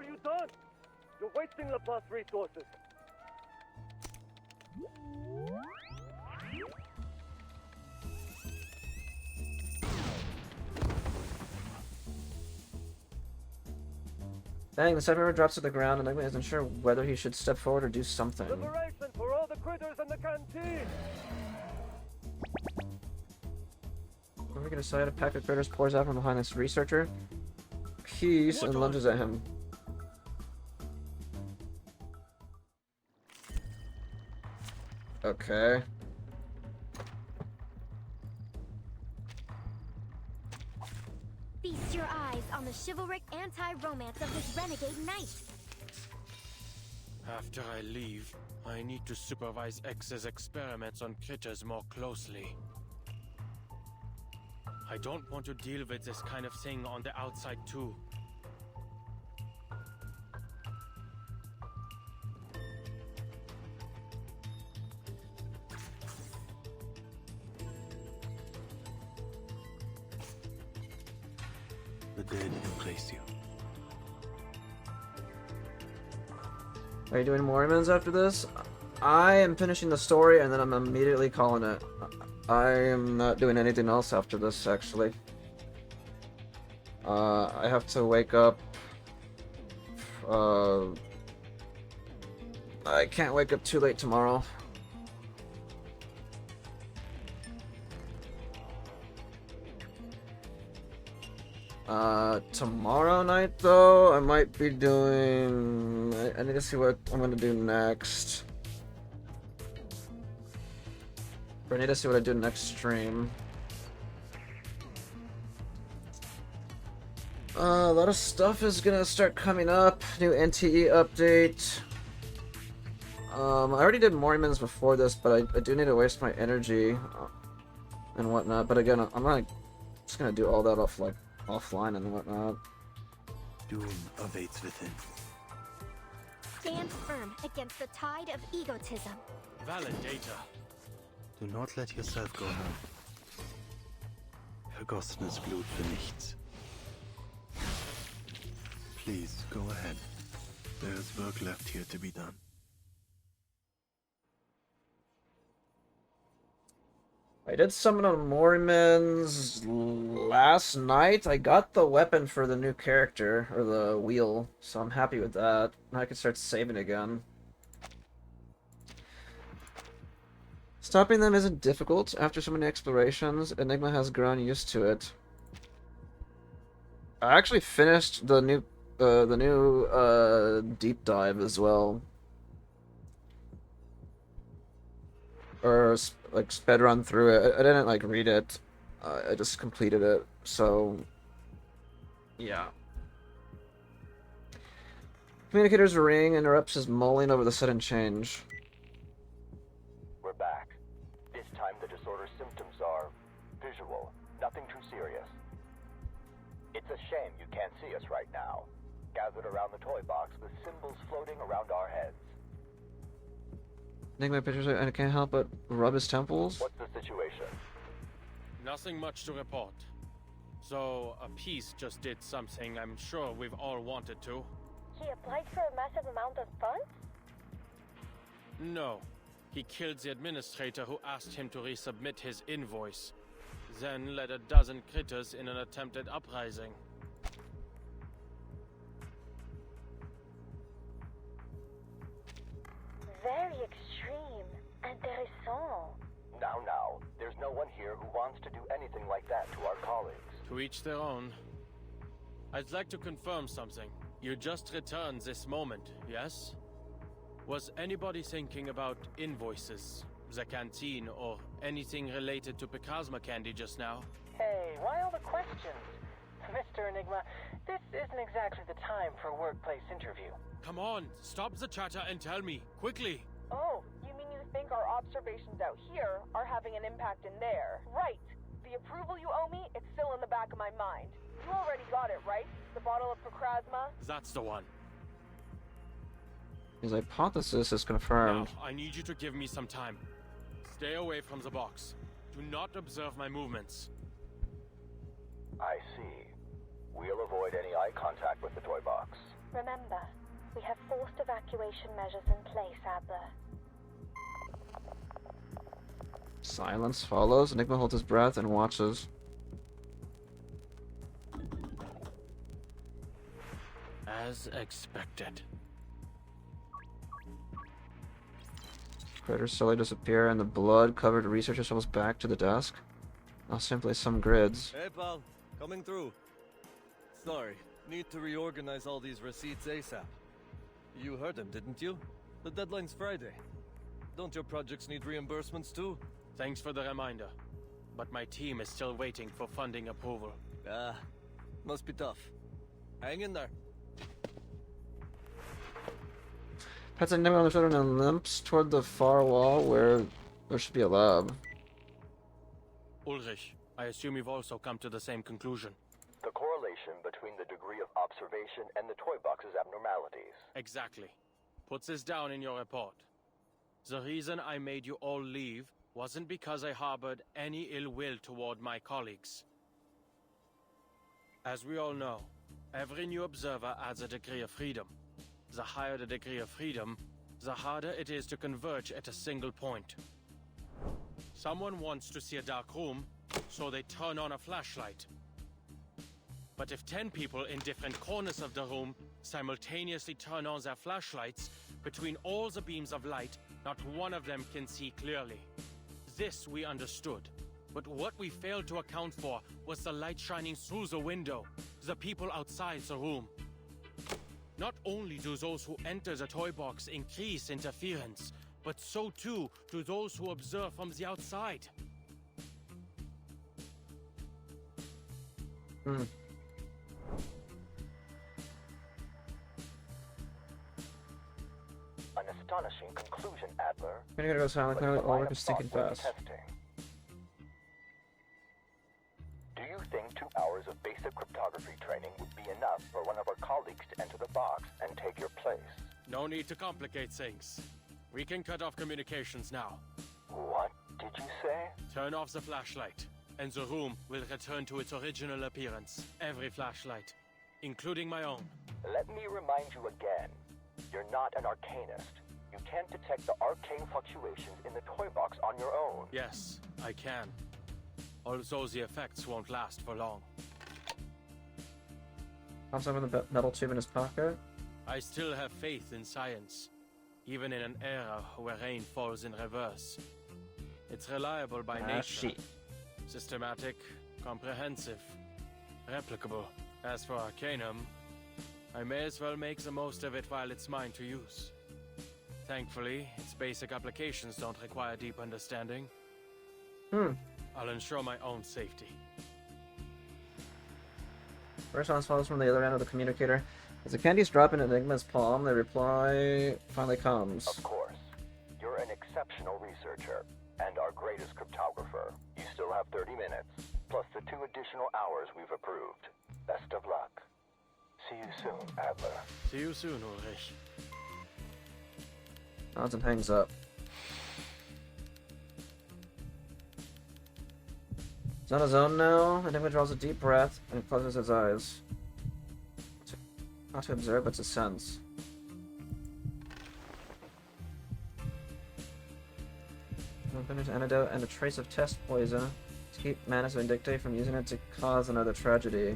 you done? You're wasting Laplace resources. Bang, the cyberman drops to the ground and Enigma isn't sure whether he should step forward or do something. Liberation for all the critters in the canteen! Before we can decide, a pack of critters pours out from behind this researcher. Peace and lunges at him. Okay. Feast your eyes on the chivalric anti-romance of this renegade knight. After I leave, I need to supervise X's experiments on critters more closely. I don't want to deal with this kind of thing on the outside too. The dead embrace you. Are you doing more emails after this? I am finishing the story and then I'm immediately calling it. I am not doing anything else after this, actually. I have to wake up. I can't wake up too late tomorrow. Tomorrow night, though, I might be doing... I need to see what I'm gonna do next. I need to see what I do next stream. A lot of stuff is gonna start coming up. New NTE update. I already did Mormons before this, but I do need to waste my energy and whatnot. But again, I'm not just gonna do all that offline and whatnot. Doom awaits within. Stand firm against the tide of egotism. Valid data. Do not let yourself go home. Vergossenes Blut für nichts. Please, go ahead. There is work left here to be done. I did summon on Mormons last night. I got the weapon for the new character, or the wheel, so I'm happy with that. Now I can start saving again. Stopping them isn't difficult. After so many explorations, Enigma has grown used to it. I actually finished the new deep dive as well. Or like sped run through it. I didn't like read it. I just completed it. So yeah. Communicator's ring interrupts his mulling over the sudden change. We're back. This time the disorder's symptoms are visual, nothing too serious. It's a shame you can't see us right now, gathered around the toy box with symbols floating around our heads. Enigma pictures and I can't help but rub his temples. What's the situation? Nothing much to report. So, a piece just did something I'm sure we've all wanted to. He applied for a massive amount of funds? No. He killed the administrator who asked him to resubmit his invoice. Then led a dozen critters in an attempted uprising. Very extreme. Intéressant. Now, there's no one here who wants to do anything like that to our colleagues. To each their own. I'd like to confirm something. You just returned this moment, yes? Was anybody thinking about invoices, the canteen, or anything related to Picasma candy just now? Hey, why all the questions? Mr. Enigma, this isn't exactly the time for a workplace interview. Come on, stop the chatter and tell me, quickly! Oh, you mean you think our observations out here are having an impact in there? Right. The approval you owe me, it's still in the back of my mind. You already got it, right? The bottle of Procrasma? That's the one. His hypothesis is confirmed. Now, I need you to give me some time. Stay away from the box. Do not observe my movements. I see. We'll avoid any eye contact with the toy box. Remember, we have forced evacuation measures in place, Adler. Silence follows. Enigma holds his breath and watches. As expected. Critters slowly disappear, and the blood-covered researcher shuffles back to the desk. Now simply some grids. Hey, pal. Coming through. Sorry. Need to reorganize all these receipts ASAP. You heard him, didn't you? The deadline's Friday. Don't your projects need reimbursements too? Thanks for the reminder. But my team is still waiting for funding approval. Ah, must be tough. Hang in there. Pets Enigma on the shoulder and limps toward the far wall where there should be a lab. Ulrich, I assume you've also come to the same conclusion. The correlation between the degree of observation and the toy box's abnormalities. Exactly. Put this down in your report. The reason I made you all leave wasn't because I harbored any ill will toward my colleagues. As we all know, every new observer adds a degree of freedom. The higher the degree of freedom, the harder it is to converge at a single point. Someone wants to see a dark room, so they turn on a flashlight. But if 10 people in different corners of the room simultaneously turn on their flashlights, between all the beams of light, not one of them can see clearly. This we understood. But what we failed to account for was the light shining through the window, the people outside the room. Not only do those who enter the toy box increase interference, but so too do those who observe from the outside. An astonishing conclusion, Adler. Communicator goes silent. Clearly, all work is stinking fast. Do you think 2 hours of basic cryptography training would be enough for one of our colleagues to enter the box and take your place? No need to complicate things. We can cut off communications now. What did you say? Turn off the flashlight, and the room will return to its original appearance. Every flashlight, including my own. Let me remind you again. You're not an arcanist. You can't detect the arcane fluctuations in the toy box on your own. Yes, I can. Although the effects won't last for long. Pops open the metal tube in his pocket. I still have faith in science, even in an era where rain falls in reverse. It's reliable by nature. Shit. Systematic, comprehensive, replicable. As for Arcanum, I may as well make the most of it while it's mine to use. Thankfully, its basic applications don't require deep understanding. I'll ensure my own safety. Response follows from the other end of the communicator. As the candies drop in Enigma's palm, the reply finally comes. Of course. You're an exceptional researcher, and our greatest cryptographer. You still have 30 minutes, plus the 2 additional hours we've approved. Best of luck. See you soon, Adler. See you soon, Ulrich. Nods and hangs up. He's on his own now. Enigma draws a deep breath and closes his eyes. Not to observe, but to sense. An antidote and a trace of test poison to keep Manus Vindictae from using it to cause another tragedy.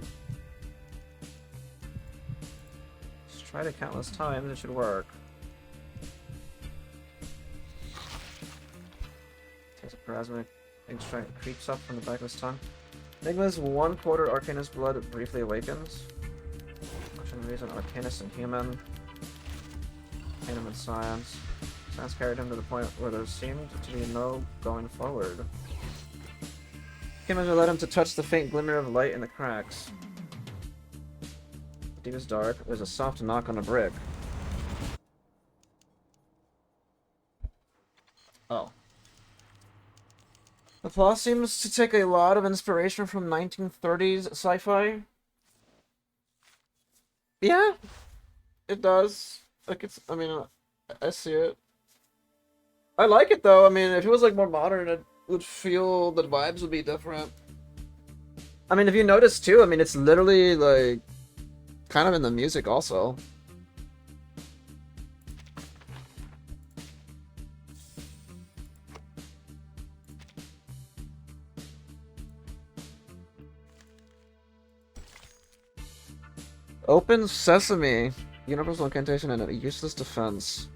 Just tried it countless times, it should work. Takes a plasma. Creeps up from the back of his tongue. Enigma's 1/4 Arcanist blood briefly awakens. Watching reason Arcanist and human. Arcanum and science. Science carried him to the point where there seemed to be no going forward. Humans would let him to touch the faint glimmer of light in the cracks. The deep is dark. There's a soft knock on a brick. Oh. The plot seems to take a lot of inspiration from 1930s sci-fi. Yeah, it does. Like I mean, I see it. I like it though. I mean, if it was like more modern, it would feel the vibes would be different. I mean, if you notice too, I mean, it's literally like kind of in the music also. Open Sesame. Universal incantation and a useless defense.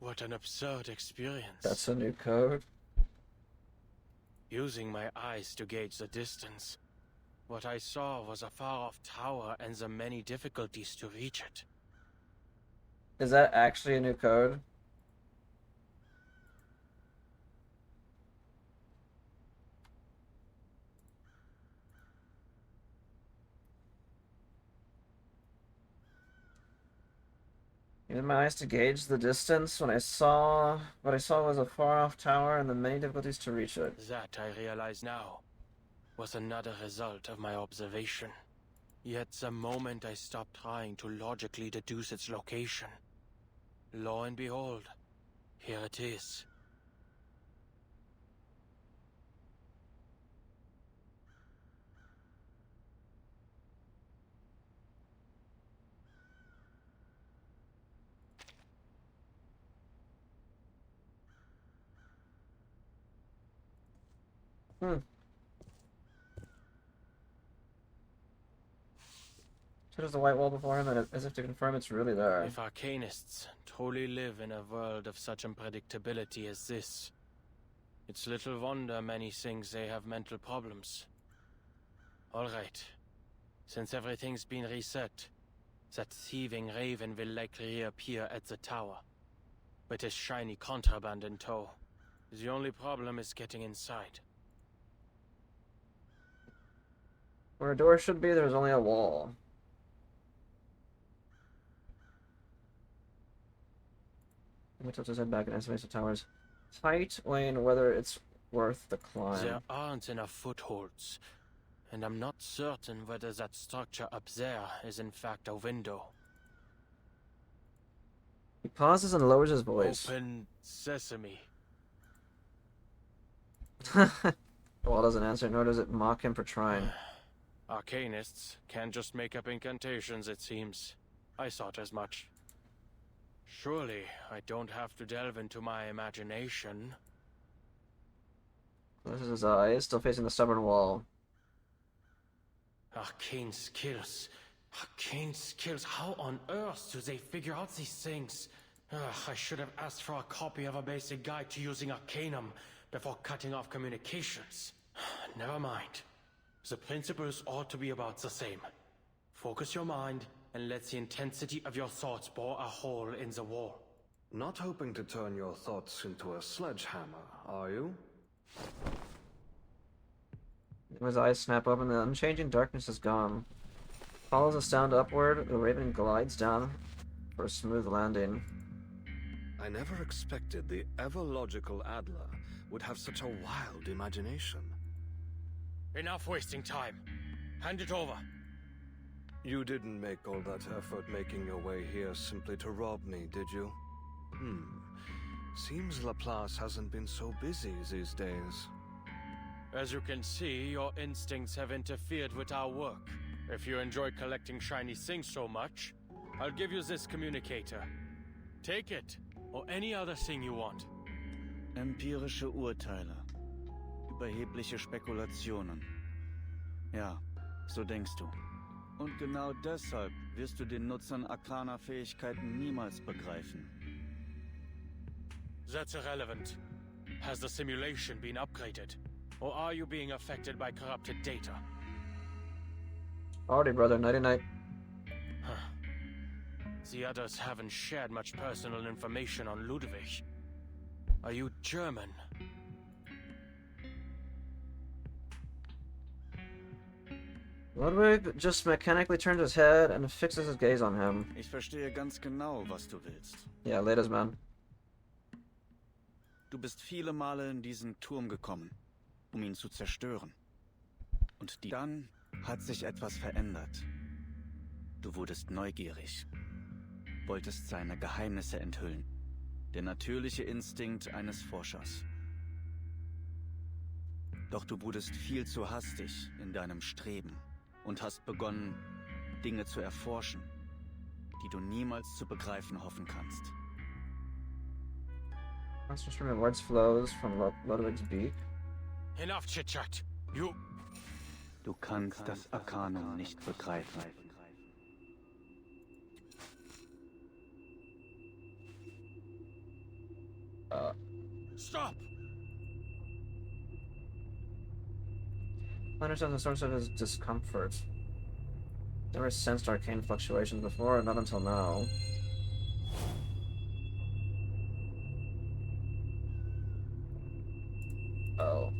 What an absurd experience. That's a new code. Using my eyes to gauge the distance. What I saw was a far-off tower and the many difficulties to reach it. Is that actually a new code? Using my eyes to gauge the distance. What I saw was a far-off tower and the many difficulties to reach it. That, I realize now, was another result of my observation. Yet the moment I stopped trying to logically deduce its location, lo and behold, here it is. Shows the white wall before him as if to confirm it's really there. If arcanists truly live in a world of such unpredictability as this, it's little wonder many think they have mental problems. Alright, since everything's been reset, that thieving raven will likely reappear at the tower, with his shiny contraband in tow. The only problem is getting inside. Where a door should be, there's only a wall. He tilts his head back and estimates the tower's height, weighing whether it's worth the climb. There aren't enough footholds, and I'm not certain whether that structure up there is in fact a window. He pauses and lowers his voice. Open Sesame. The wall doesn't answer, nor does it mock him for trying. Arcanists can't just make up incantations, it seems. I thought as much. Surely, I don't have to delve into my imagination. Closes his eyes, still facing the stubborn wall. Arcane skills. Arcane skills. How on earth do they figure out these things? I should have asked for a copy of a basic guide to using Arcanum before cutting off communications. Never mind. The principles ought to be about the same. Focus your mind and let the intensity of your thoughts bore a hole in the wall. Not hoping to turn your thoughts into a sledgehammer, are you? His eyes snap open, the unchanging darkness is gone. Follows the sound upward, the raven glides down for a smooth landing. I never expected the ever-logical Adler would have such a wild imagination. Enough wasting time. Hand it over. You didn't make all that effort making your way here simply to rob me, did you? Seems Laplace hasn't been so busy these days. As you can see, your instincts have interfered with our work. If you enjoy collecting shiny things so much, I'll give you this communicator. Take it, or any other thing you want. Empirische Urteile. Überhebliche Spekulationen. Ja, so denkst du. Und genau deshalb wirst du den Nutzern arkaner Fähigkeiten niemals begreifen. That's irrelevant. Has the simulation been upgraded? Or are you being affected by corrupted data? Alrighty, brother. Nighty-night. The others haven't shared much personal information on Ludwig. Are you German? Ludwig just mechanically turns his head and fixes his gaze on him. Ich verstehe ganz genau, was du willst. Yeah, latest man. Du bist viele Male in diesen Turm gekommen, um ihn zu zerstören. Und dann hat sich etwas verändert. Du wurdest neugierig, wolltest seine Geheimnisse enthüllen. Der natürliche Instinkt eines Forschers. Doch du wurdest viel zu hastig in deinem Streben und hast begonnen, Dinge zu erforschen, die du niemals zu begreifen hoffen kannst. Monsters from the words flows from Ludwig's beak. Enough chit-chat. Du kannst das Arkanum nicht begreifen. Stop! I understand the source of his discomfort. Never sensed arcane fluctuations before, not until now. Oh.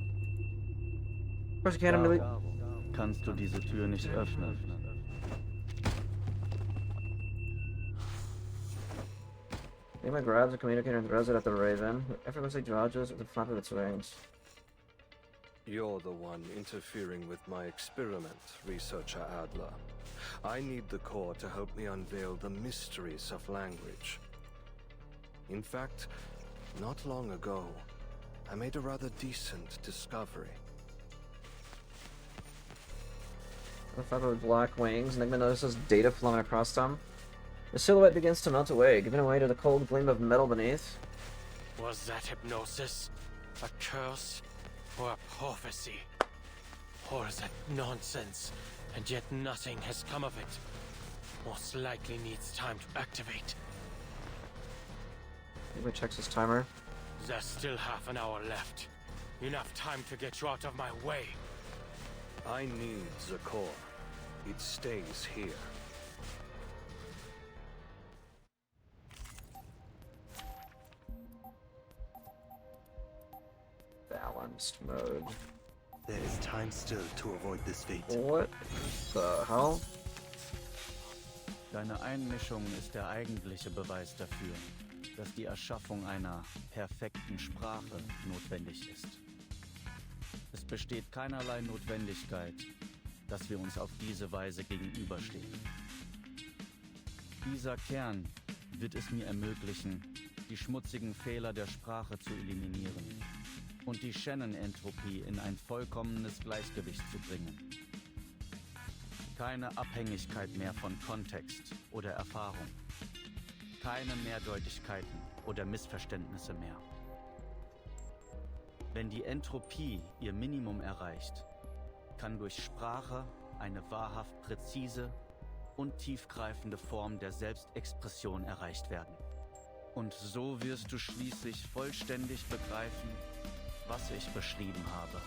Of course, you can't really. Kannst du diese Tür nicht öffnen? Nima grabs the communicator and throws it at the raven, who effortlessly dodges with the flap of its wings. You're the one interfering with my experiment, Researcher Adler. I need the core to help me unveil the mysteries of language. In fact, not long ago, I made a rather decent discovery. The flap of black wings, Enigma notices data flowing across them. The silhouette begins to melt away, giving way to the cold gleam of metal beneath. Was that hypnosis? A curse? Or a prophecy? Or is that nonsense, and yet nothing has come of it? Most likely needs time to activate. Enigma checks his timer. There's still half an hour left. Enough time to get you out of my way. I need the core. It stays here. Balanced mode. There is time still to avoid this fate. What the hell? Deine Einmischung ist der eigentliche Beweis dafür, dass die Erschaffung einer perfekten Sprache notwendig ist. Es besteht keinerlei Notwendigkeit, dass wir uns auf diese Weise gegenüberstehen. Dieser Kern wird es mir ermöglichen, die schmutzigen Fehler der Sprache zu eliminieren und die Shannon-Entropie in ein vollkommenes Gleichgewicht zu bringen. Keine Abhängigkeit mehr von Kontext oder Erfahrung. Keine Mehrdeutigkeiten oder Missverständnisse mehr. Wenn die Entropie ihr Minimum erreicht, kann durch Sprache eine wahrhaft präzise und tiefgreifende Form der Selbstexpression erreicht werden. Und so wirst du schließlich vollständig begreifen, was ich beschrieben habe.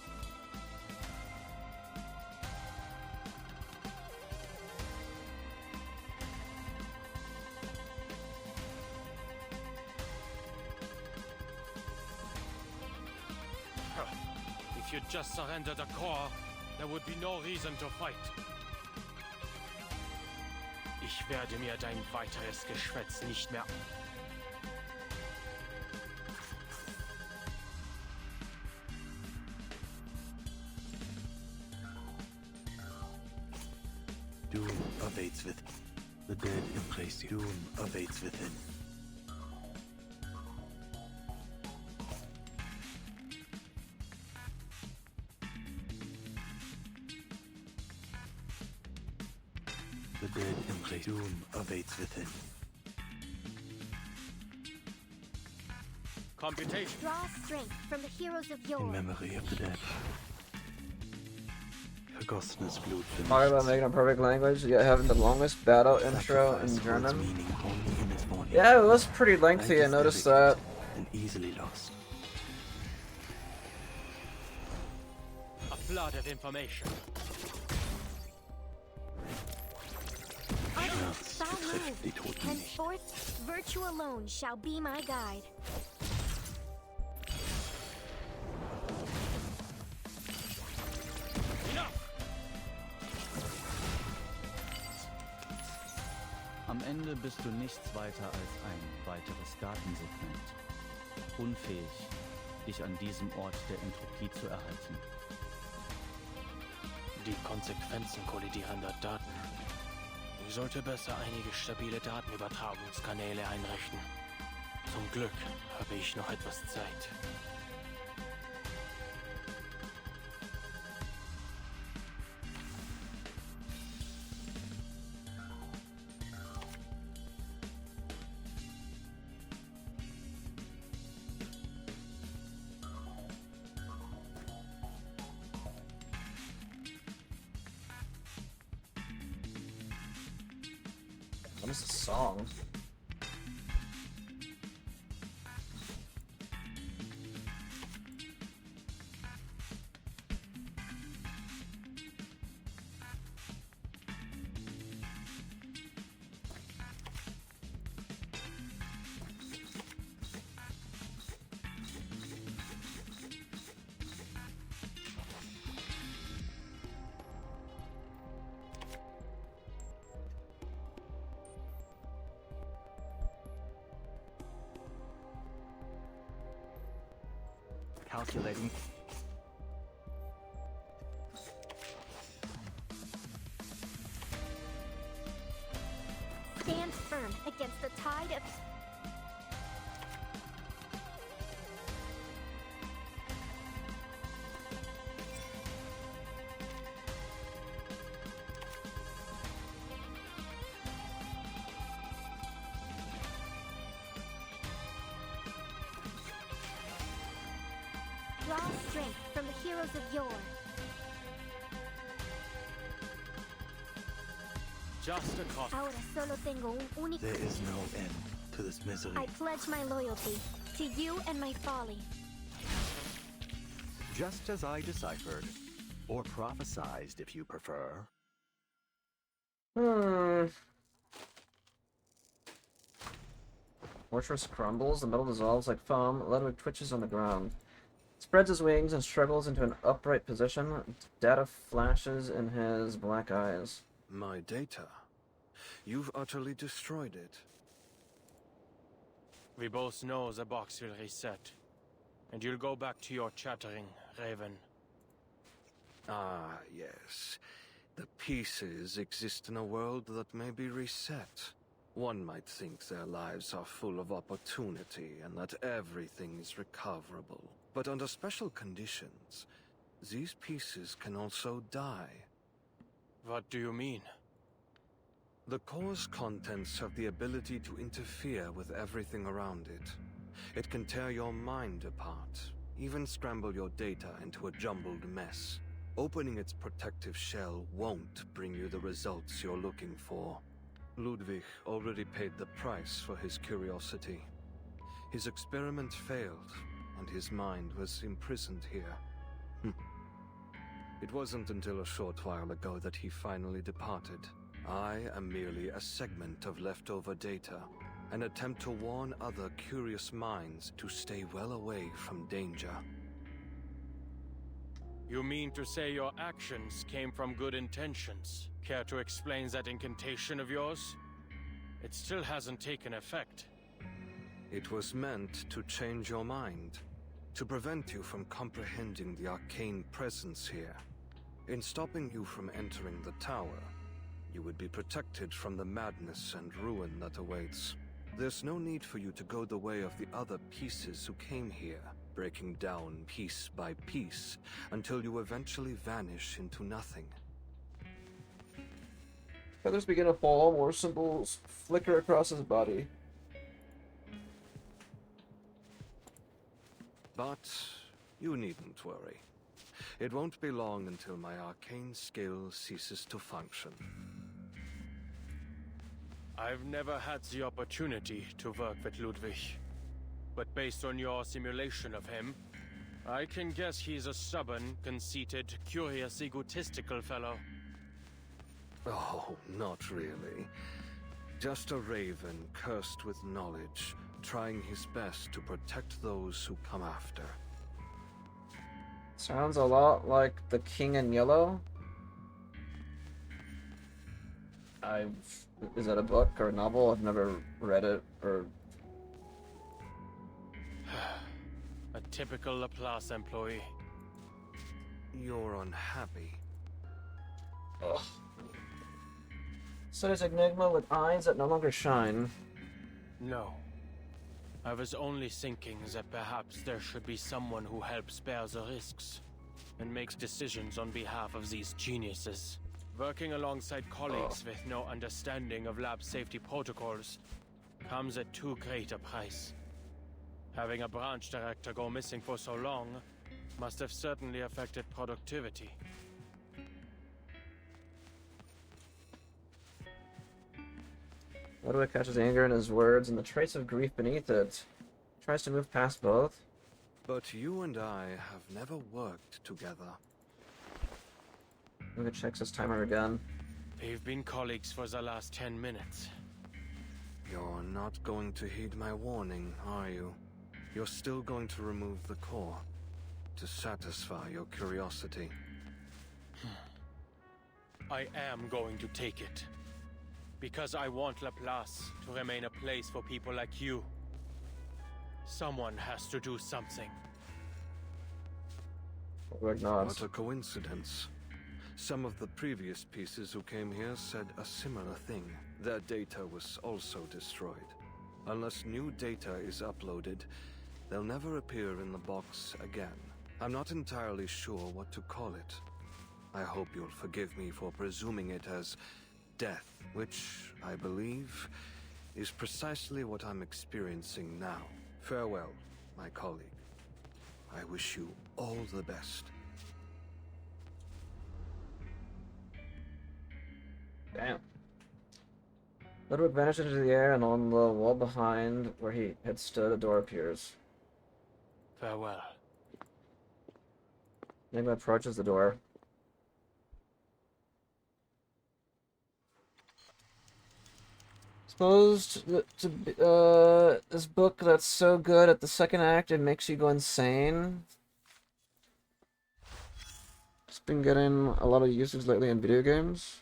If you just surrender the core, there would be no reason to fight. Ich werde mir dein weiteres Geschwätz nicht mehr... Doom awaits within. The dead embrace you. Doom awaits within. The dead embrace. Doom awaits within. Computation. Draw strength from the heroes of yore. In memory of the dead. Vergossenes Blut für Talk about nichts. making a perfect language, yet having the longest battle intro Sacrifice in holds German. meaning only in its morning. Yeah, it was pretty lengthy, I Life is noticed that. delicate and easily lost. A flood of information. Schmerz Foul betrifft die move. Toten nicht. Henceforth, virtue alone shall be my guide. Am Ende bist du nichts weiter als ein weiteres Datensegment. Unfähig, dich an diesem Ort der Entropie zu erhalten. Die Konsequenzen kollidierender Daten. Ich sollte besser einige stabile Datenübertragungskanäle einrichten. Zum Glück habe ich noch etwas Zeit. What is the song? Calculating. Stand firm against the tide of... Draw strength from the heroes of yore. Just across. Ahora solo tengo un único... There is no end to this misery. I pledge my loyalty to you and my folly. Just as I deciphered, or prophesized if you prefer. Fortress crumbles, the metal dissolves like foam, Ludwig twitches on the ground. Spreads his wings and struggles into an upright position. Data flashes in his black eyes. My data? You've utterly destroyed it. We both know the box will reset. And you'll go back to your chattering, Raven. Ah, yes. The pieces exist in a world that may be reset. One might think their lives are full of opportunity and that everything is recoverable. But under special conditions, these pieces can also die. What do you mean? The core's contents have the ability to interfere with everything around it. It can tear your mind apart, even scramble your data into a jumbled mess. Opening its protective shell won't bring you the results you're looking for. Ludwig already paid the price for his curiosity. His experiment failed, and his mind was imprisoned here. It wasn't until a short while ago that he finally departed. I am merely a segment of leftover data, an attempt to warn other curious minds to stay well away from danger. You mean to say your actions came from good intentions? Care to explain that incantation of yours? It still hasn't taken effect. It was meant to change your mind, to prevent you from comprehending the arcane presence here. In stopping you from entering the tower, you would be protected from the madness and ruin that awaits. There's no need for you to go the way of the other pieces who came here, breaking down piece by piece, until you eventually vanish into nothing. Feathers begin to fall, more symbols flicker across his body. But you needn't worry. It won't be long until my arcane skill ceases to function. I've never had the opportunity to work with Ludwig. But based on your simulation of him, I can guess he's a stubborn, conceited, curious, egotistical fellow. Oh, not really. Just a raven cursed with knowledge, trying his best to protect those who come after. Sounds a lot like the King in Yellow. I've Is that a book or a novel? I've never read it or... A typical Laplace employee. You're unhappy. Ugh. So there's Enigma with eyes that no longer shine. No. I was only thinking that perhaps there should be someone who helps bear the risks and makes decisions on behalf of these geniuses. Working alongside colleagues with no understanding of lab safety protocols comes at too great a price. Having a branch director go missing for so long must have certainly affected productivity. Ludwig catches anger in his words and the trace of grief beneath it. He tries to move past both. But you and I have never worked together. Ludwig checks his timer again. We've been colleagues for the last 10 minutes. You're not going to heed my warning, are you? You're still going to remove the core to satisfy your curiosity. I am going to take it. Because I want Laplace to remain a place for people like you. Someone has to do something. What a coincidence. Some of the previous pieces who came here said a similar thing. Their data was also destroyed. Unless new data is uploaded, they'll never appear in the box again. I'm not entirely sure what to call it. I hope you'll forgive me for presuming it as death, which, I believe, is precisely what I'm experiencing now. Farewell, my colleague. I wish you all the best. Damn. Ludwig vanishes into the air, and on the wall behind where he had stood, a door appears. Farewell. Enigma approaches the door. Supposed to be, this book that's so good at the second act it makes you go insane. It's been getting a lot of usage lately in video games.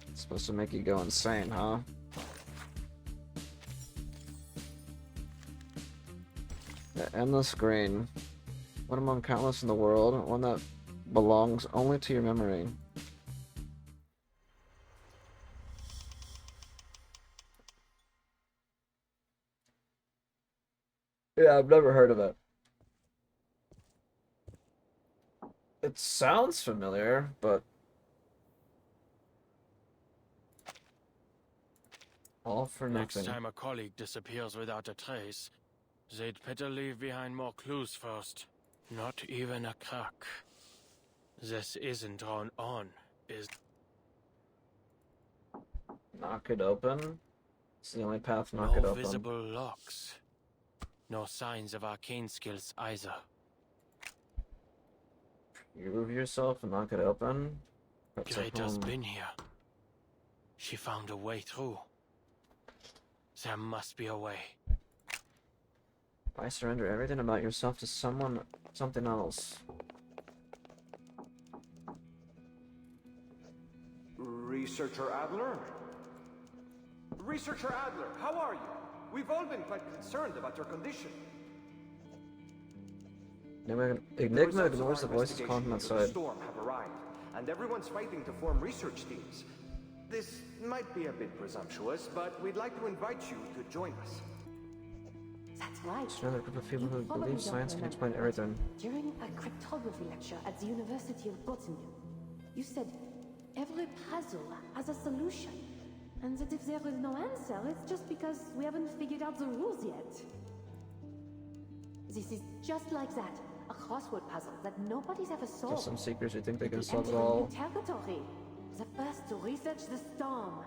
It's supposed to make you go insane, huh? The endless screen. One among countless in the world, one that belongs only to your memory. Yeah, I've never heard of it. It sounds familiar, but... all for nothing. Next time a colleague disappears without a trace, they'd better leave behind more clues first. Not even a crack. This isn't drawn on, is... Knock it open? It's the only path to knock it No open. visible locks. No signs of arcane skills either. You remove yourself and knock it open? That's a Greta's home. been here. She found a way through. There must be a way. Why surrender everything about yourself to someone, something else? Researcher Adler? Researcher Adler, how are you? We've all been quite concerned about your condition. Enigma ignores the voices calling from The outside. storm have arrived, and everyone's fighting to form research teams. This might be a bit presumptuous, but we'd like to invite you to join us. That's right. It's another group of people who Probably believe don't science can remember. explain everything. During a cryptography lecture at the University of Göttingen, you said every puzzle has a solution, and that if there is no answer, it's just because we haven't figured out the rules yet. This is just like that, a crossword puzzle that nobody's ever solved. Just some secrets you think they can We solve it enter all. new territory. The first to research the storm.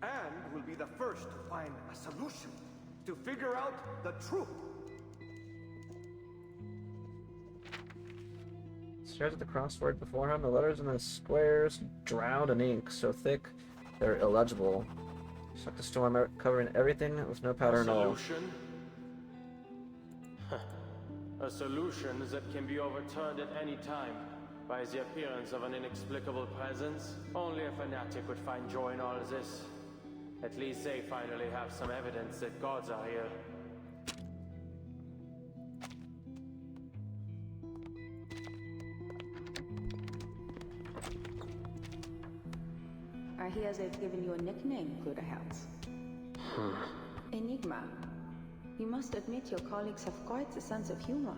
And we'll be the first to find a solution, to figure out the truth. Stares at the crossword before him. The letters in the squares drowned in ink, so thick they're illegible. It's like the storm covering everything with no pattern at all. Solution? A A solution that can be overturned at any time by the appearance of an inexplicable presence. Only a fanatic would find joy in all this. At least they finally have some evidence that gods are here. I hear they've given you a nickname, Bruderherz. Enigma. You must admit your colleagues have quite a sense of humor.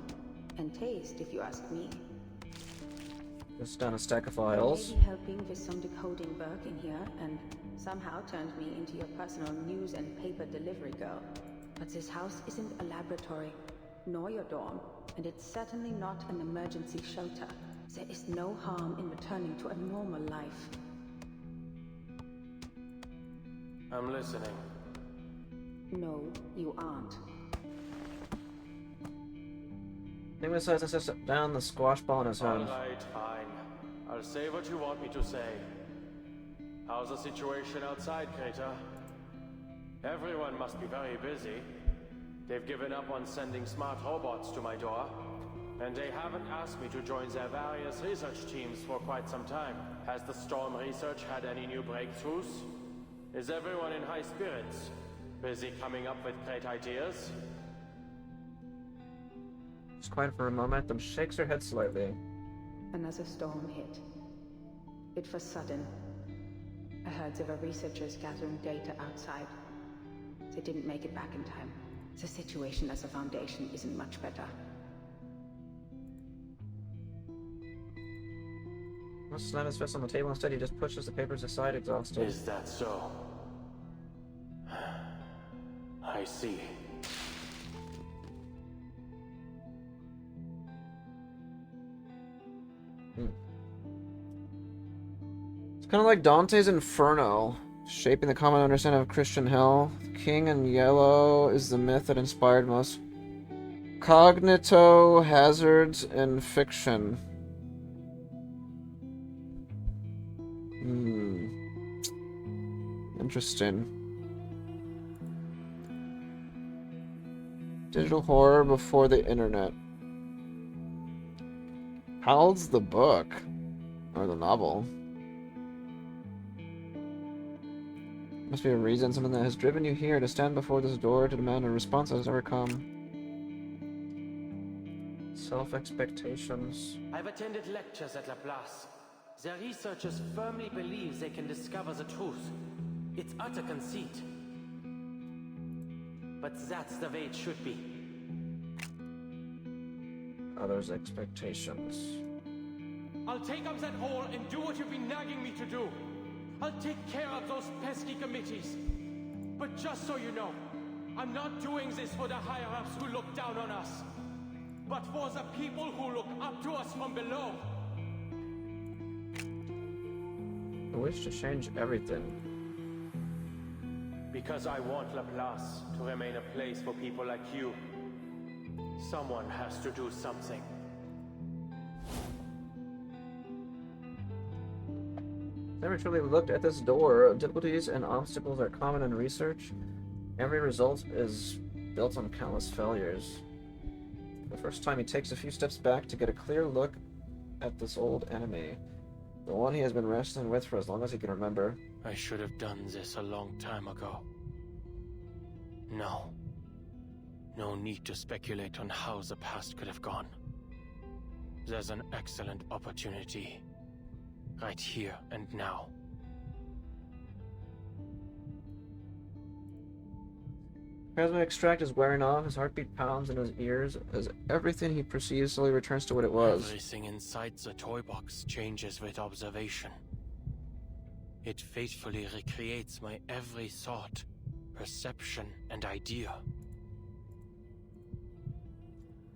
And taste, if you ask me. Just down a stack of You files. may be helping with some decoding work in here, and somehow turned me into your personal news and paper delivery girl. But this house isn't a laboratory, nor your dorm, and it's certainly not an emergency shelter. There is no harm in returning to a normal life. I'm listening. No, you aren't. He decides to sit down the squash ball in his hand. Alright, fine. I'll say what you want me to say. How's the situation outside, Crater? Everyone must be very busy. They've given up on sending smart robots to my door, and they haven't asked me to join their various research teams for quite some time. Has the Storm research had any new breakthroughs? Is everyone in high spirits? Busy coming up with great ideas? It's quiet for a moment, then shakes her head slightly. Another storm hit. It was sudden. I heard there were researchers gathering data outside. They didn't make it back in time. The situation as a foundation isn't much better. Must slam his fist on the table. Instead, he just pushes the papers aside, exhausted. Is that so? I see. It's kind of like Dante's Inferno, shaping the common understanding of Christian hell. The king in yellow is the myth that inspired most cognito hazards in fiction. Interesting. Digital horror before the internet. How old's the book? Or the novel? Must be a reason, something that has driven you here to stand before this door to demand a response that has never come. Self-expectations. I've attended lectures at Laplace. Their researchers firmly believe they can discover the truth. It's utter conceit. But that's the way it should be. Others' expectations. I'll take up that hole and do what you've been nagging me to do. I'll take care of those pesky committees. But just so you know, I'm not doing this for the higher-ups who look down on us, but for the people who look up to us from below. I wish to change everything. Because I want Laplace to remain a place for people like you. Someone has to do something. Never truly looked at this door. Difficulties and obstacles are common in research. Every result is built on countless failures. The first time he takes a few steps back to get a clear look at this old enemy. The one he has been wrestling with for as long as he can remember. I should have done this a long time ago. No. No need to speculate on how the past could have gone. There's an excellent opportunity. Right here and now. Plasma extract is wearing off, his heartbeat pounds in his ears as everything he perceives slowly returns to what it was. Everything inside the toy box changes with observation. It faithfully recreates my every thought, perception, and idea.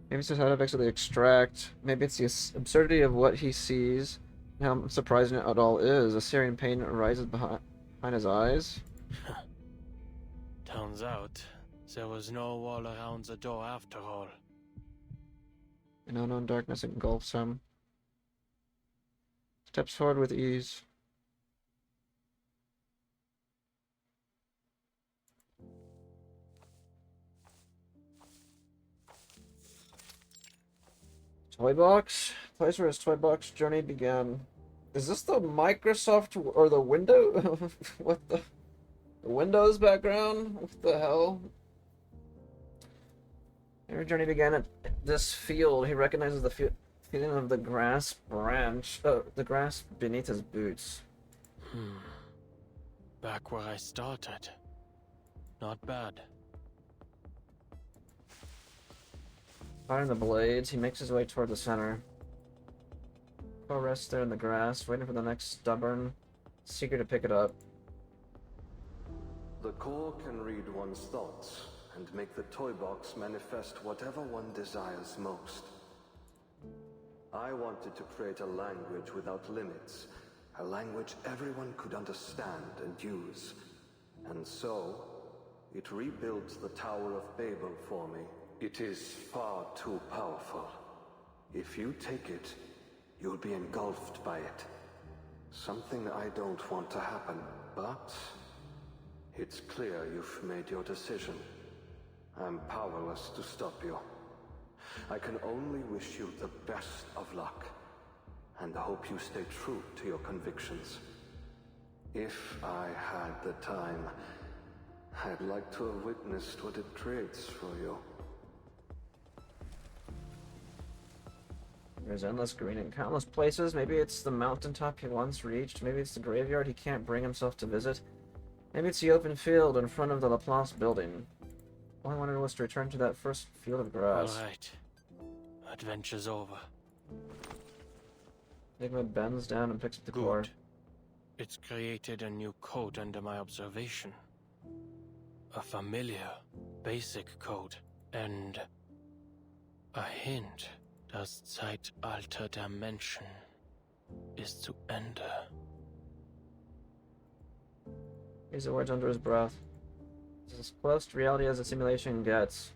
Maybe it's just how to actually extract. Maybe it's the absurdity of what he sees, and how surprising it all is. A searing pain arises behind his eyes. Turns out, there was no wall around the door after all. An unknown darkness engulfs him. Steps forward with ease. Toy box? Place where his toy box journey began. Is this the Microsoft or the window? What the Windows background? What the hell? Your journey began at this field. He recognizes the feeling of the grass the grass beneath his boots. Back where I started. Not bad. Firing the blades, he makes his way toward the center. Poe rests there in the grass, waiting for the next stubborn seeker to pick it up. The core can read one's thoughts and make the toy box manifest whatever one desires most. I wanted to create a language without limits, a language everyone could understand and use. And so, it rebuilds the Tower of Babel for me. It is far too powerful. If you take it, you'll be engulfed by it. Something I don't want to happen, but it's clear you've made your decision. I'm powerless to stop you. I can only wish you the best of luck, and hope you stay true to your convictions. If I had the time, I'd like to have witnessed what it creates for you. There's endless green in countless places. Maybe it's the mountaintop he once reached. Maybe it's the graveyard he can't bring himself to visit. Maybe it's the open field in front of the Laplace building. All I wanted was to return to that first field of grass. Alright. Adventure's over. Enigma bends down and picks up the core. It's created a new code under my observation. A familiar, basic code. And a hint. Das Zeitalter der Menschen ist zu Ende. He's the words under his breath. It's as close to reality as a simulation gets.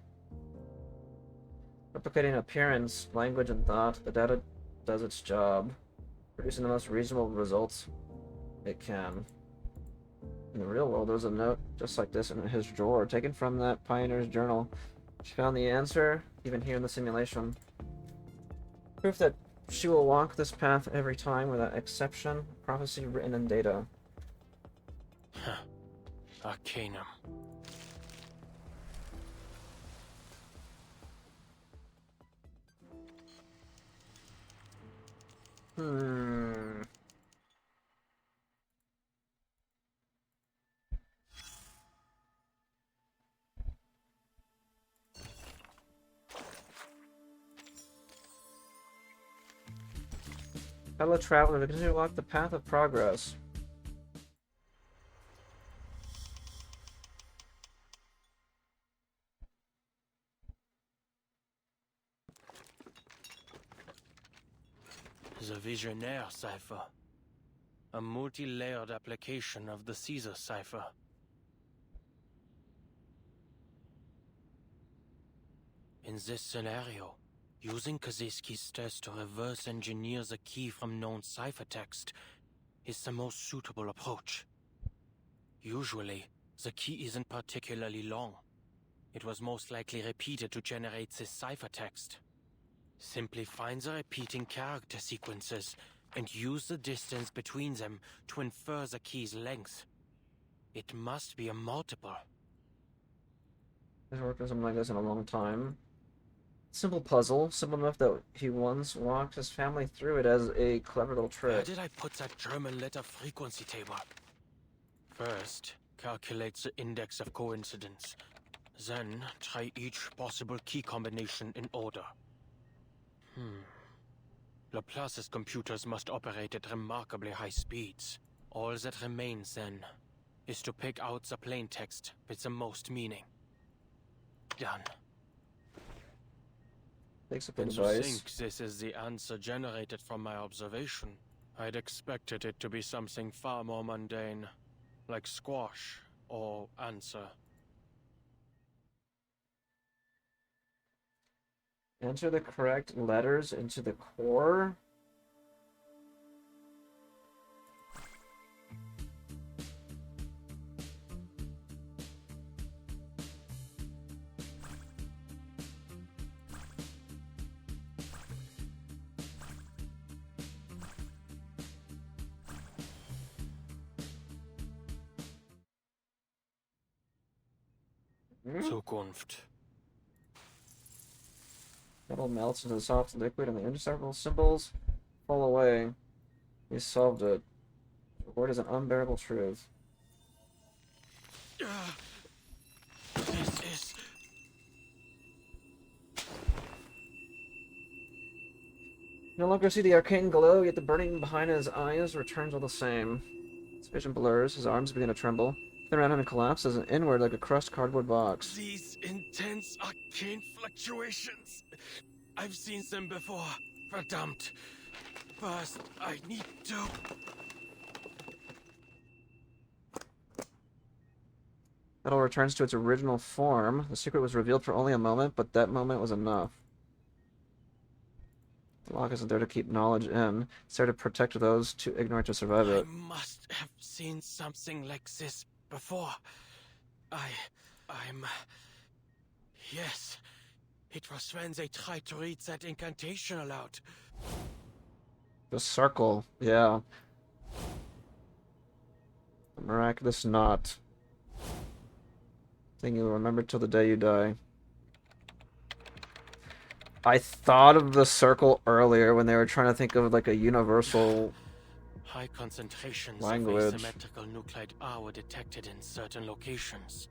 Replicating appearance, language, and thought, the data does its job, producing the most reasonable results it can. In the real world, there's a note just like this in his drawer, taken from that pioneer's journal. She found the answer, even here in the simulation. Proof that she will walk this path every time without exception, prophecy written in data. Arcanum. Fellow traveler, to continue to walk the path of progress. The Visionaire cipher. A multi-layered application of the Caesar cipher. In this scenario, using Kaczynski's test to reverse engineer the key from known ciphertext is the most suitable approach. Usually, the key isn't particularly long. It was most likely repeated to generate this ciphertext. Simply find the repeating character sequences and use the distance between them to infer the key's length. It must be a multiple. He's worked on something like this in a long time. Simple puzzle, simple enough that he once walked his family through it as a clever little trick. Where did I put that German letter frequency table? First, calculate the index of coincidence. Then, try each possible key combination in order. Laplace's computers must operate at remarkably high speeds. All that remains, then, is to pick out the plaintext with the most meaning. Done. Takes up And to advice. think this is the answer generated from my observation, I'd expected it to be something far more mundane, like squash or answer. Enter the correct letters into the core. Zukunft. Metal melts into the soft liquid and the indecipherable symbols fall away. We solved it. The word is an unbearable truth. This is... No longer see the arcane glow, yet the burning behind his eyes returns all the same. His vision blurs, his arms begin to tremble. Then around him collapses inward like a crushed cardboard box. These intense arcane fluctuations. I've seen them before. Verdammt. First, I need to... Metal returns to its original form. The secret was revealed for only a moment, but that moment was enough. The lock isn't there to keep knowledge in. It's there to protect those too ignorant to survive it. I must have seen something like this before. I'm... Yes. It was when they tried to read that incantation aloud. The circle, yeah. The miraculous knot. Thing you'll remember till the day you die. I thought of the circle earlier when they were trying to think of like a universal High concentrations language. of asymmetrical nuclide R were detected in certain locations.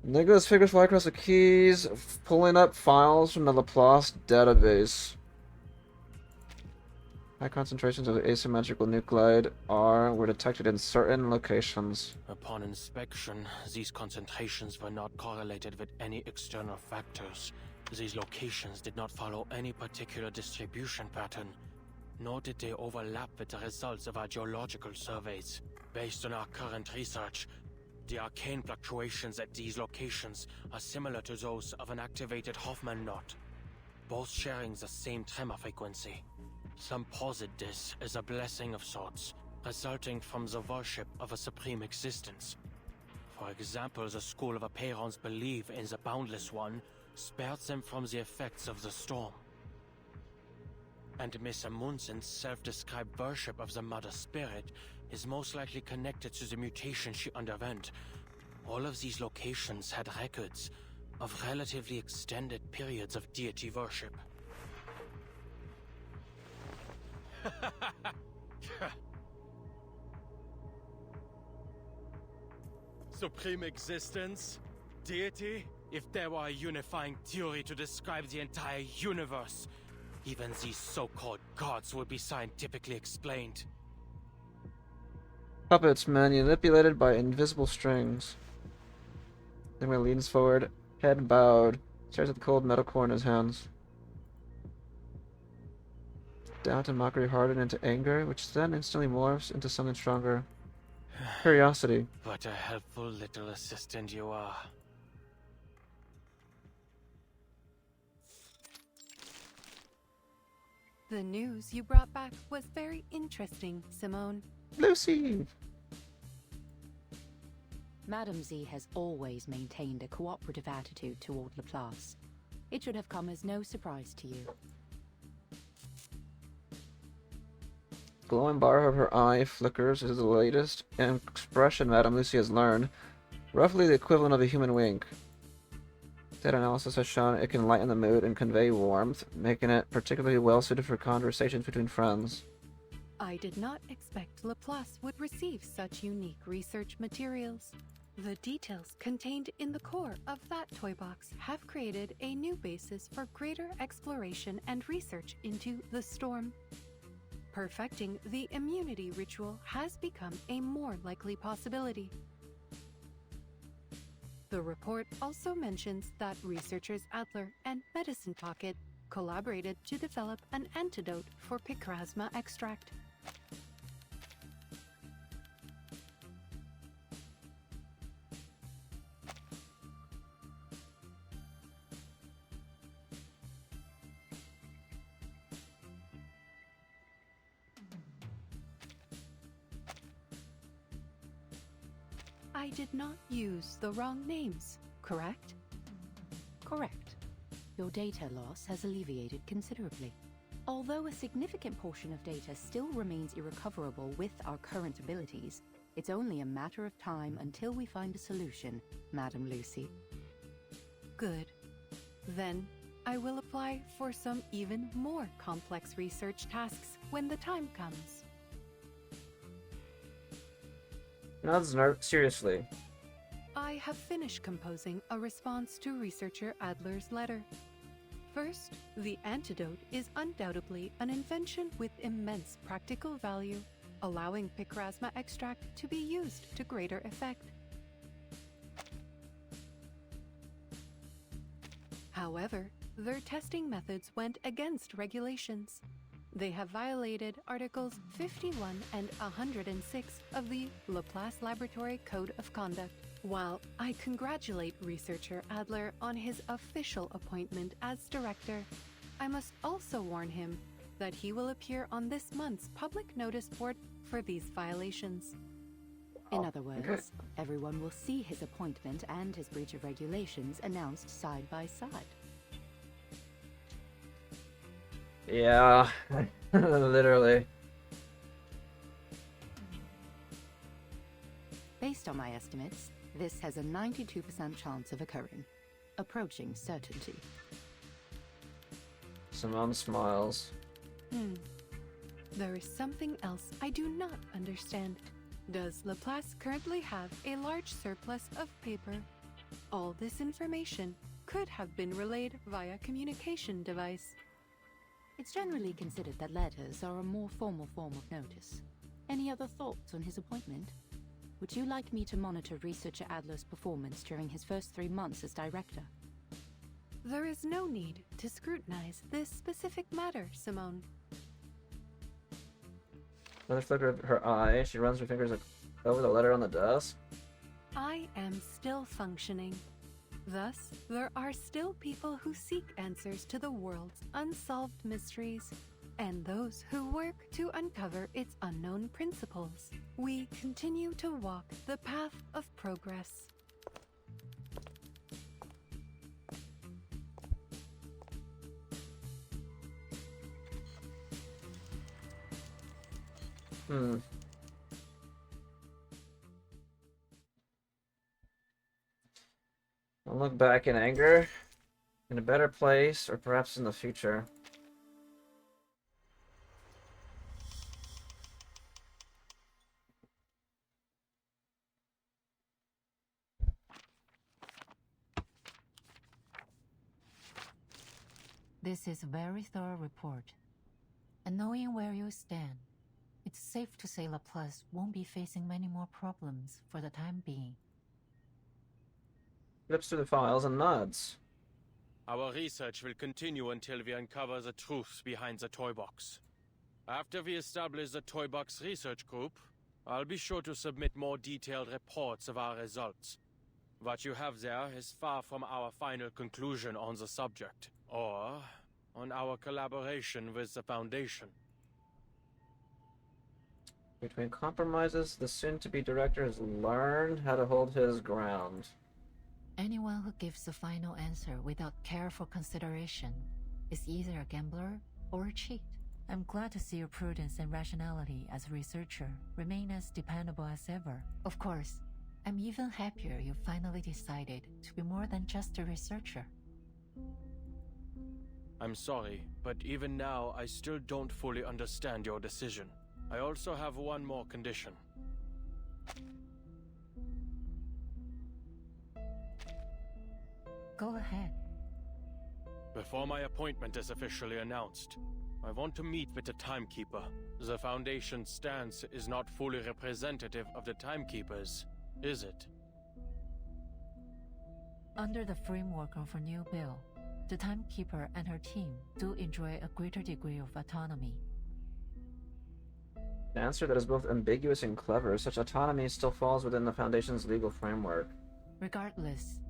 Nicholas figures fly across the keys, pulling up files from the Laplace database. High concentrations of asymmetrical nuclide R were detected in certain locations. Upon inspection, these concentrations were not correlated with any external factors. These locations did not follow any particular distribution pattern, nor did they overlap with the results of our geological surveys. Based on our current research, the arcane fluctuations at these locations are similar to those of an activated Hoffman knot, both sharing the same tremor frequency. Some posit this as a blessing of sorts, resulting from the worship of a supreme existence. For example, the school of Aperons believe in the Boundless One spared them from the effects of the storm. And Miss Amundsen's self-described worship of the Mother Spirit is most likely connected to the mutation she underwent. All of these locations had records of relatively extended periods of deity worship. Supreme existence? Deity? If there were a unifying theory to describe the entire universe, even these so-called gods would be scientifically explained. Puppets manipulated by invisible strings. Then leans forward, head bowed, stares at the cold metal core in his hands. Doubt and mockery harden into anger, which then instantly morphs into something stronger. Curiosity. What a helpful little assistant you are. The news you brought back was very interesting, Simone. Lucy! Madame Z has always maintained a cooperative attitude toward Laplace. It should have come as no surprise to you. Glowing bar of her eye flickers is the latest expression Madame Lucy has learned, roughly the equivalent of a human wink. Data analysis has shown it can lighten the mood and convey warmth, making it particularly well suited for conversations between friends. I did not expect Laplace would receive such unique research materials. The details contained in the core of that toy box have created a new basis for greater exploration and research into the storm. Perfecting the immunity ritual has become a more likely possibility. The report also mentions that researchers Adler and Medicine Pocket collaborated to develop an antidote for Picrasma extract. I did not use the wrong names, correct? Correct. Your data loss has alleviated considerably. Although a significant portion of data still remains irrecoverable with our current abilities, It's only a matter of time until we find a solution, Madam Lucy. Good. Then, I will apply for some even more complex research tasks when the time comes. Nods seriously. I have finished composing a response to researcher Adler's letter. First, the antidote is undoubtedly an invention with immense practical value, allowing Picrasma extract to be used to greater effect. However, their testing methods went against regulations. They have violated Articles 51 and 106 of the Laplace Laboratory Code of Conduct. While I congratulate researcher Adler on his official appointment as director, I must also warn him that he will appear on this month's public notice board for these violations. In other words, everyone will see his appointment and his breach of regulations announced side by side. Yeah, literally. Based on my estimates, this has a 92% chance of occurring, approaching certainty. Simone smiles. There is something else I do not understand. Does Laplace currently have a large surplus of paper? All this information could have been relayed via communication device. It's generally considered that letters are a more formal form of notice. Any other thoughts on his appointment? Would you like me to monitor researcher Adler's performance during his first 3 months as director? There is no need to scrutinize this specific matter, Simone. Another flicker of her eye, she runs her fingers over the letter on the desk. I am still functioning. Thus, there are still people who seek answers to the world's unsolved mysteries, and those who work to uncover its unknown principles. We continue to walk the path of progress. I'll look back in anger, in a better place, or perhaps in the future. This is a very thorough report. And knowing where you stand, it's safe to say Laplace won't be facing many more problems for the time being. Flips through the files and nods. Our research will continue until we uncover the truths behind the toy box. After we establish the toy box research group, I'll be sure to submit more detailed reports of our results. What you have there is far from our final conclusion on the subject, or on our collaboration with the Foundation. Between compromises, the soon-to-be director has learned how to hold his ground. Anyone who gives the final answer without careful consideration is either a gambler or a cheat. I'm glad to see your prudence and rationality as a researcher remain as dependable as ever. Of course, I'm even happier you finally decided to be more than just a researcher. I'm sorry, but even now I still don't fully understand your decision. I also have one more condition. Go ahead. Before my appointment is officially announced, I want to meet with the Timekeeper. The Foundation's stance is not fully representative of the Timekeepers, is it? Under the framework of a new bill, the Timekeeper and her team do enjoy a greater degree of autonomy. An answer that is both ambiguous and clever, such autonomy still falls within the Foundation's legal framework. Regardless,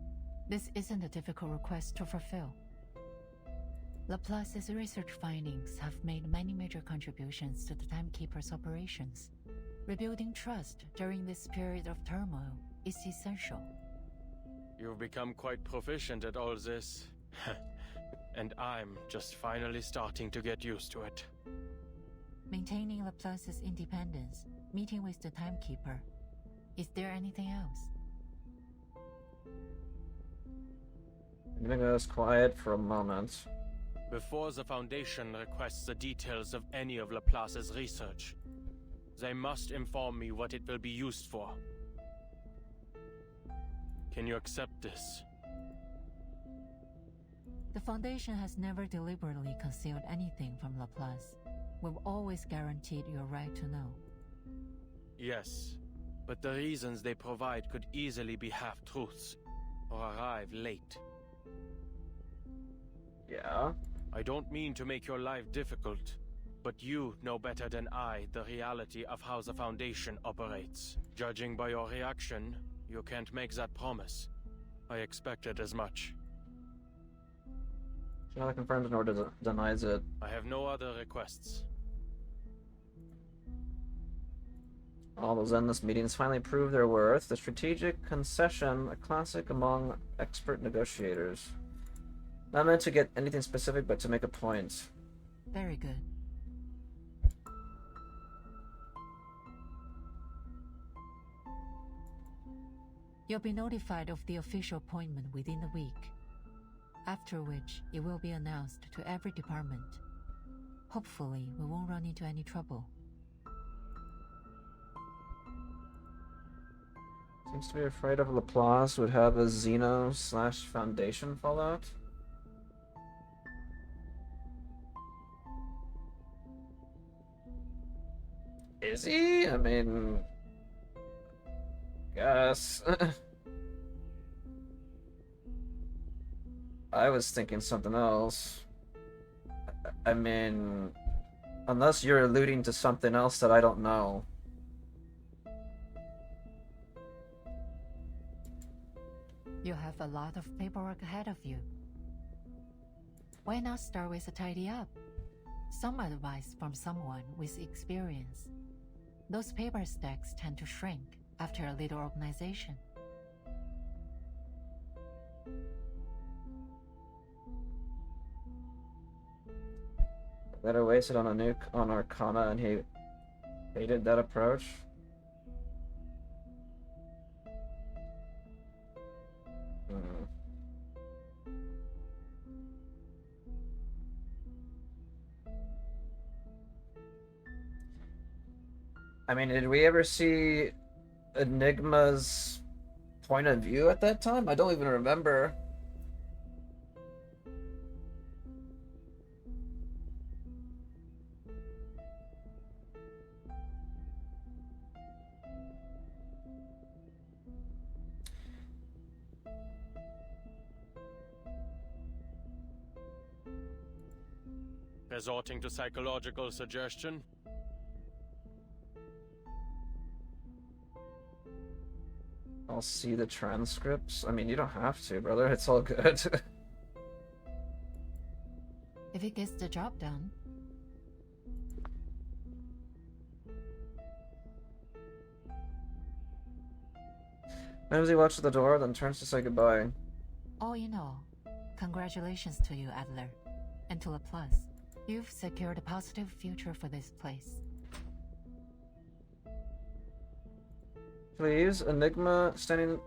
this isn't a difficult request to fulfill. Laplace's research findings have made many major contributions to the Timekeeper's operations. Rebuilding trust during this period of turmoil is essential. You've become quite proficient at all this. And I'm just finally starting to get used to it. Maintaining Laplace's independence, meeting with the Timekeeper, Is there anything else? Everything goes quiet for a moment. Before the Foundation requests the details of any of Laplace's research, they must inform me what it will be used for. Can you accept this? The Foundation has never deliberately concealed anything from Laplace. We've always guaranteed your right to know. Yes, but the reasons they provide could easily be half-truths, or arrive late. Yeah? I don't mean to make your life difficult, but you know better than I the reality of how the Foundation operates. Judging by your reaction, you can't make that promise. I expected as much. She neither confirms nor denies it. I have no other requests. All those endless meetings finally prove their worth. The strategic concession, a classic among expert negotiators. Not meant to get anything specific, but to make a point. Very good. You'll be notified of the official appointment within the week, after which it will be announced to every department. Hopefully, we won't run into any trouble. Seems to be afraid of Laplace would have a Xeno/Foundation fallout. Is he? I mean... guess. I was thinking something else. I mean... unless you're alluding to something else that I don't know. You have a lot of paperwork ahead of you. Why not start with a tidy up? Some advice from someone with experience. Those paper stacks tend to shrink after a little organization. That I wasted on a nuke on Arcana and he hated that approach. I mean, did we ever see Enigma's point of view at that time? I don't even remember. Resorting to psychological suggestion? I'll see the transcripts. I mean, you don't have to, brother. It's all good. If it gets the job done. Ramsey watches the door, then turns to say goodbye. All in all, congratulations to you, Adler, and to Laplace. You've secured a positive future for this place. Please, Enigma standing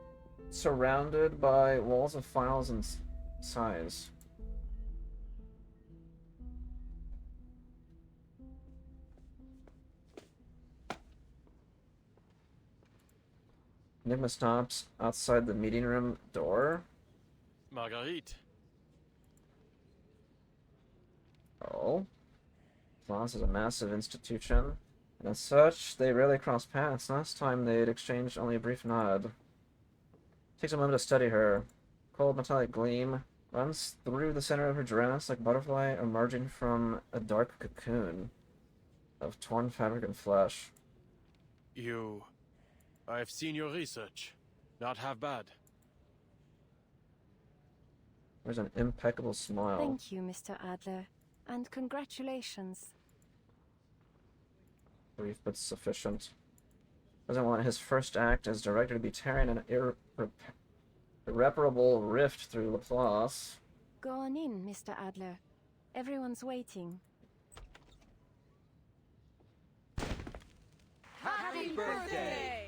surrounded by walls of files and size. Enigma stops outside the meeting room door. Marguerite. Oh. Class is a massive institution. And as such, they rarely cross paths. Last time they'd exchanged only a brief nod. Takes a moment to study her. Cold metallic gleam runs through the center of her dress like a butterfly emerging from a dark cocoon of torn fabric and flesh. I've seen your research. Not half bad. There's an impeccable smile. Thank you, Mr. Adler. And congratulations. Brief but sufficient. Doesn't want his first act as director to be tearing an irreparable rift through Laplace. Go on in, Mr. Adler. Everyone's waiting. Happy birthday!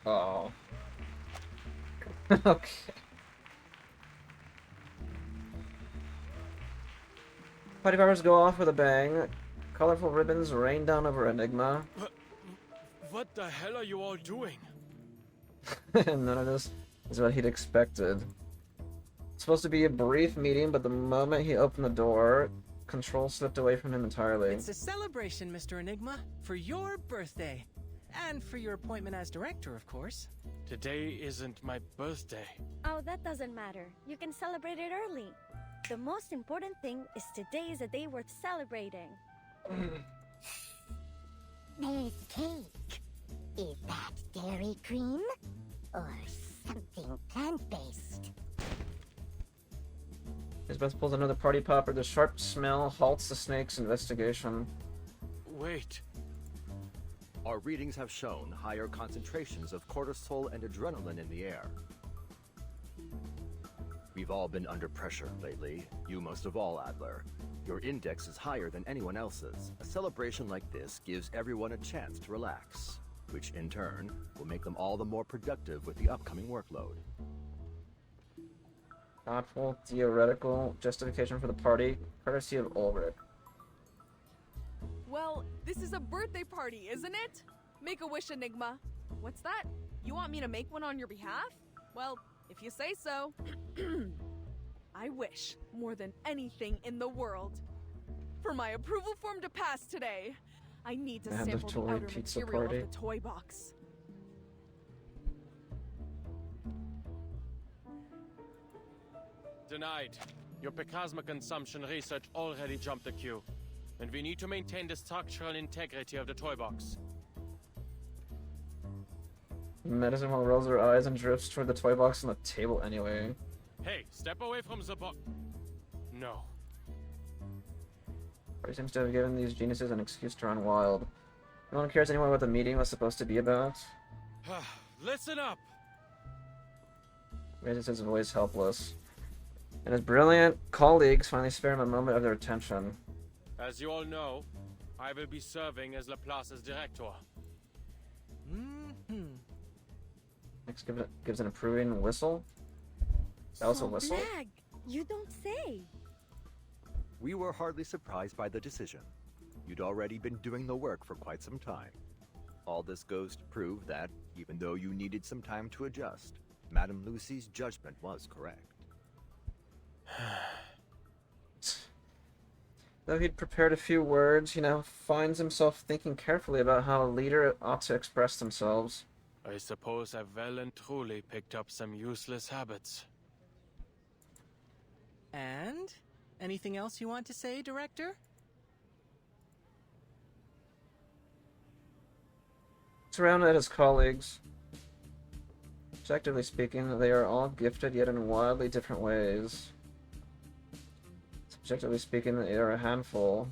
Oh. Okay. Party poppers go off with a bang. Colorful ribbons rain down over Enigma. What the hell are you all doing? None of this is what he'd expected. It's supposed to be a brief meeting, but the moment he opened the door, control slipped away from him entirely. It's a celebration, Mr. Enigma, for your birthday. And for your appointment as director, of course. Today isn't my birthday. Oh, that doesn't matter. You can celebrate it early. The most important thing is today is a day worth celebrating. There's cake. Is that dairy cream? Or something plant-based? His breath pulls another party popper. The sharp smell halts the snake's investigation. Wait. Our readings have shown higher concentrations of cortisol and adrenaline in the air. We've all been under pressure lately, you most of all, Adler. Your index is higher than anyone else's. A celebration like this gives everyone a chance to relax, which in turn will make them all the more productive with the upcoming workload. Thoughtful, theoretical justification for the party, courtesy of Ulrich. Well, this is a birthday party, isn't it? Make a wish, Enigma. What's that? You want me to make one on your behalf? Well, if you say so. I wish, more than anything in the world, for my approval form to pass today. I need to sample the outer material of the toy box. Denied. Your plasma consumption research already jumped the queue. And we need to maintain the structural integrity of the toy box. Medicine Hall rolls her eyes and drifts toward the toy box on the table anyway. Hey, step away from the box. No. Party seems to have given these geniuses an excuse to run wild. No one cares anymore what the meeting was supposed to be about. Listen up! Raises his voice helpless. And his brilliant colleagues finally spare him a moment of their attention. As you all know, I will be serving as Laplace's director. Next gives an approving whistle. That was a whistle? Blag, you don't say. We were hardly surprised by the decision. You'd already been doing the work for quite some time. All this goes to prove that, even though you needed some time to adjust, Madame Lucy's judgment was correct. Though he'd prepared a few words, he now finds himself thinking carefully about how a leader ought to express themselves. I suppose I've well and truly picked up some useless habits. And? Anything else you want to say, Director? Surrounded at his colleagues. Objectively speaking, they are all gifted yet in wildly different ways. Objectively speaking, they are a handful.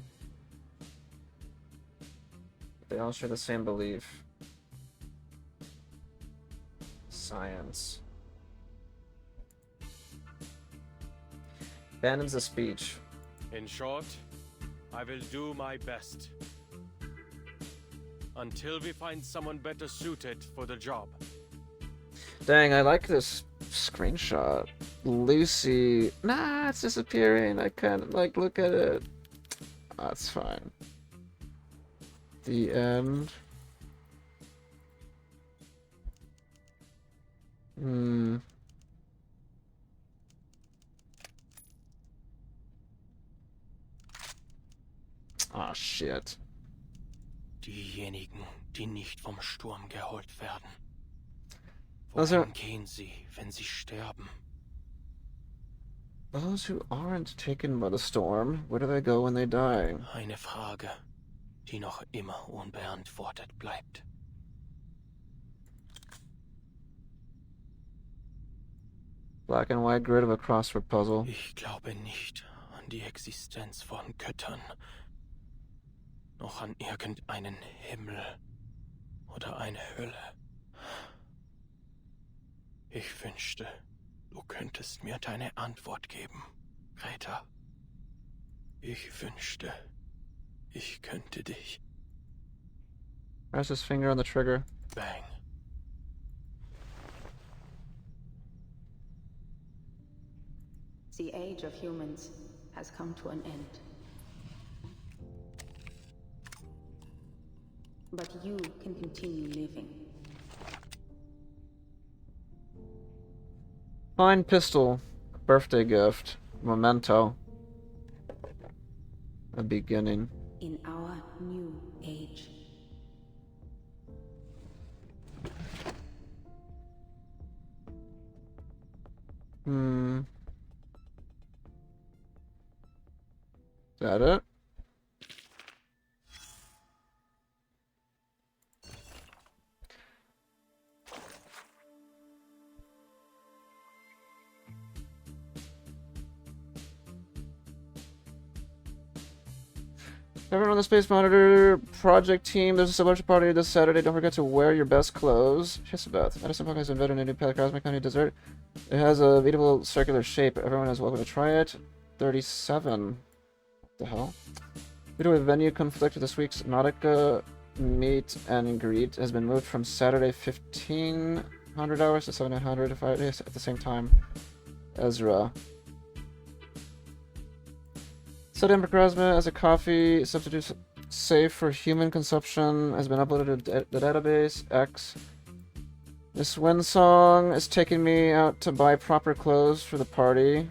They all share the same belief. Science. Abandons the speech. In short, I will do my best. Until we find someone better suited for the job. Dang, I like this screenshot. Lucy. Nah, it's disappearing. I can't, like, look at it. That's fine. The end. Ah, shit. Diejenigen, die nicht vom Sturm geholt werden. Also, Wohin gehen sie, wenn sie sterben? Those who aren't taken by the storm, where do they go when they die? Eine Frage, die noch immer unbeantwortet bleibt. Black and white grid of a crossword puzzle. Ich glaube nicht an die Existenz von Göttern. Noch an irgendeinen Himmel oder eine Hölle. Ich wünschte, du könntest mir deine Antwort geben, Greta. Ich wünschte, ich könnte dich. Press his finger on the trigger. Bang. The age of humans has come to an end. But you can continue living. Fine pistol. Birthday gift. Memento. A beginning. In our new age. Is that it? Everyone on the Space Monitor project team, there's a celebration party this Saturday. Don't forget to wear your best clothes. Chesabeth. Medicine Punk has invented a new Cosmic Honey dessert. It has a beautiful circular shape. Everyone is welcome to try it. 37. What the hell? Due to a venue conflict, this week's Nautica meet and greet has been moved from Saturday 1500 hours to 1700 Fridays at the same time. Ezra. Sodium Macrasma as a coffee substitute safe for human consumption has been uploaded to the database. X. Miss Winsong is taking me out to buy proper clothes for the party.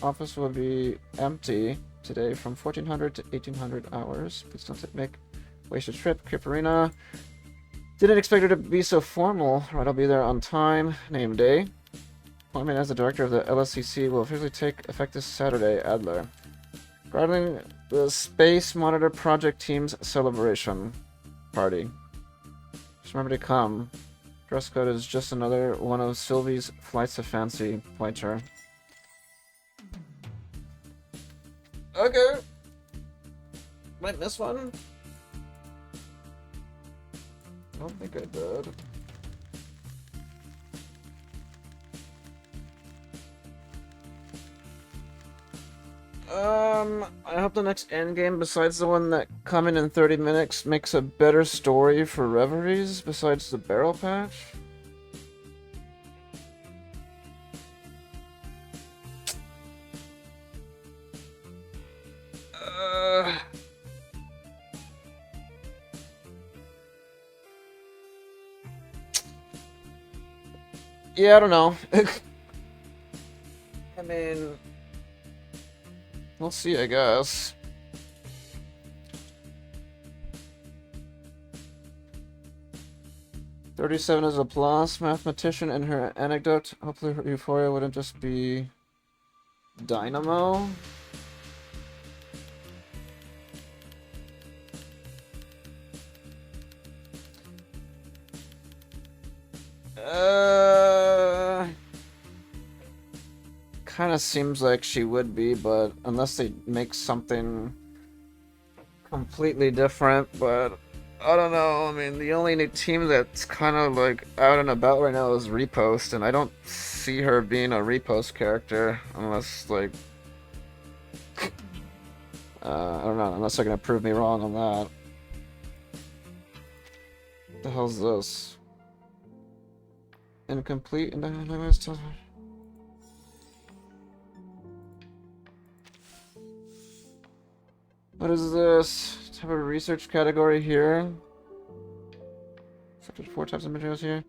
Office will be empty today from 1400 to 1800 hours. Please don't waste your trip. Kiparina. Didn't expect her to be so formal. Right, I'll be there on time. Name day. Appointment as the director of the LSCC will officially take effect this Saturday. Adler. Regarding the Space Monitor Project Team's celebration party. Just remember to come. Dress code is just another one of Sylvie's flights of fancy. Pointer. Okay. Might miss one? I don't think I did. I hope the next endgame, besides the one that coming in 30 minutes, makes a better story for Reveries, besides the barrel patch. Yeah, I don't know. I mean... we'll see, I guess. "37 is a plus. Mathematician in her anecdote. Hopefully her euphoria wouldn't just be dynamo. Kind of seems like she would be, but unless they make something completely different, but I don't know. I mean, the only new team that's kind of like out and about right now is Repost, and I don't see her being a Repost character unless like I don't know, unless they're gonna prove me wrong on that. What the hell's this? Incomplete and what is this? Let's have a research category here. There's 4 types of materials here.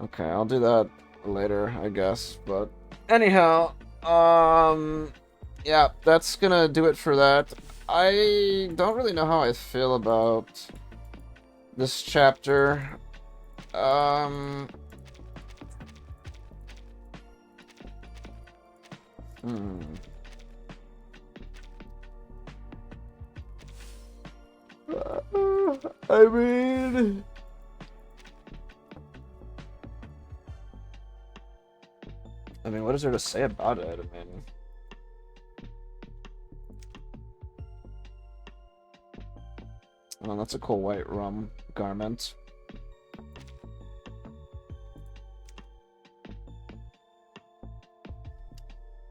Okay, I'll do that later, I guess. But anyhow, yeah, that's gonna do it for that. I don't really know how I feel about this chapter. I mean, what is there to say about it? I mean, oh, that's a cool white rum garment.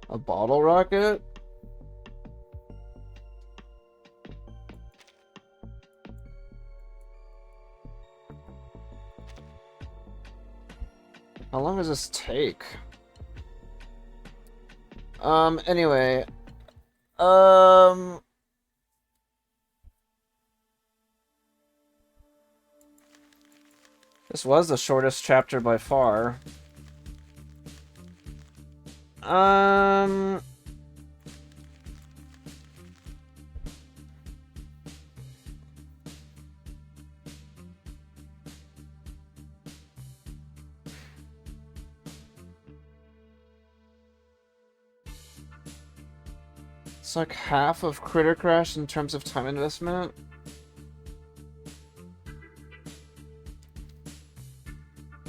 A bottle rocket? How long does this take? Anyway. This was the shortest chapter by far. It's like half of Critter Crash in terms of time investment.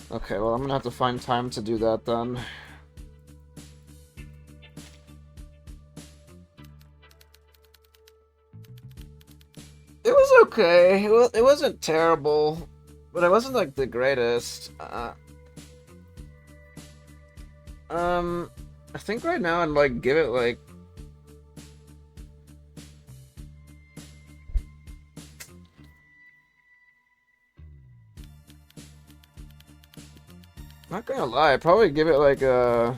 Okay, well, I'm gonna have to find time to do that then. It was okay. It wasn't terrible, but it wasn't like the greatest. I think right now I'd like give it like not gonna lie, I'd probably give it like a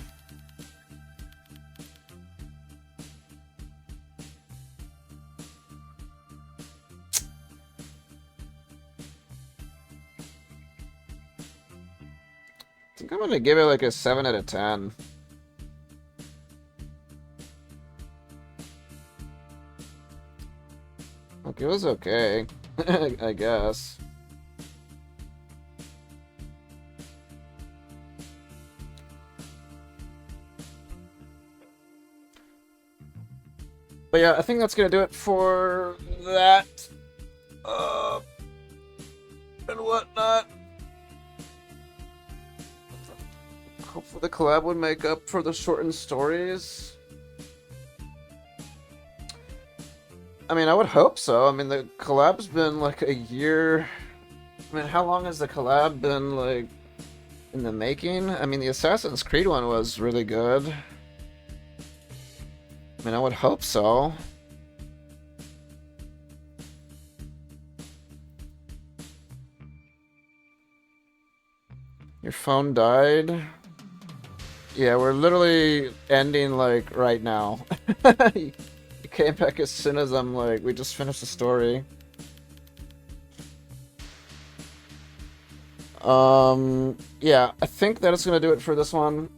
I think I'm gonna give it like a 7 out of 10. Like, it was okay, I guess. But yeah, I think that's gonna do it for that. And whatnot. Hopefully the collab would make up for the shortened stories. I mean, I would hope so. I mean, the collab's been like a year. I mean, how long has the collab been like in the making? I mean, the Assassin's Creed one was really good. I mean, I would hope so. Your phone died? Yeah, we're literally ending, like, right now. You came back as soon as I'm, like, we just finished the story. Yeah, I think that is gonna do it for this one.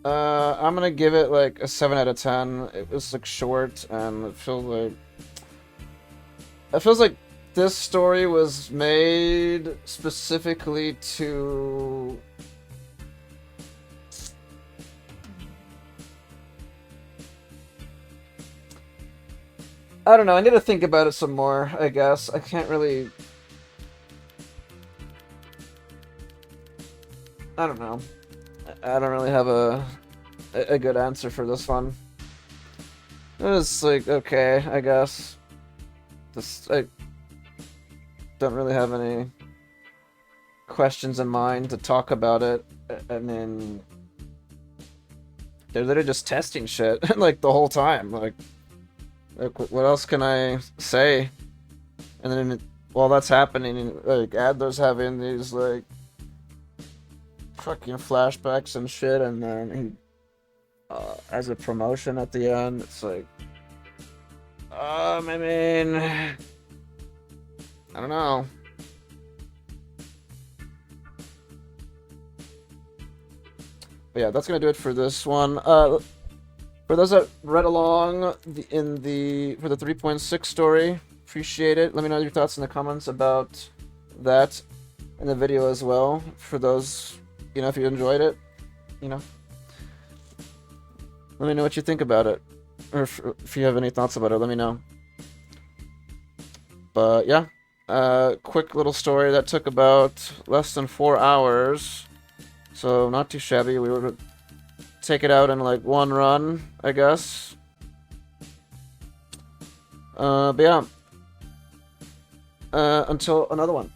I'm gonna give it, like, a 7 out of 10. It was, like, short, and it feels like this story was made specifically to I don't know, I need to think about it some more, I guess. I can't really I don't know. I don't really have a good answer for this one. It was like okay, I guess. I don't really have any questions in mind to talk about it. I mean, they're literally just testing shit like the whole time. Like what else can I say? And then while that's happening, like Adler's having these like fucking flashbacks and shit, and then he, as a promotion at the end, it's like, I mean, I don't know. But yeah, that's gonna do it for this one. For those that read along for the 3.6 story, appreciate it. Let me know your thoughts in the comments about that in the video as well. For those, you know, if you enjoyed it, you know, let me know what you think about it, or if you have any thoughts about it, let me know. But yeah, quick little story that took about less than 4 hours, so not too shabby. We would take it out in like one run, I guess. But yeah, until another one.